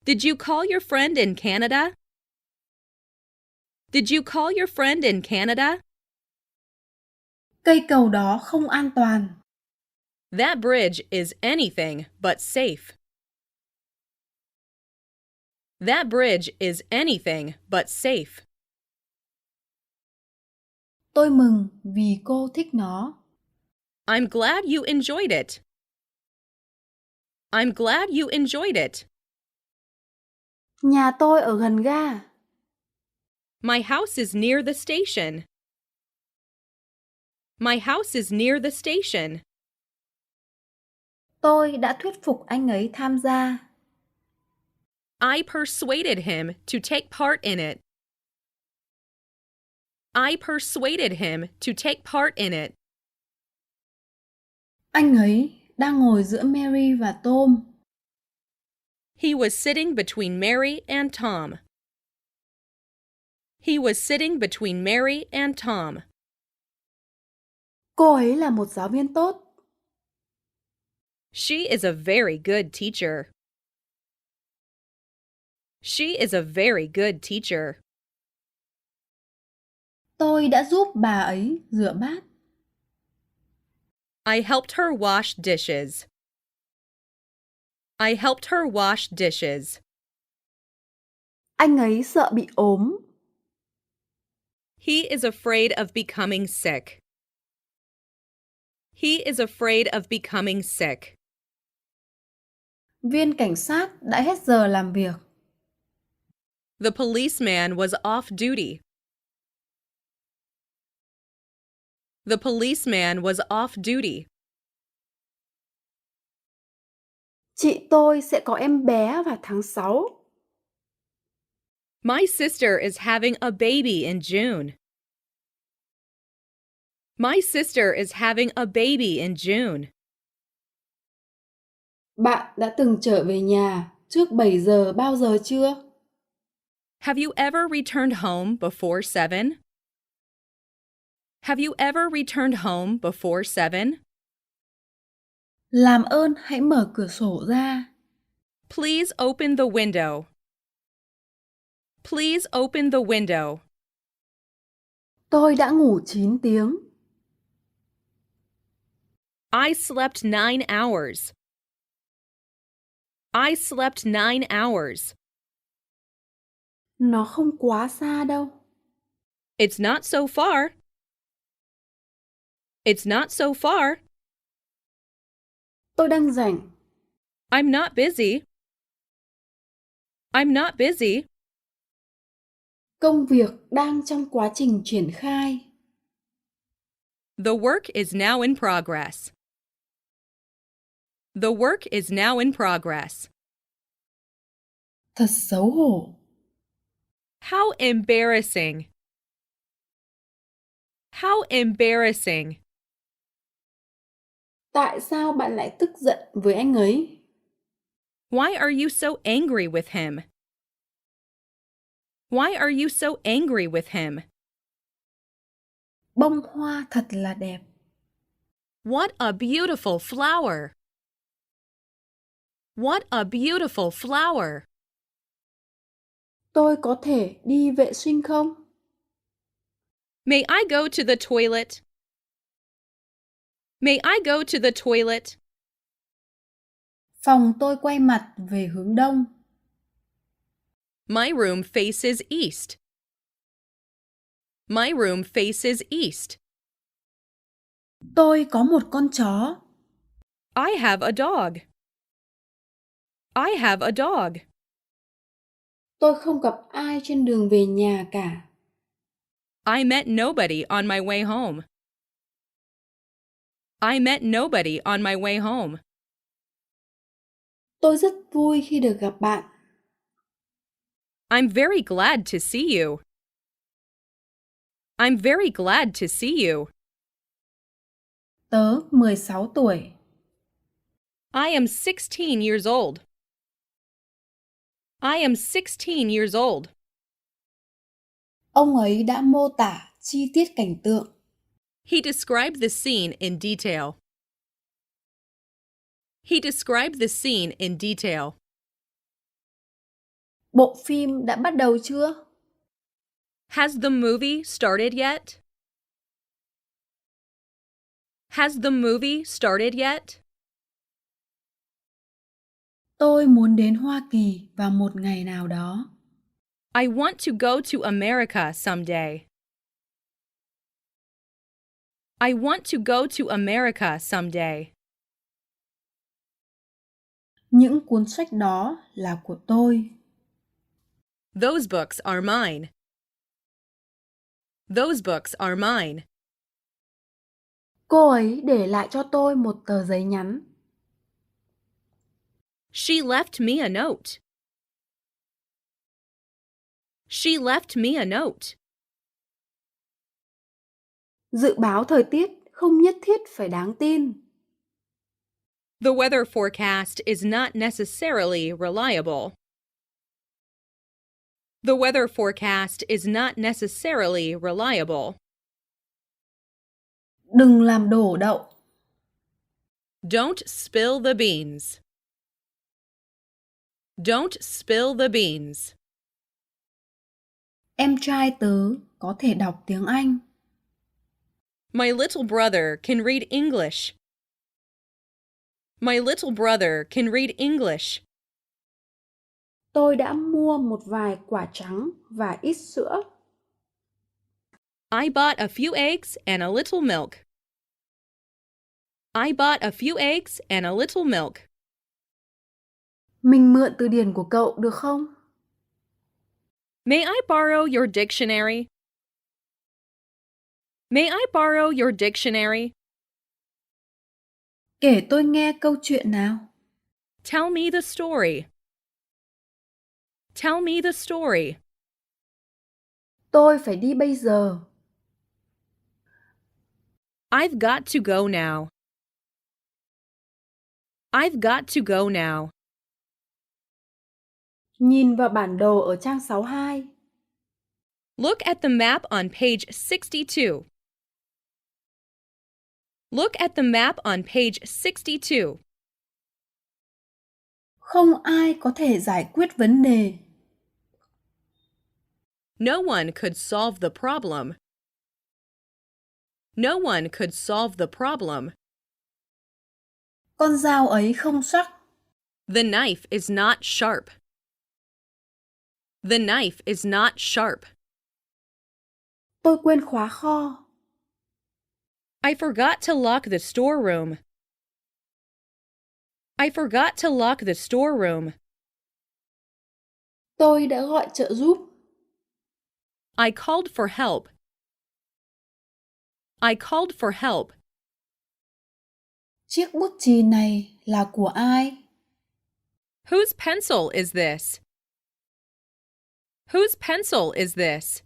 Did you call your friend in Canada? Did you call your friend in Canada? Cây cầu đó không an toàn. That bridge is anything but safe. That bridge is anything but safe. Tôi mừng vì cô thích nó. I'm glad you enjoyed it. I'm glad you enjoyed it. Nhà tôi ở gần ga. My house is near the station. My house is near the station. Tôi đã thuyết phục anh ấy tham gia. I persuaded him to take part in it. I persuaded him to take part in it. Anh ấy đang ngồi giữa Mary và Tom. He was sitting between Mary and Tom. He was sitting between Mary and Tom. Cô ấy là một giáo viên tốt. She is a very good teacher. She is a very good teacher. Tôi đã giúp bà ấy rửa bát. I helped her wash dishes. I helped her wash dishes. Anh ấy sợ bị ốm. He is afraid of becoming sick. He is afraid of becoming sick. Viên cảnh sát đã hết giờ làm việc. The policeman was off duty. The policeman was off duty. Chị tôi sẽ có em bé vào tháng 6. My sister is having a baby in June. My sister is having a baby in June. Bạn đã từng trở về nhà trước 7 giờ bao giờ chưa? Have you ever returned home before 7? Have you ever returned home before 7? Làm ơn hãy mở cửa sổ ra. Please open the window. Please open the window. Tôi đã ngủ 9 tiếng. I slept 9 hours. I slept 9 hours. Nó không quá xa đâu. It's not so far. It's not so far. Tôi đang rảnh. I'm not busy. I'm not busy. Công việc đang trong quá trình triển khai. The work is now in progress. The work is now in progress. Thật xấu hổ. How embarrassing. How embarrassing. Tại sao bạn lại tức giận với anh ấy? Why are you so angry with him? Why are you so angry with him? Bông hoa thật là đẹp. What a beautiful flower! What a beautiful flower! Tôi có thể đi vệ sinh không? May I go to the toilet? May I go to the toilet? Phòng tôi quay mặt về hướng đông. My room faces east. My room faces east. Tôi có một con chó. I have a dog. I have a dog. Tôi không gặp ai trên đường về nhà cả. I met nobody on my way home. I met nobody on my way home. Tôi rất vui khi được gặp bạn. I'm very glad to see you. I'm very glad to see you. Tớ 16 tuổi. I am 16 years old. I am 16 years old. Ông ấy đã mô tả chi tiết cảnh tượng. He described the scene in detail. He described the scene in detail. Bộ phim đã bắt đầu chưa? Has the movie started yet? Has the movie started yet? Tôi muốn đến Hoa Kỳ vào một ngày nào đó. I want to go to America someday. I want to go to America someday. Những cuốn sách đó là của tôi. Those books are mine. Those books are mine. Cô ấy để lại cho tôi một tờ giấy nhắn. She left me a note. She left me a note. Dự báo thời tiết không nhất thiết phải đáng tin. The weather forecast is not necessarily reliable. The weather forecast is not necessarily reliable. Đừng làm đổ đậu. Don't spill the beans. Don't spill the beans. Em trai tớ có thể đọc tiếng Anh. My little brother can read English. My little brother can read English. Tôi đã mua một vài quả trắng và ít sữa. I bought a few eggs and a little milk. I bought a few eggs and a little milk. Mình mượn từ điển của cậu được không? May I borrow your dictionary? May I borrow your dictionary? Kể tôi nghe câu chuyện nào. Tell me the story. Tell me the story. Tôi phải đi bây giờ. I've got to go now. I've got to go now. Nhìn vào bản đồ ở trang 62. Look at the map on page 62. Look at the map on page 62. Không ai có thể giải quyết vấn đề. No one could solve the problem. No one could solve the problem. Con dao ấy không sắc. The knife is not sharp. The knife is not sharp. Tôi quên khóa kho. I forgot to lock the storeroom. I forgot to lock the storeroom. Tôi đã gọi trợ giúp. I called for help. I called for help. Chiếc bút chì này là của ai? Whose pencil is this? Whose pencil is this?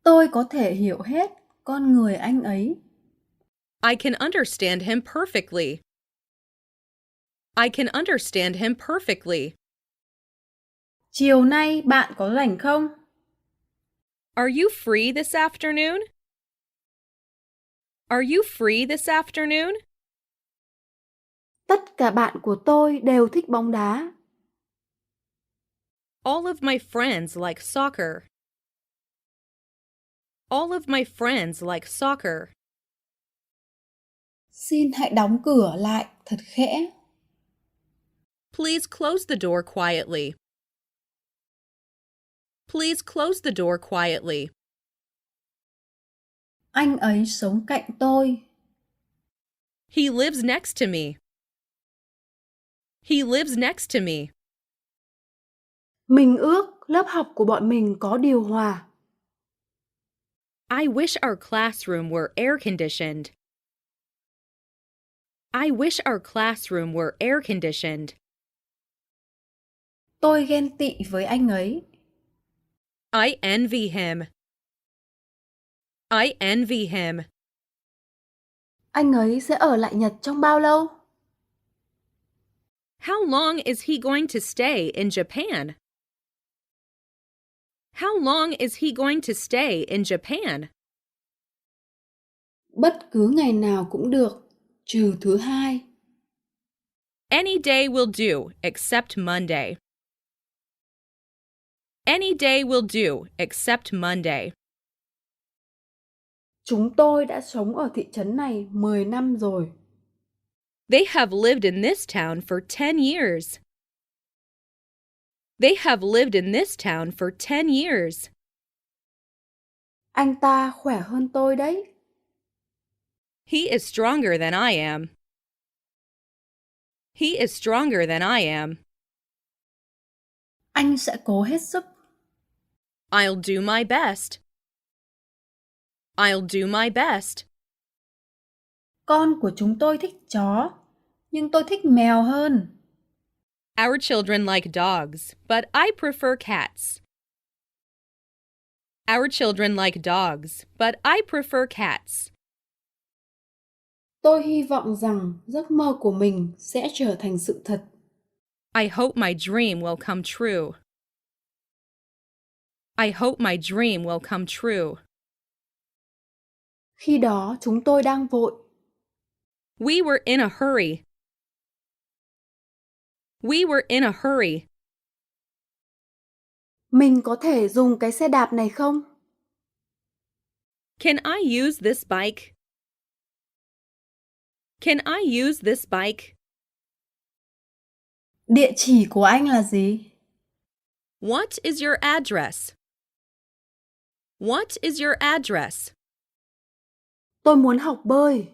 Tôi có thể hiểu hết con người anh ấy. I can understand him perfectly. I can understand him perfectly. Chiều nay bạn có rảnh không? Are you free this afternoon? Are you free this afternoon? Tất cả bạn của tôi đều thích bóng đá. All of my friends like soccer. All of my friends like soccer. Xin hãy đóng cửa lại thật khẽ. Please close the door quietly. Please close the door quietly. Anh ấy sống cạnh tôi. He lives next to me. He lives next to me. Mình ước lớp học của bọn mình có điều hòa. I wish our classroom were air conditioned. I wish our classroom were air conditioned. Tôi ghen tị với anh ấy. I envy him. I envy him. Anh ấy sẽ ở lại Nhật trong bao lâu? How long is he going to stay in Japan? How long is he going to stay in Japan? Bất cứ ngày nào cũng được, trừ thứ hai. Any day will do, except Monday. Any day will do, except Monday. Chúng tôi đã sống ở thị trấn này 10 năm rồi. They have lived in this town for 10 years. They have lived in this town for 10 years. Anh ta khỏe hơn tôi đấy. He is stronger than I am. He is stronger than I am. Anh sẽ cố hết sức. I'll do my best. I'll do my best. Con của chúng tôi thích chó, nhưng tôi thích mèo hơn. Our children like dogs, but I prefer cats. Our children like dogs, but I prefer cats. Tôi hy vọng rằng giấc mơ của mình sẽ trở thành sự thật. I hope my dream will come true. I hope my dream will come true. Khi đó chúng tôi đang vội. We were in a hurry. We were in a hurry. Mình có thể dùng cái xe đạp này không? Can I use this bike? Can I use this bike? Địa chỉ của anh là gì? What is your address? What is your address? Tôi muốn học bơi.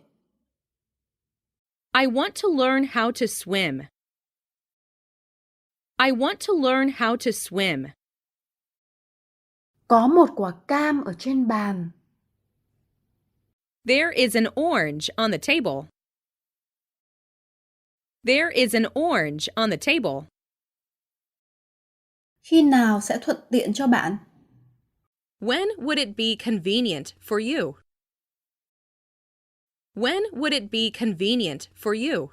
I want to learn how to swim. I want to learn how to swim. Có một quả cam ở trên bàn. There is an orange on the table. There is an orange on the table. Khi nào sẽ thuận tiện cho bạn? When would it be convenient for you? When would it be convenient for you?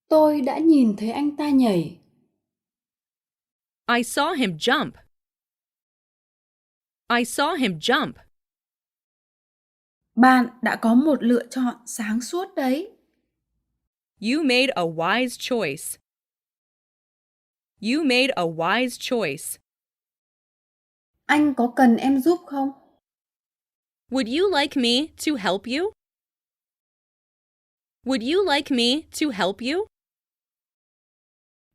Tôi đã nhìn thấy anh ta nhảy. I saw him jump. I saw him jump. Bạn đã có một lựa chọn sáng suốt đấy. You made a wise choice. You made a wise choice. Anh có cần em giúp không? Would you like me to help you? Would you like me to help you?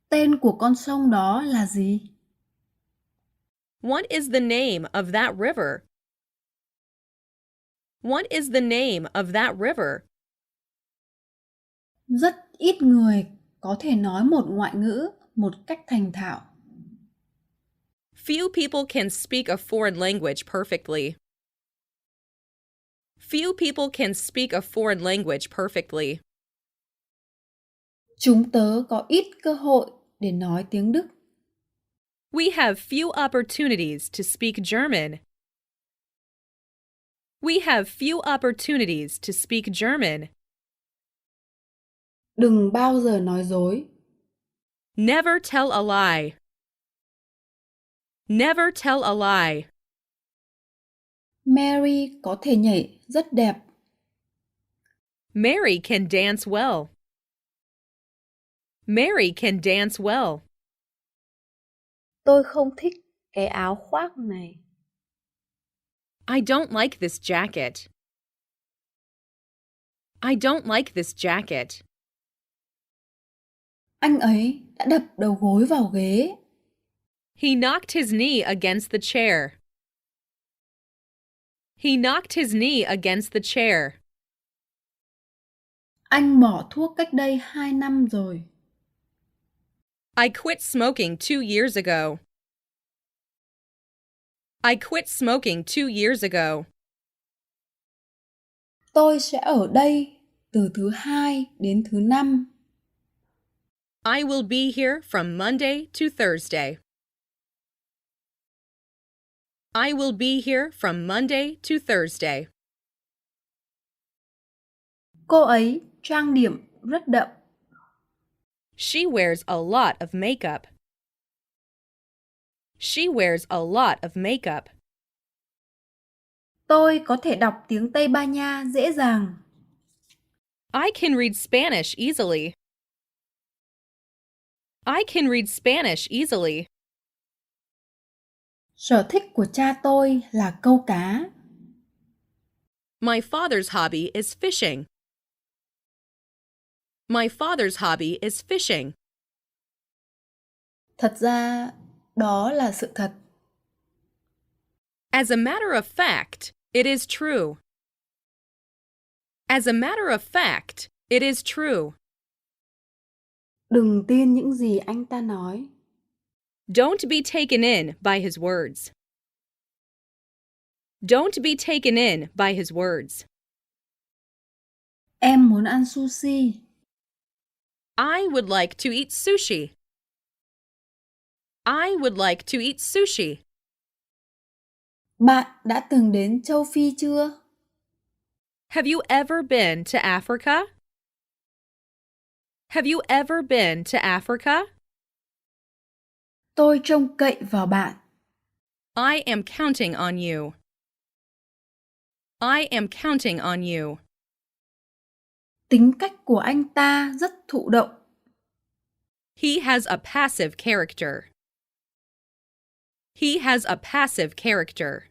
Tên của con sông đó là gì? What is the name of that river? What is the name of that river? Rất ít người có thể nói một ngoại ngữ một cách thành thạo. Few people can speak a foreign language perfectly. Few people can speak a foreign language perfectly. Chúng tớ có ít cơ hội để nói tiếng Đức. We have few opportunities to speak German. We have few opportunities to speak German. Đừng bao giờ nói dối. Never tell a lie. Never tell a lie. Mary có thể nhảy rất đẹp. Mary can dance well. Mary can dance well. Tôi không thích cái áo khoác này. I don't like this jacket. I don't like this jacket. Anh ấy đã đập đầu gối vào ghế. He knocked his knee against the chair. He knocked his knee against the chair. Anh bỏ thuốc cách đây 2 năm rồi. I quit smoking 2 years ago. I quit smoking 2 years ago. Tôi sẽ ở đây từ thứ Hai đến thứ Năm. I will be here from Monday to Thursday. I will be here from Monday to Thursday. Cô ấy trang điểm rất đậm. She wears a lot of makeup. She wears a lot of makeup. Tôi có thể đọc tiếng Tây Ban Nha dễ dàng. I can read Spanish easily. I can read Spanish easily. Sở thích của cha tôi là câu cá. My father's hobby is fishing. My father's hobby is fishing. Thật ra, đó là sự thật. As a matter of fact, it is true. As a matter of fact, it is true. Đừng tin những gì anh ta nói. Don't be taken in by his words. Don't be taken in by his words. Em muốn ăn sushi. I would like to eat sushi. I would like to eat sushi. Bạn đã từng đến châu Phi chưa? Have you ever been to Africa? Have you ever been to Africa? Tôi trông cậy vào bạn. I am counting on you. I am counting on you. Tính cách của anh ta rất thụ động. He has a passive character. He has a passive character.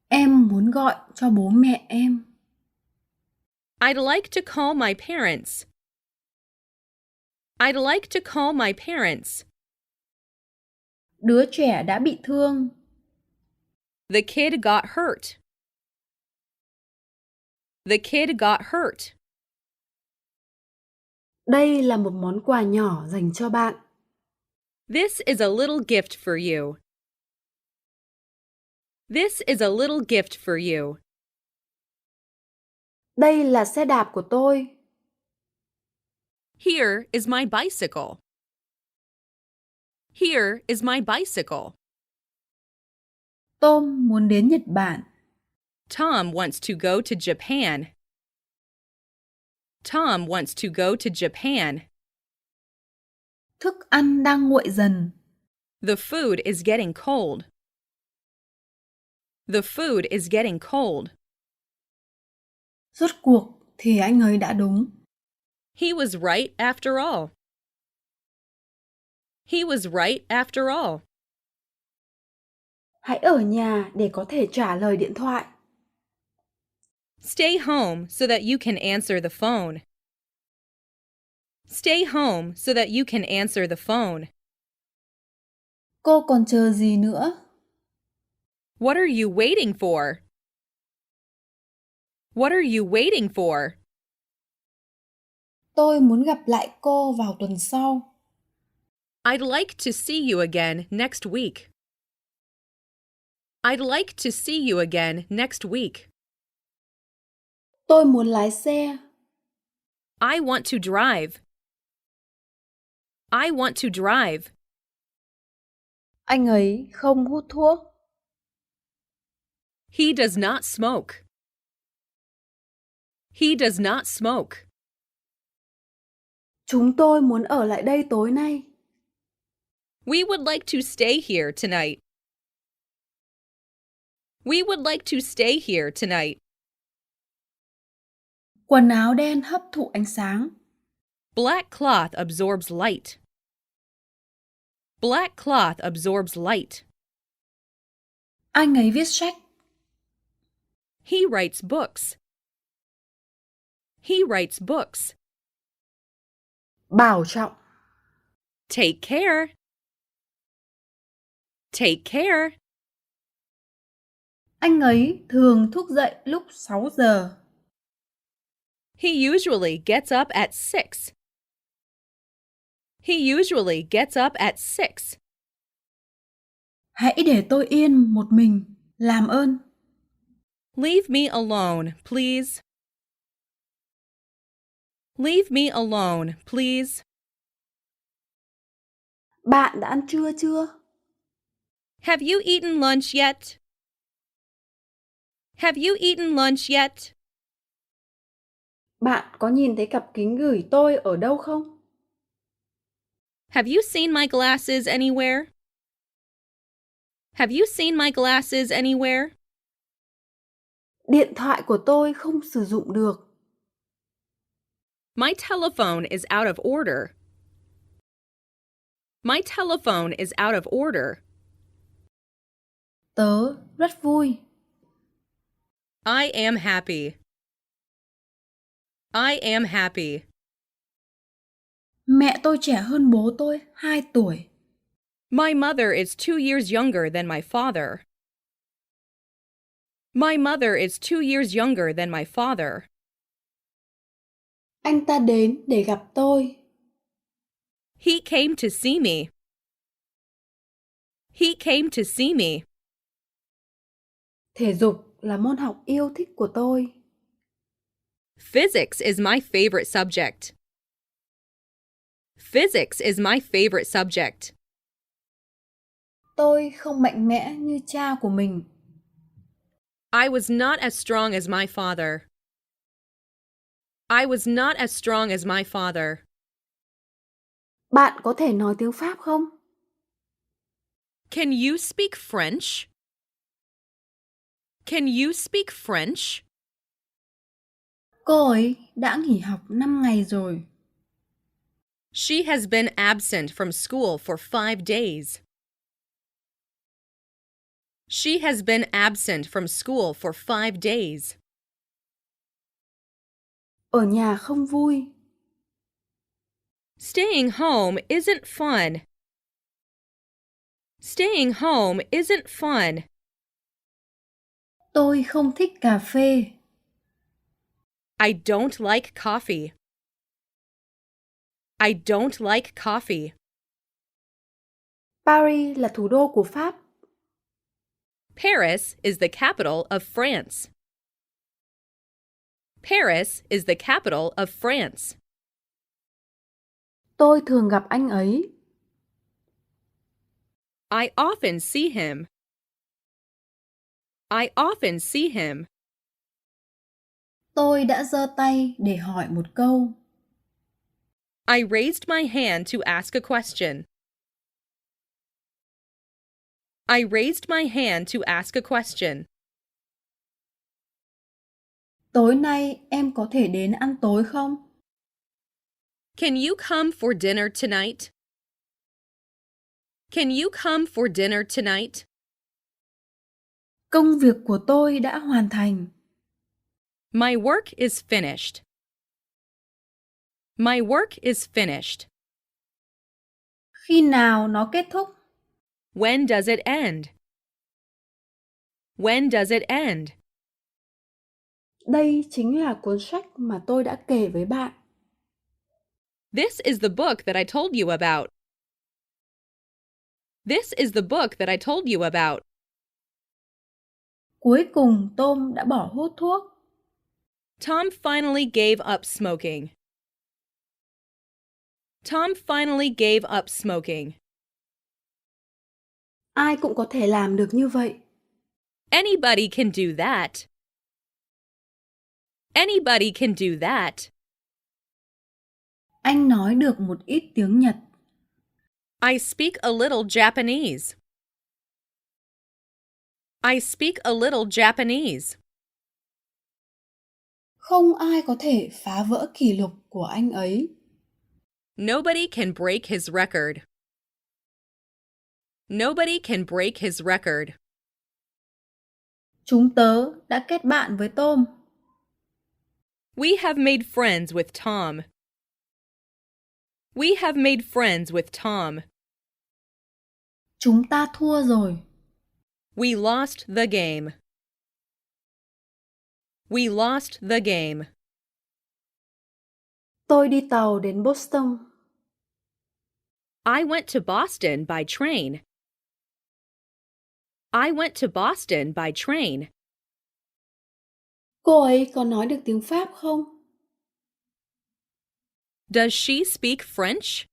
Em muốn gọi cho bố mẹ em. I'd like to call my parents. I'd like to call my parents. Đứa trẻ đã bị thương. The kid got hurt. The kid got hurt. Đây là một món quà nhỏ dành cho bạn. This is a little gift for you. This is a little gift for you. Đây là xe đạp của tôi. Here is my bicycle. Here is my bicycle. Tom muốn đến Nhật Bản. Tom wants to go to Japan. Tom wants to go to Japan. Thức ăn đang nguội dần. The food is getting cold. The food is getting cold. Rốt cuộc thì anh ấy đã đúng. He was right after all. He was right after all. Hãy ở nhà để có thể trả lời điện thoại. Stay home so that you can answer the phone. Stay home so that you can answer the phone. Cô còn chờ gì nữa? What are you waiting for? What are you waiting for? Tôi muốn gặp lại cô vào tuần sau. I'd like to see you again next week. I'd like to see you again next week. Tôi muốn lái xe. I want to drive. I want to drive. Anh ấy không hút thuốc. He does not smoke. He does not smoke. Chúng tôi muốn ở lại đây tối nay. We would like to stay here tonight. We would like to stay here tonight. Quần áo đen hấp thụ ánh sáng. Black cloth absorbs light. Black cloth absorbs light. Anh ấy viết sách. He writes books. He writes books. Bảo trọng. Take care. Take care. Anh ấy thường thức dậy lúc 6 giờ. He usually gets up at 6. He usually gets up at 6. Hãy để tôi yên một mình, làm ơn. Leave me alone, please. Leave me alone, please. Bạn đã ăn trưa chưa? Have you eaten lunch yet? Have you eaten lunch yet? Bạn có nhìn thấy cặp kính gửi tôi ở đâu không? Have you seen my glasses anywhere? Have you seen my glasses anywhere? Điện thoại của tôi không sử dụng được. My telephone is out of order. My telephone is out of order. Tớ rất vui. I am happy. I am happy. Mẹ tôi trẻ hơn bố tôi 2 tuổi. My mother is 2 years younger than my father. My mother is 2 years younger than my father. Anh ta đến để gặp tôi. He came to see me. He came to see me. Thể dục là môn học yêu thích của tôi. Physics is my favorite subject. Physics is my favorite subject. Tôi không mạnh mẽ như cha của mình. I was not as strong as my father. I was not as strong as my father. Bạn có thể nói tiếng Pháp không? Can you speak French? Can you speak French? Cô ấy đã nghỉ học 5 ngày rồi. She has been absent from school for 5 days. She has been absent from school for 5 days. Ở nhà không vui. Staying home isn't fun. Staying home isn't fun. Tôi không thích cà phê. I don't like coffee. I don't like coffee. Paris là thủ đô của Pháp. Paris is the capital of France. Paris is the capital of France. Tôi thường gặp anh ấy. I often see him. I often see him. Tôi đã giơ tay để hỏi một câu. I raised my hand to ask a question. I raised my hand to ask a question. Tối nay em có thể đến ăn tối không? Can you come for dinner tonight? Can you come for dinner tonight? Công việc của tôi đã hoàn thành. My work is finished. My work is finished. Khi nào nó kết thúc? When does it end? When does it end? Đây chính là cuốn sách mà tôi đã kể với bạn. This is the book that I told you about. This is the book that I told you about. Cuối cùng Tom đã bỏ hút thuốc. Tom finally gave up smoking. Tom finally gave up smoking. Ai cũng có thể làm được như vậy. Anybody can do that. Anybody can do that. Anh nói được một ít tiếng Nhật. I speak a little Japanese. I speak a little Japanese. Không ai có thể phá vỡ kỷ lục của anh ấy. Nobody can break his record. Nobody can break his record. Chúng tớ đã kết bạn với Tom. We have made friends with Tom. We have made friends with Tom. Chúng ta thua rồi. We lost the game. We lost the game. Tôi đi tàu đến Boston. I went to Boston by train. I went to Boston by train. Cô ấy có nói được tiếng Pháp không? Does she speak French?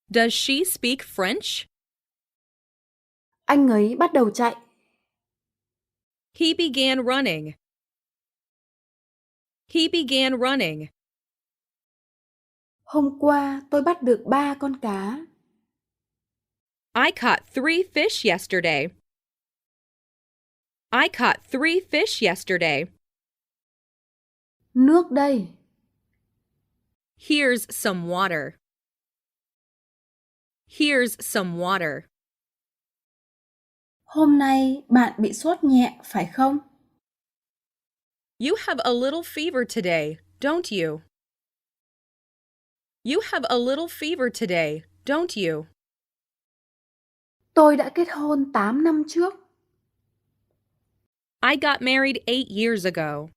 Does she speak French? Anh ấy bắt đầu chạy. He began running. He began running. Hôm qua tôi bắt được 3 con cá. I caught 3 fish yesterday. I caught 3 fish yesterday. Nước đây. Here's some water. Here's some water. Hôm nay bạn bị sốt nhẹ, phải không? You have a little fever today, don't you? You have a little fever today, don't you? Tôi đã kết hôn 8 năm trước. I got married 8 years ago.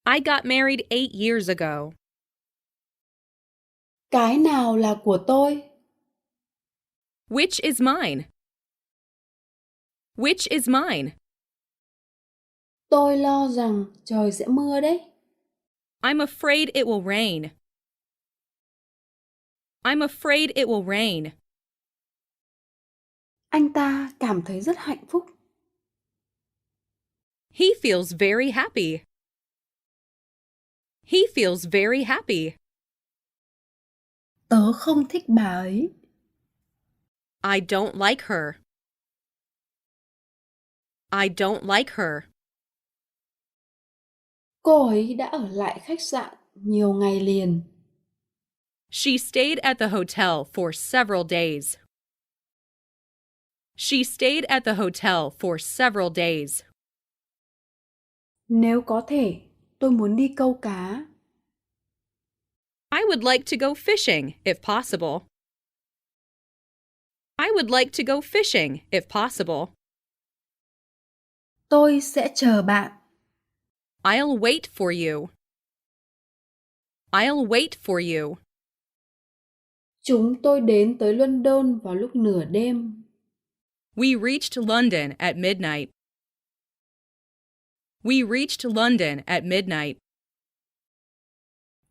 I got married 8 years ago. Cái nào là của tôi? Which is mine? Which is mine? Tôi lo rằng trời sẽ mưa đấy. I'm afraid it will rain. I'm afraid it will rain. Anh ta cảm thấy rất hạnh phúc. He feels very happy. He feels very happy. Tớ không thích bà ấy. I don't like her. I don't like her. Cô ấy đã ở lại khách sạn nhiều ngày liền. She stayed at the hotel for several days. She stayed at the hotel for several days. Nếu có thể, tôi muốn đi câu cá. I would like to go fishing if possible. I would like to go fishing if possible. Tôi sẽ chờ bạn. I'll wait for you. I'll wait for you. Chúng tôi đến tới London vào lúc nửa đêm. We reached London at midnight. We reached London at midnight.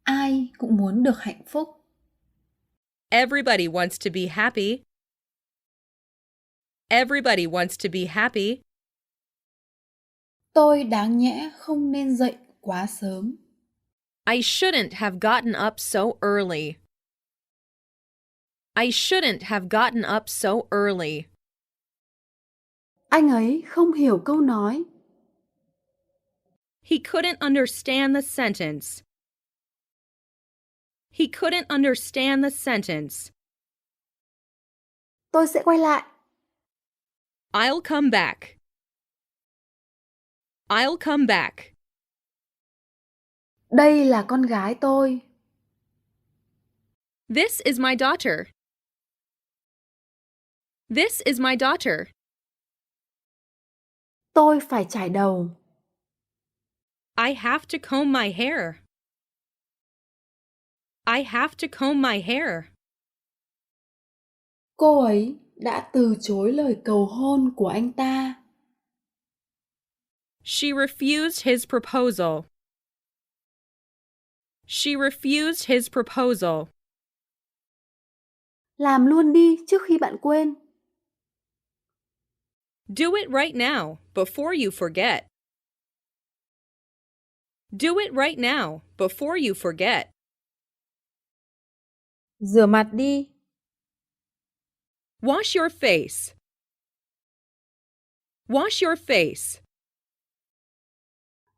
Ai cũng muốn được hạnh phúc. Everybody wants to be happy. Everybody wants to be happy. Tôi đáng nhẽ không nên dậy quá sớm. I shouldn't have gotten up so early. I shouldn't have gotten up so early. Anh ấy không hiểu câu nói. He couldn't understand the sentence. He couldn't understand the sentence. Tôi sẽ quay lại. I'll come back. I'll come back. Đây là con gái tôi. This is my daughter. This is my daughter. Tôi phải chải đầu. I have to comb my hair. I have to comb my hair. Cô ấy đã từ chối lời cầu hôn của anh ta. She refused his proposal. She refused his proposal. Làm luôn đi trước khi bạn quên. Do it right now, before you forget. Do it right now, before you forget. Rửa mặt đi. Wash your face. Wash your face.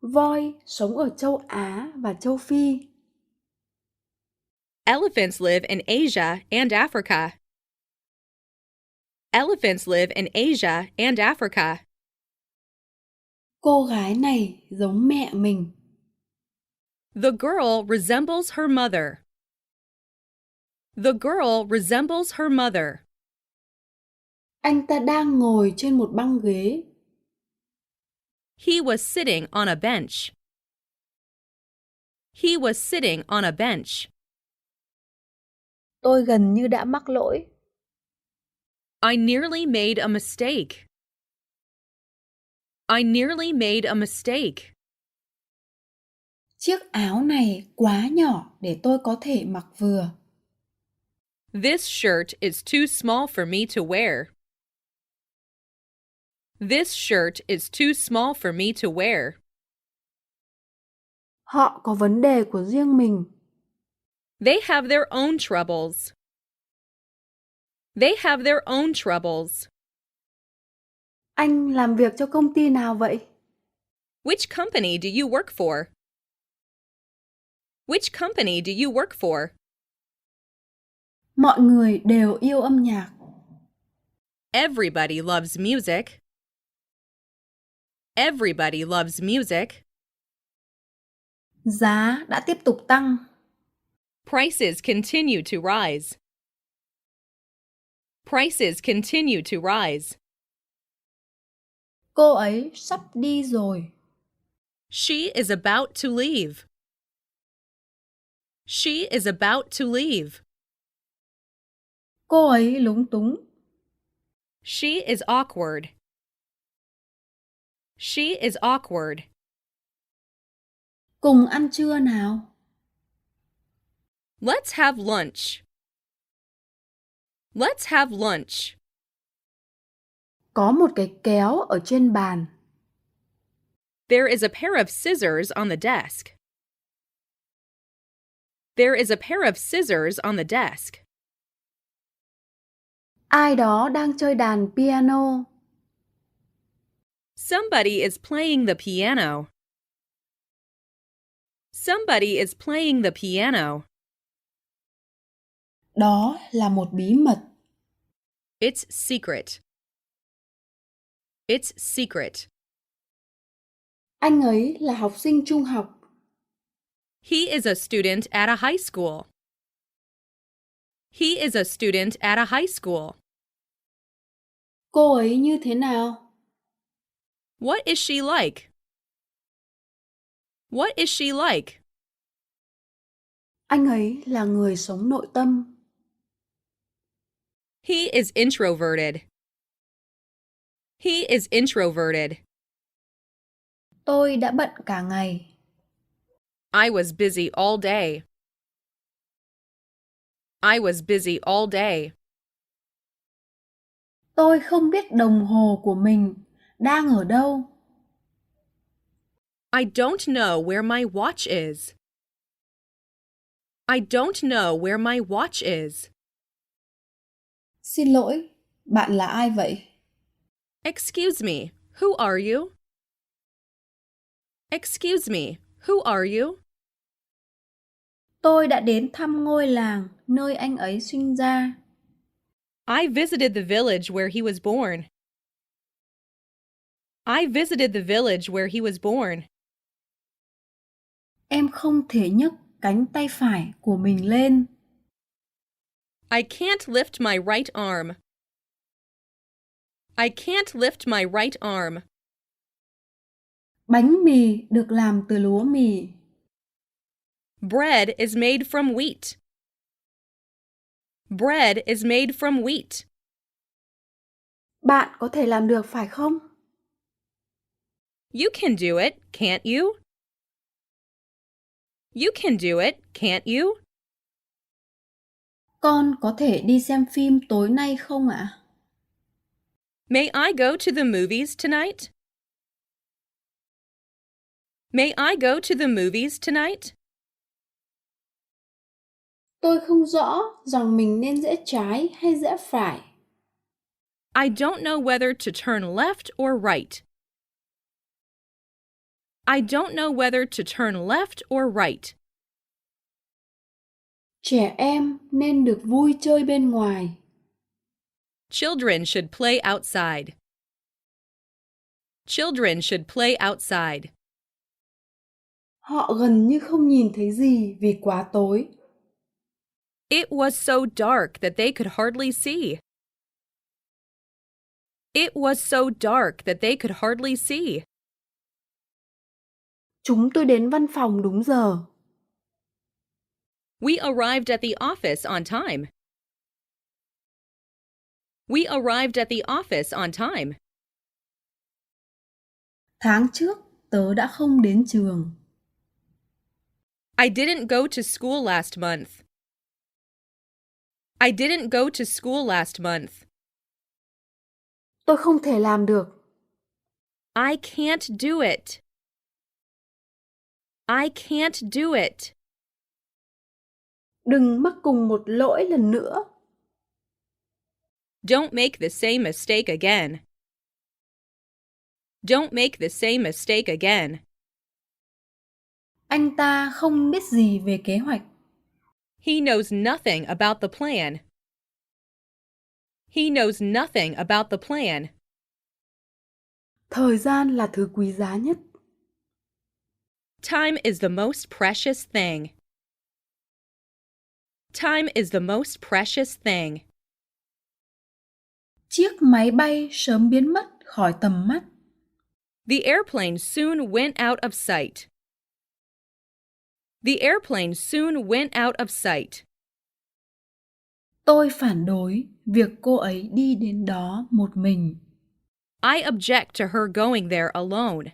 Voi sống ở châu Á và châu Phi. Elephants live in Asia and Africa. Elephants live in Asia and Africa. Cô gái này giống mẹ mình. The girl resembles her mother. The girl resembles her mother. Anh ta đang ngồi trên một băng ghế. He was sitting on a bench. He was sitting on a bench. Tôi gần như đã mắc lỗi. I nearly made a mistake. I nearly made a mistake. Chiếc áo này quá nhỏ để tôi có thể mặc vừa. This shirt is too small for me to wear. This shirt is too small for me to wear. Họ có vấn đề của riêng mình. They have their own troubles. They have their own troubles. Anh làm việc cho công ty nào vậy? Which company do you work for? Which company do you work for? Mọi người đều yêu âm nhạc. Everybody loves music. Everybody loves music. Giá đã tiếp tục tăng. Prices continue to rise. Prices continue to rise. Cô ấy sắp đi rồi. She is about to leave. She is about to leave. Cô ấy lúng túng. She is awkward. She is awkward. Cùng ăn trưa nào. Let's have lunch. Let's have lunch. Có một cái kéo ở trên bàn. There is a pair of scissors on the desk. There is a pair of scissors on the desk. Ai đó đang chơi đàn piano. Somebody is playing the piano. Somebody is playing the piano. Đó là một bí mật. It's secret. It's secret. Anh ấy là học sinh trung học. He is a student at a high school. He is a student at a high school. Cô ấy như thế nào? What is she like? What is she like? Anh ấy là người sống nội tâm. He is introverted. He is introverted. Tôi đã bận cả ngày. I was busy all day. I was busy all day. Tôi không biết đồng hồ của mình đang ở đâu. I don't know where my watch is. I don't know where my watch is. Xin lỗi, bạn là ai vậy? Excuse me, who are you? Excuse me, who are you? Tôi đã đến thăm ngôi làng nơi anh ấy sinh ra. I visited the village where he was born. I visited the village where he was born. Em không thể nhấc cánh tay phải của mình lên. I can't lift my right arm. I can't lift my right arm. Bánh mì được làm từ lúa mì. Bread is made from wheat. Bread is made from wheat. Bạn có thể làm được phải không? You can do it, can't you? You can do it, can't you? Con có thể đi xem phim tối nay không ạ? May I go to the movies tonight? May I go to the movies tonight? Tôi không rõ rằng mình nên rẽ trái hay rẽ phải. I don't know whether to turn left or right. I don't know whether to turn left or right. Trẻ em nên được vui chơi bên ngoài. Children should play outside. Children should play outside. Họ gần như không nhìn thấy gì vì quá tối. It was so dark that they could hardly see. It was so dark that they could hardly see. Chúng tôi đến văn phòng đúng giờ. We arrived at the office on time. We arrived at the office on time. Tháng trước, tớ đã không đến trường. I didn't go to school last month. I didn't go to school last month. Tôi không thể làm được. I can't do it. I can't do it. Đừng mắc cùng một lỗi lần nữa. Don't make the same mistake again. Don't make the same mistake again. Anh ta không biết gì về kế hoạch. He knows nothing about the plan. He knows nothing about the plan. Thời gian là thứ quý giá nhất. Time is the most precious thing. Time is the most precious thing. Chiếc máy bay sớm biến mất khỏi tầm mắt. The airplane soon went out of sight. The airplane soon went out of sight. Tôi phản đối việc cô ấy đi đến đó một mình. I object to her going there alone.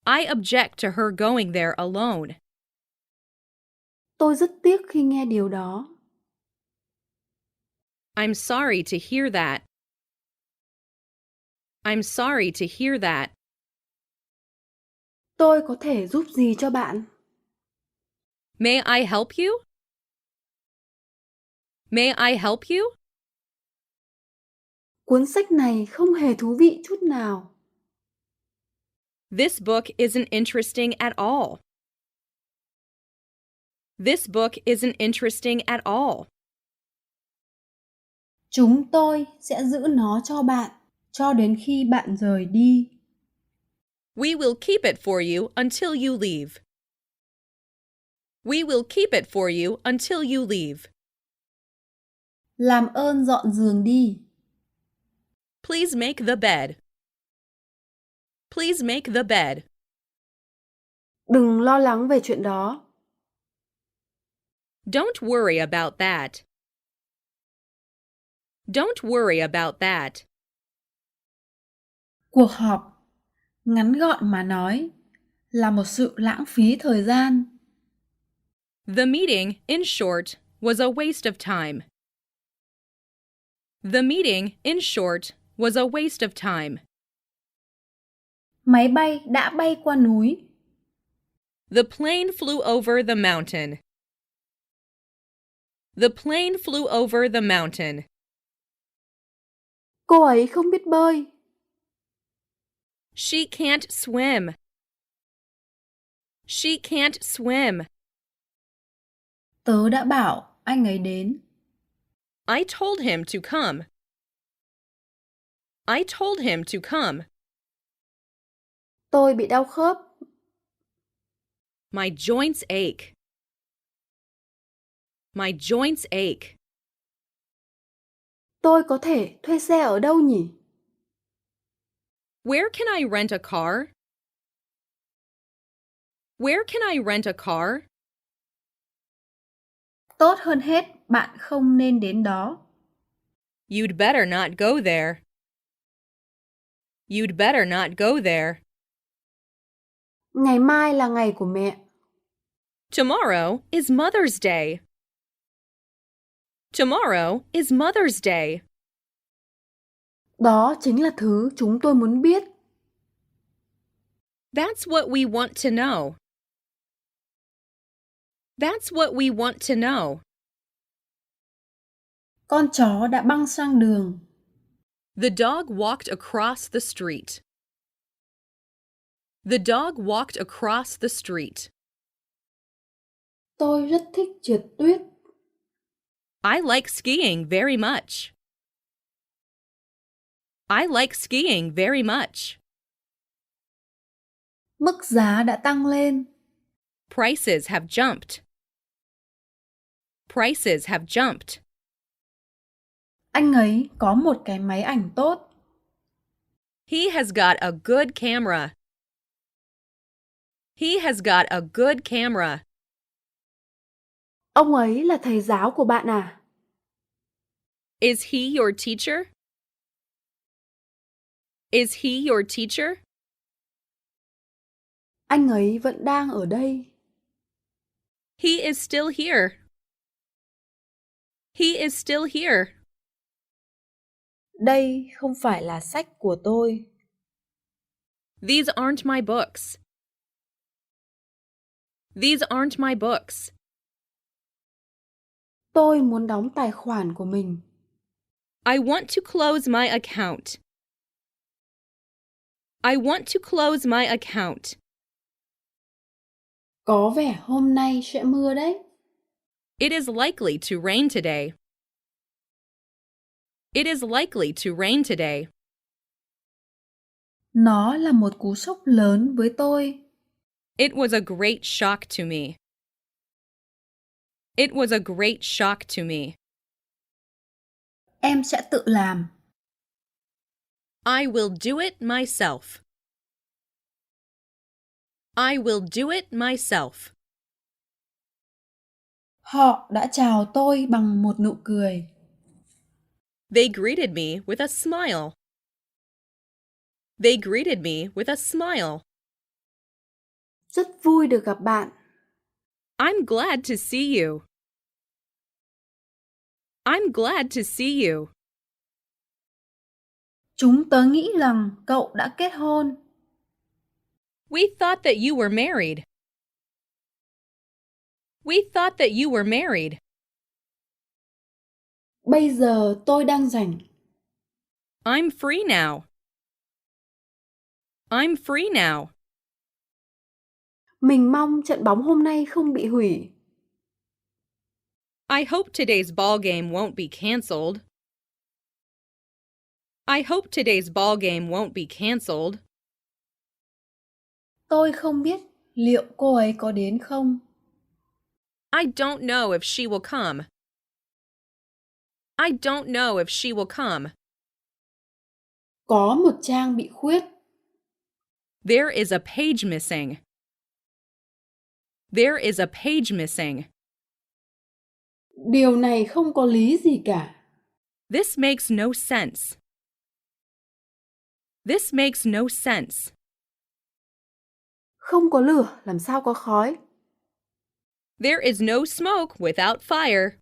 I object to her going there alone. Tôi rất tiếc khi nghe điều đó. I'm sorry to hear that. I'm sorry to hear that. Tôi có thể giúp gì cho bạn? May I help you? May I help you? Cuốn sách này không hề thú vị chút nào. This book isn't interesting at all. This book isn't interesting at all. Chúng tôi sẽ giữ nó cho bạn cho đến khi bạn rời đi. We will keep it for you until you leave. We will keep it for you until you leave. Làm ơn dọn giường đi. Please make the bed. Please make the bed. Đừng lo lắng về chuyện đó. Don't worry about that. Don't worry about that. Cuộc họp, ngắn gọn mà nói, là một sự lãng phí thời gian. The meeting, in short, was a waste of time. The meeting, in short, was a waste of time. Máy bay đã bay qua núi. The plane flew over the mountain. The plane flew over the mountain. Cô ấy không biết bơi. She can't swim. She can't swim. Tớ đã bảo anh ấy đến. I told him to come. I told him to come. Tôi bị đau khớp. My joints ache. My joints ache. Tôi có thể thuê xe ở đâu nhỉ? Where can I rent a car? Where can I rent a car? Tốt hơn hết, bạn không nên đến đó. You'd better not go there. You'd better not go there. Ngày mai là ngày của mẹ. Tomorrow is Mother's Day. Tomorrow is Mother's Day. Đó chính là thứ chúng tôi muốn biết. That's what we want to know. That's what we want to know. Con chó đã băng sang đường. The dog walked across the street. The dog walked across the street. Tôi rất thích trượt tuyết. I like skiing very much. I like skiing very much. Mức giá đã tăng lên. Prices have jumped. Prices have jumped. Anh ấy có một cái máy ảnh tốt. He has got a good camera. He has got a good camera. Ông ấy là thầy giáo của bạn à? Is he your teacher? Is he your teacher? Anh ấy vẫn đang ở đây. He is still here. He is still here. Đây không phải là sách của tôi. These aren't my books. These aren't my books. Tôi muốn đóng tài khoản của mình. I want to close my account. I want to close my account. Có vẻ hôm nay sẽ mưa đấy. It is likely to rain today. It is likely to rain today. Nó là một cú sốc lớn với tôi. It was a great shock to me. It was a great shock to me. Em sẽ tự làm. I will do it myself. I will do it myself. Họ đã chào tôi bằng một nụ cười. They greeted me with a smile. They greeted me with a smile. Rất vui được gặp bạn. I'm glad to see you. I'm glad to see you. Chúng tớ nghĩ rằng cậu đã kết hôn. We thought that you were married. We thought that you were married. Bây giờ tôi đang rảnh. I'm free now. I'm free now. Mình mong trận bóng hôm nay không bị hủy. I hope today's ball game won't be canceled. I hope today's ball game won't be canceled. Tôi không biết liệu cô ấy có đến không. I don't know if she will come. I don't know if she will come. Có một trang bị khuyết. There is a page missing. There is a page missing. Điều này không có lý gì cả. This makes no sense. This makes no sense. Không có lửa làm sao có khói. There is no smoke without fire.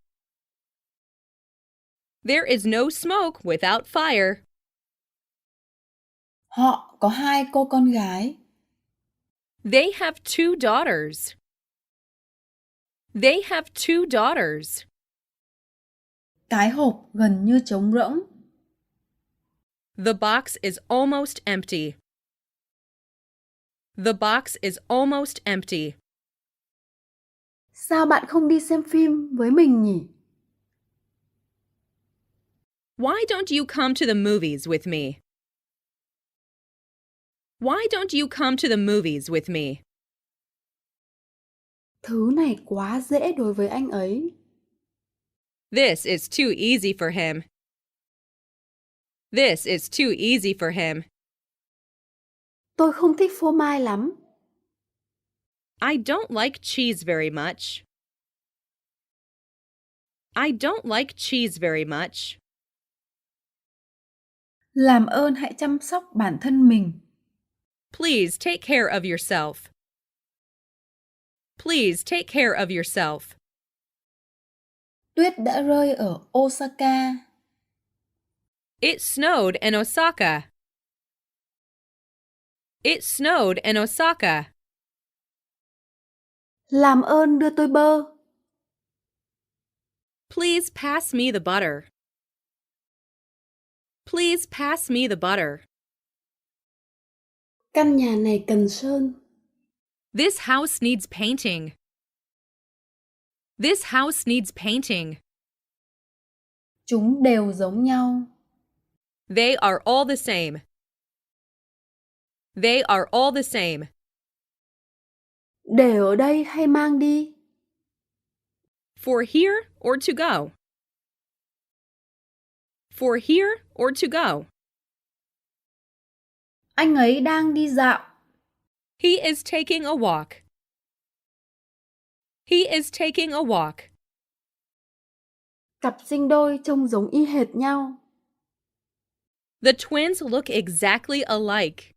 There is no smoke without fire. Họ có hai cô con gái. They have two daughters. They have two daughters. Cái hộp gần như trống rỗng. The box is almost empty. The box is almost empty. Sao bạn không đi xem phim với mình nhỉ? Why don't you come to the movies with me? Why don't you come to the movies with me? Thứ này quá dễ đối với anh ấy. This is too easy for him. This is too easy for him. Tôi không thích phô mai lắm. I don't like cheese very much. I don't like cheese very much. Làm ơn hãy chăm sóc bản thân mình. Please take care of yourself. Please take care of yourself. Tuyết đã rơi ở Osaka. It snowed in Osaka. It snowed in Osaka. Làm ơn đưa tôi bơ. Please pass me the butter. Please pass me the butter. Căn nhà này cần sơn. This house needs painting. This house needs painting. Chúng đều giống nhau. They are all the same. They are all the same. Để ở đây hay mang đi? For here or to go? For here or to go? Anh ấy đang đi dạo. He is taking a walk. He is taking a walk. Cặp sinh đôi trông giống y hệt nhau. The twins look exactly alike.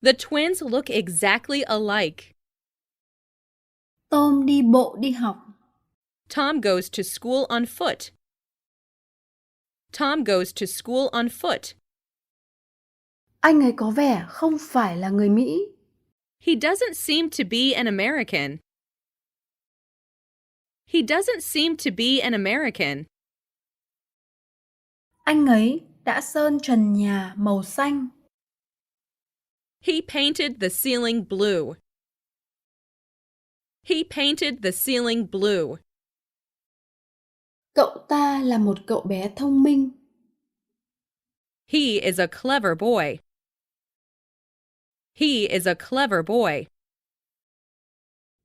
The twins look exactly alike. Tom đi bộ đi học. Tom goes to school on foot. Tom goes to school on foot. Anh ấy có vẻ không phải là người Mỹ. He doesn't seem to be an American. He doesn't seem to be an American. Anh ấy đã sơn trần nhà màu xanh. He painted the ceiling blue. He painted the ceiling blue. Cậu ta là một cậu bé thông minh. He is a clever boy. He is a clever boy.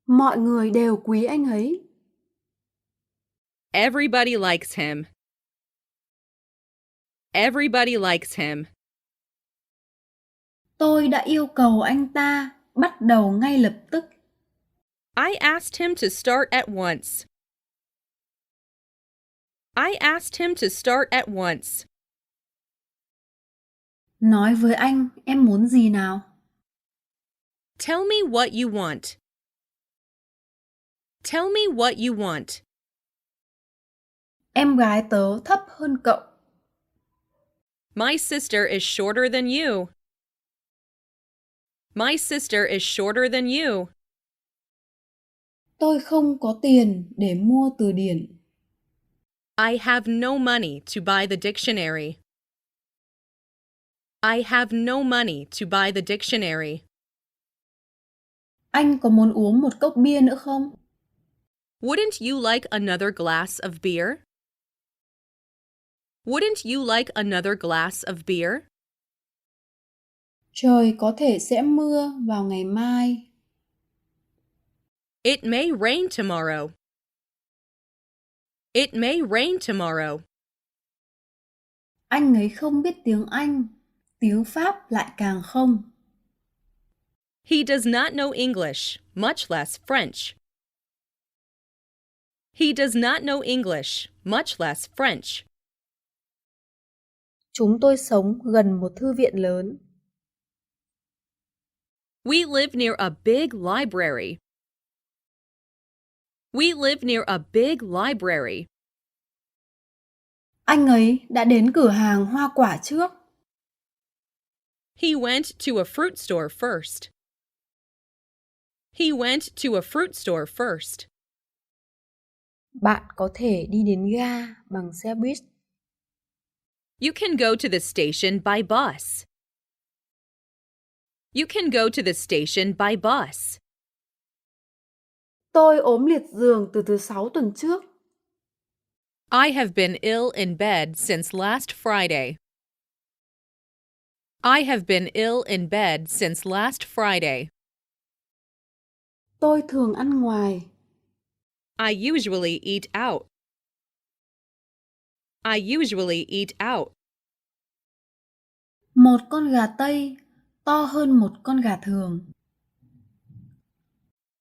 Mọi người đều quý anh ấy. Everybody likes him. Everybody likes him. Tôi đã yêu cầu anh ta bắt đầu ngay lập tức. I asked him to start at once. I asked him to start at once. Nói với anh em muốn gì nào? Tell me what you want. Tell me what you want. Em gái tớ thấp hơn cậu. My sister is shorter than you. My sister is shorter than you. Tôi không có tiền để mua từ điển. I have no money to buy the dictionary. I have no money to buy the dictionary. Anh có muốn uống một cốc bia nữa không? Wouldn't you like another glass of beer? Wouldn't you like another glass of beer? Trời có thể sẽ mưa vào ngày mai. It may rain tomorrow. It may rain tomorrow. Anh ấy không biết tiếng Anh, tiếng Pháp lại càng không. He does not know English, much less French. He does not know English, much less French. Chúng tôi sống gần một thư viện lớn. We live near a big library. We live near a big library. Anh ấy đã đến cửa hàng hoa quả trước. He went to a fruit store first. He went to a fruit store first. Bạn có thể đi đến ga bằng xe buýt. You can go to the station by bus. You can go to the station by bus. Tôi ốm liệt giường từ thứ 6 tuần trước. I have been ill in bed since last Friday. I have been ill in bed since last Friday. Tôi thường ăn ngoài. I usually eat out. I usually eat out. Một con gà Tây to hơn một con gà thường.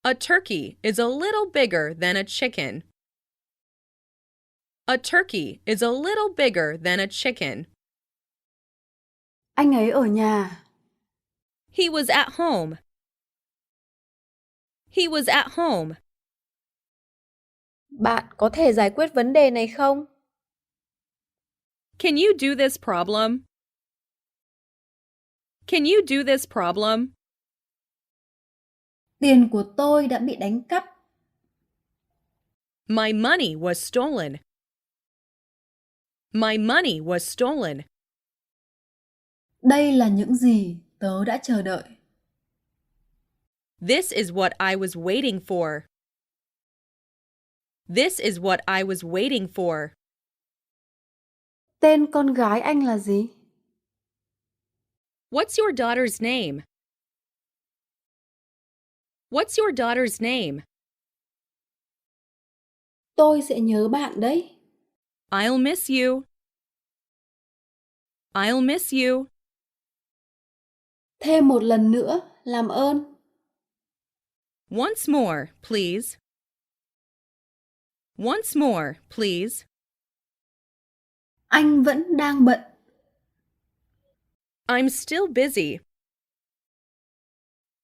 A turkey is a little bigger than a chicken. A turkey is a little bigger than a chicken. Anh ấy ở nhà. He was at home. He was at home. Bạn có thể giải quyết vấn đề này không? Can you do this problem? Can you do this problem? Tiền của tôi đã bị đánh cắp. My money was stolen. My money was stolen. Đây là những gì tớ đã chờ đợi. This is what I was waiting for. This is what I was waiting for. Tên con gái anh là gì? What's your daughter's name? What's your daughter's name? Tôi sẽ nhớ bạn đấy. I'll miss you. I'll miss you. Thêm một lần nữa, làm ơn. Once more, please. Once more, please. Anh vẫn đang bận. I'm still busy.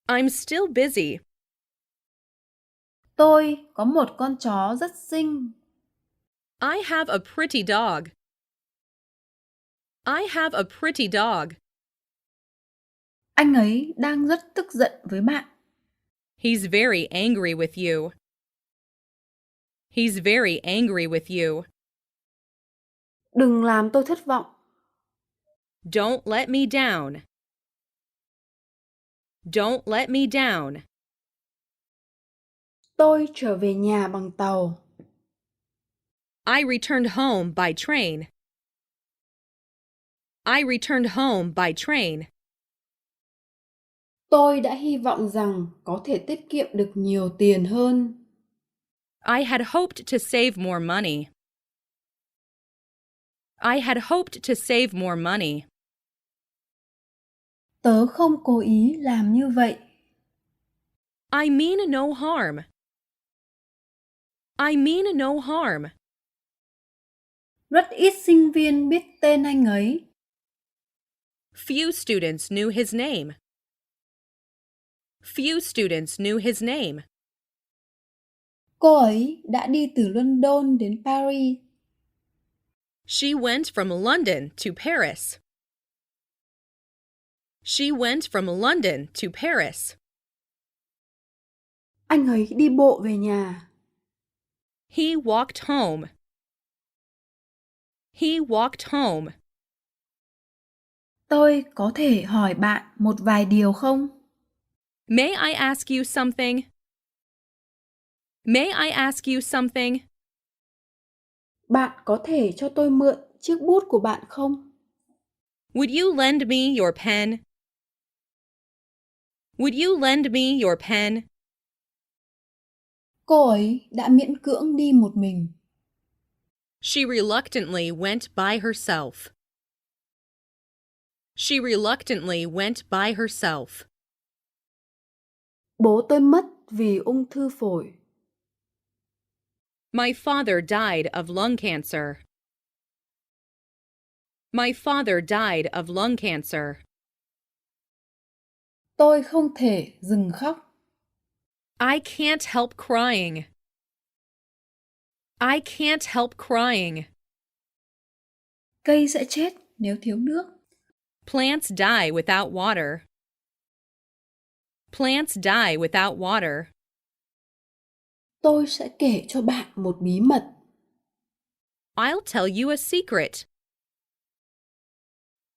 I'm still busy. Tôi có một con chó rất xinh. I have a pretty dog. I have a pretty dog. Anh ấy đang rất tức giận với bạn. He's very angry with you. He's very angry with you. Đừng làm tôi thất vọng. Don't let me down. Don't let me down. Tôi trở về nhà bằng tàu. I returned home by train. I returned home by train. Tôi đã hy vọng rằng có thể tiết kiệm được nhiều tiền hơn. I had hoped to save more money. I had hoped to save more money. Tớ không cố ý làm như vậy. I mean no harm. I mean no harm. Rất ít sinh viên biết tên anh ấy. Few students knew his name. Few students knew his name. Cô ấy đã đi từ London đến Paris. She went from London to Paris. She went from London to Paris. Anh ấy đi bộ về nhà. He walked home. He walked home. Tôi có thể hỏi bạn một vài điều không? May I ask you something? May I ask you something? Bạn có thể cho tôi mượn chiếc bút của bạn không? Would you lend me your pen? Would you lend me your pen? Cô ấy đã miễn cưỡng đi một mình. She reluctantly went by herself. She reluctantly went by herself. Bố tôi mất vì ung thư phổi. My father died of lung cancer. My father died of lung cancer. Tôi không thể dừng khóc. I can't help crying. I can't help crying. Cây sẽ chết nếu thiếu nước. Plants die without water. Plants die without water. Tôi sẽ kể cho bạn một bí mật. I'll tell you a secret.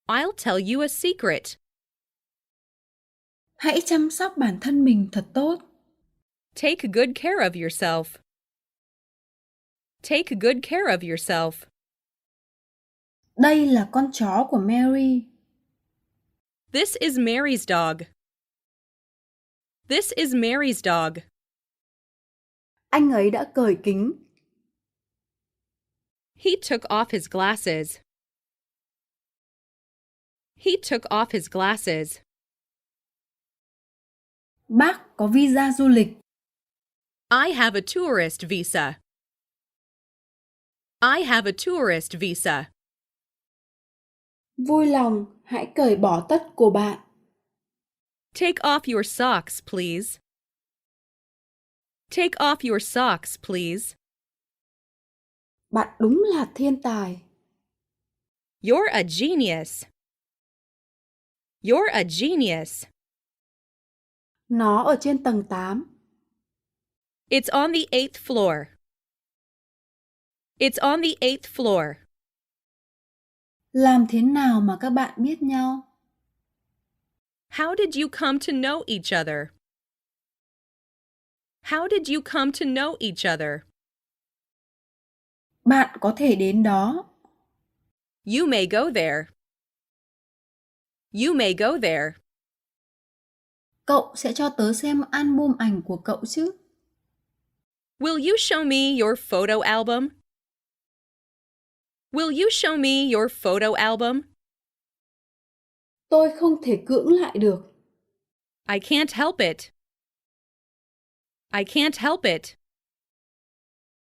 I'll tell you a secret. Hãy chăm sóc bản thân mình thật tốt. Take good care of yourself. Take good care of yourself. Đây là con chó của Mary. This is Mary's dog. This is Mary's dog. Anh ấy đã cởi kính. He took off his glasses. He took off his glasses. Bác có visa du lịch. I have a tourist visa. I have a tourist visa. Vui lòng, hãy cởi bỏ tất của bạn. Take off your socks, please. Take off your socks, please. Bạn đúng là thiên tài. You're a genius. You're a genius. Nó ở trên tầng 8. It's on the 8th floor. It's on the 8th floor. Làm thế nào mà các bạn biết nhau? How did you come to know each other? How did you come to know each other? Bạn có thể đến đó. You may go there. You may go there. Cậu sẽ cho tớ xem album ảnh của cậu chứ? Will you show me your photo album? Will you show me your photo album? Tôi không thể cưỡng lại được. I can't help it. I can't help it.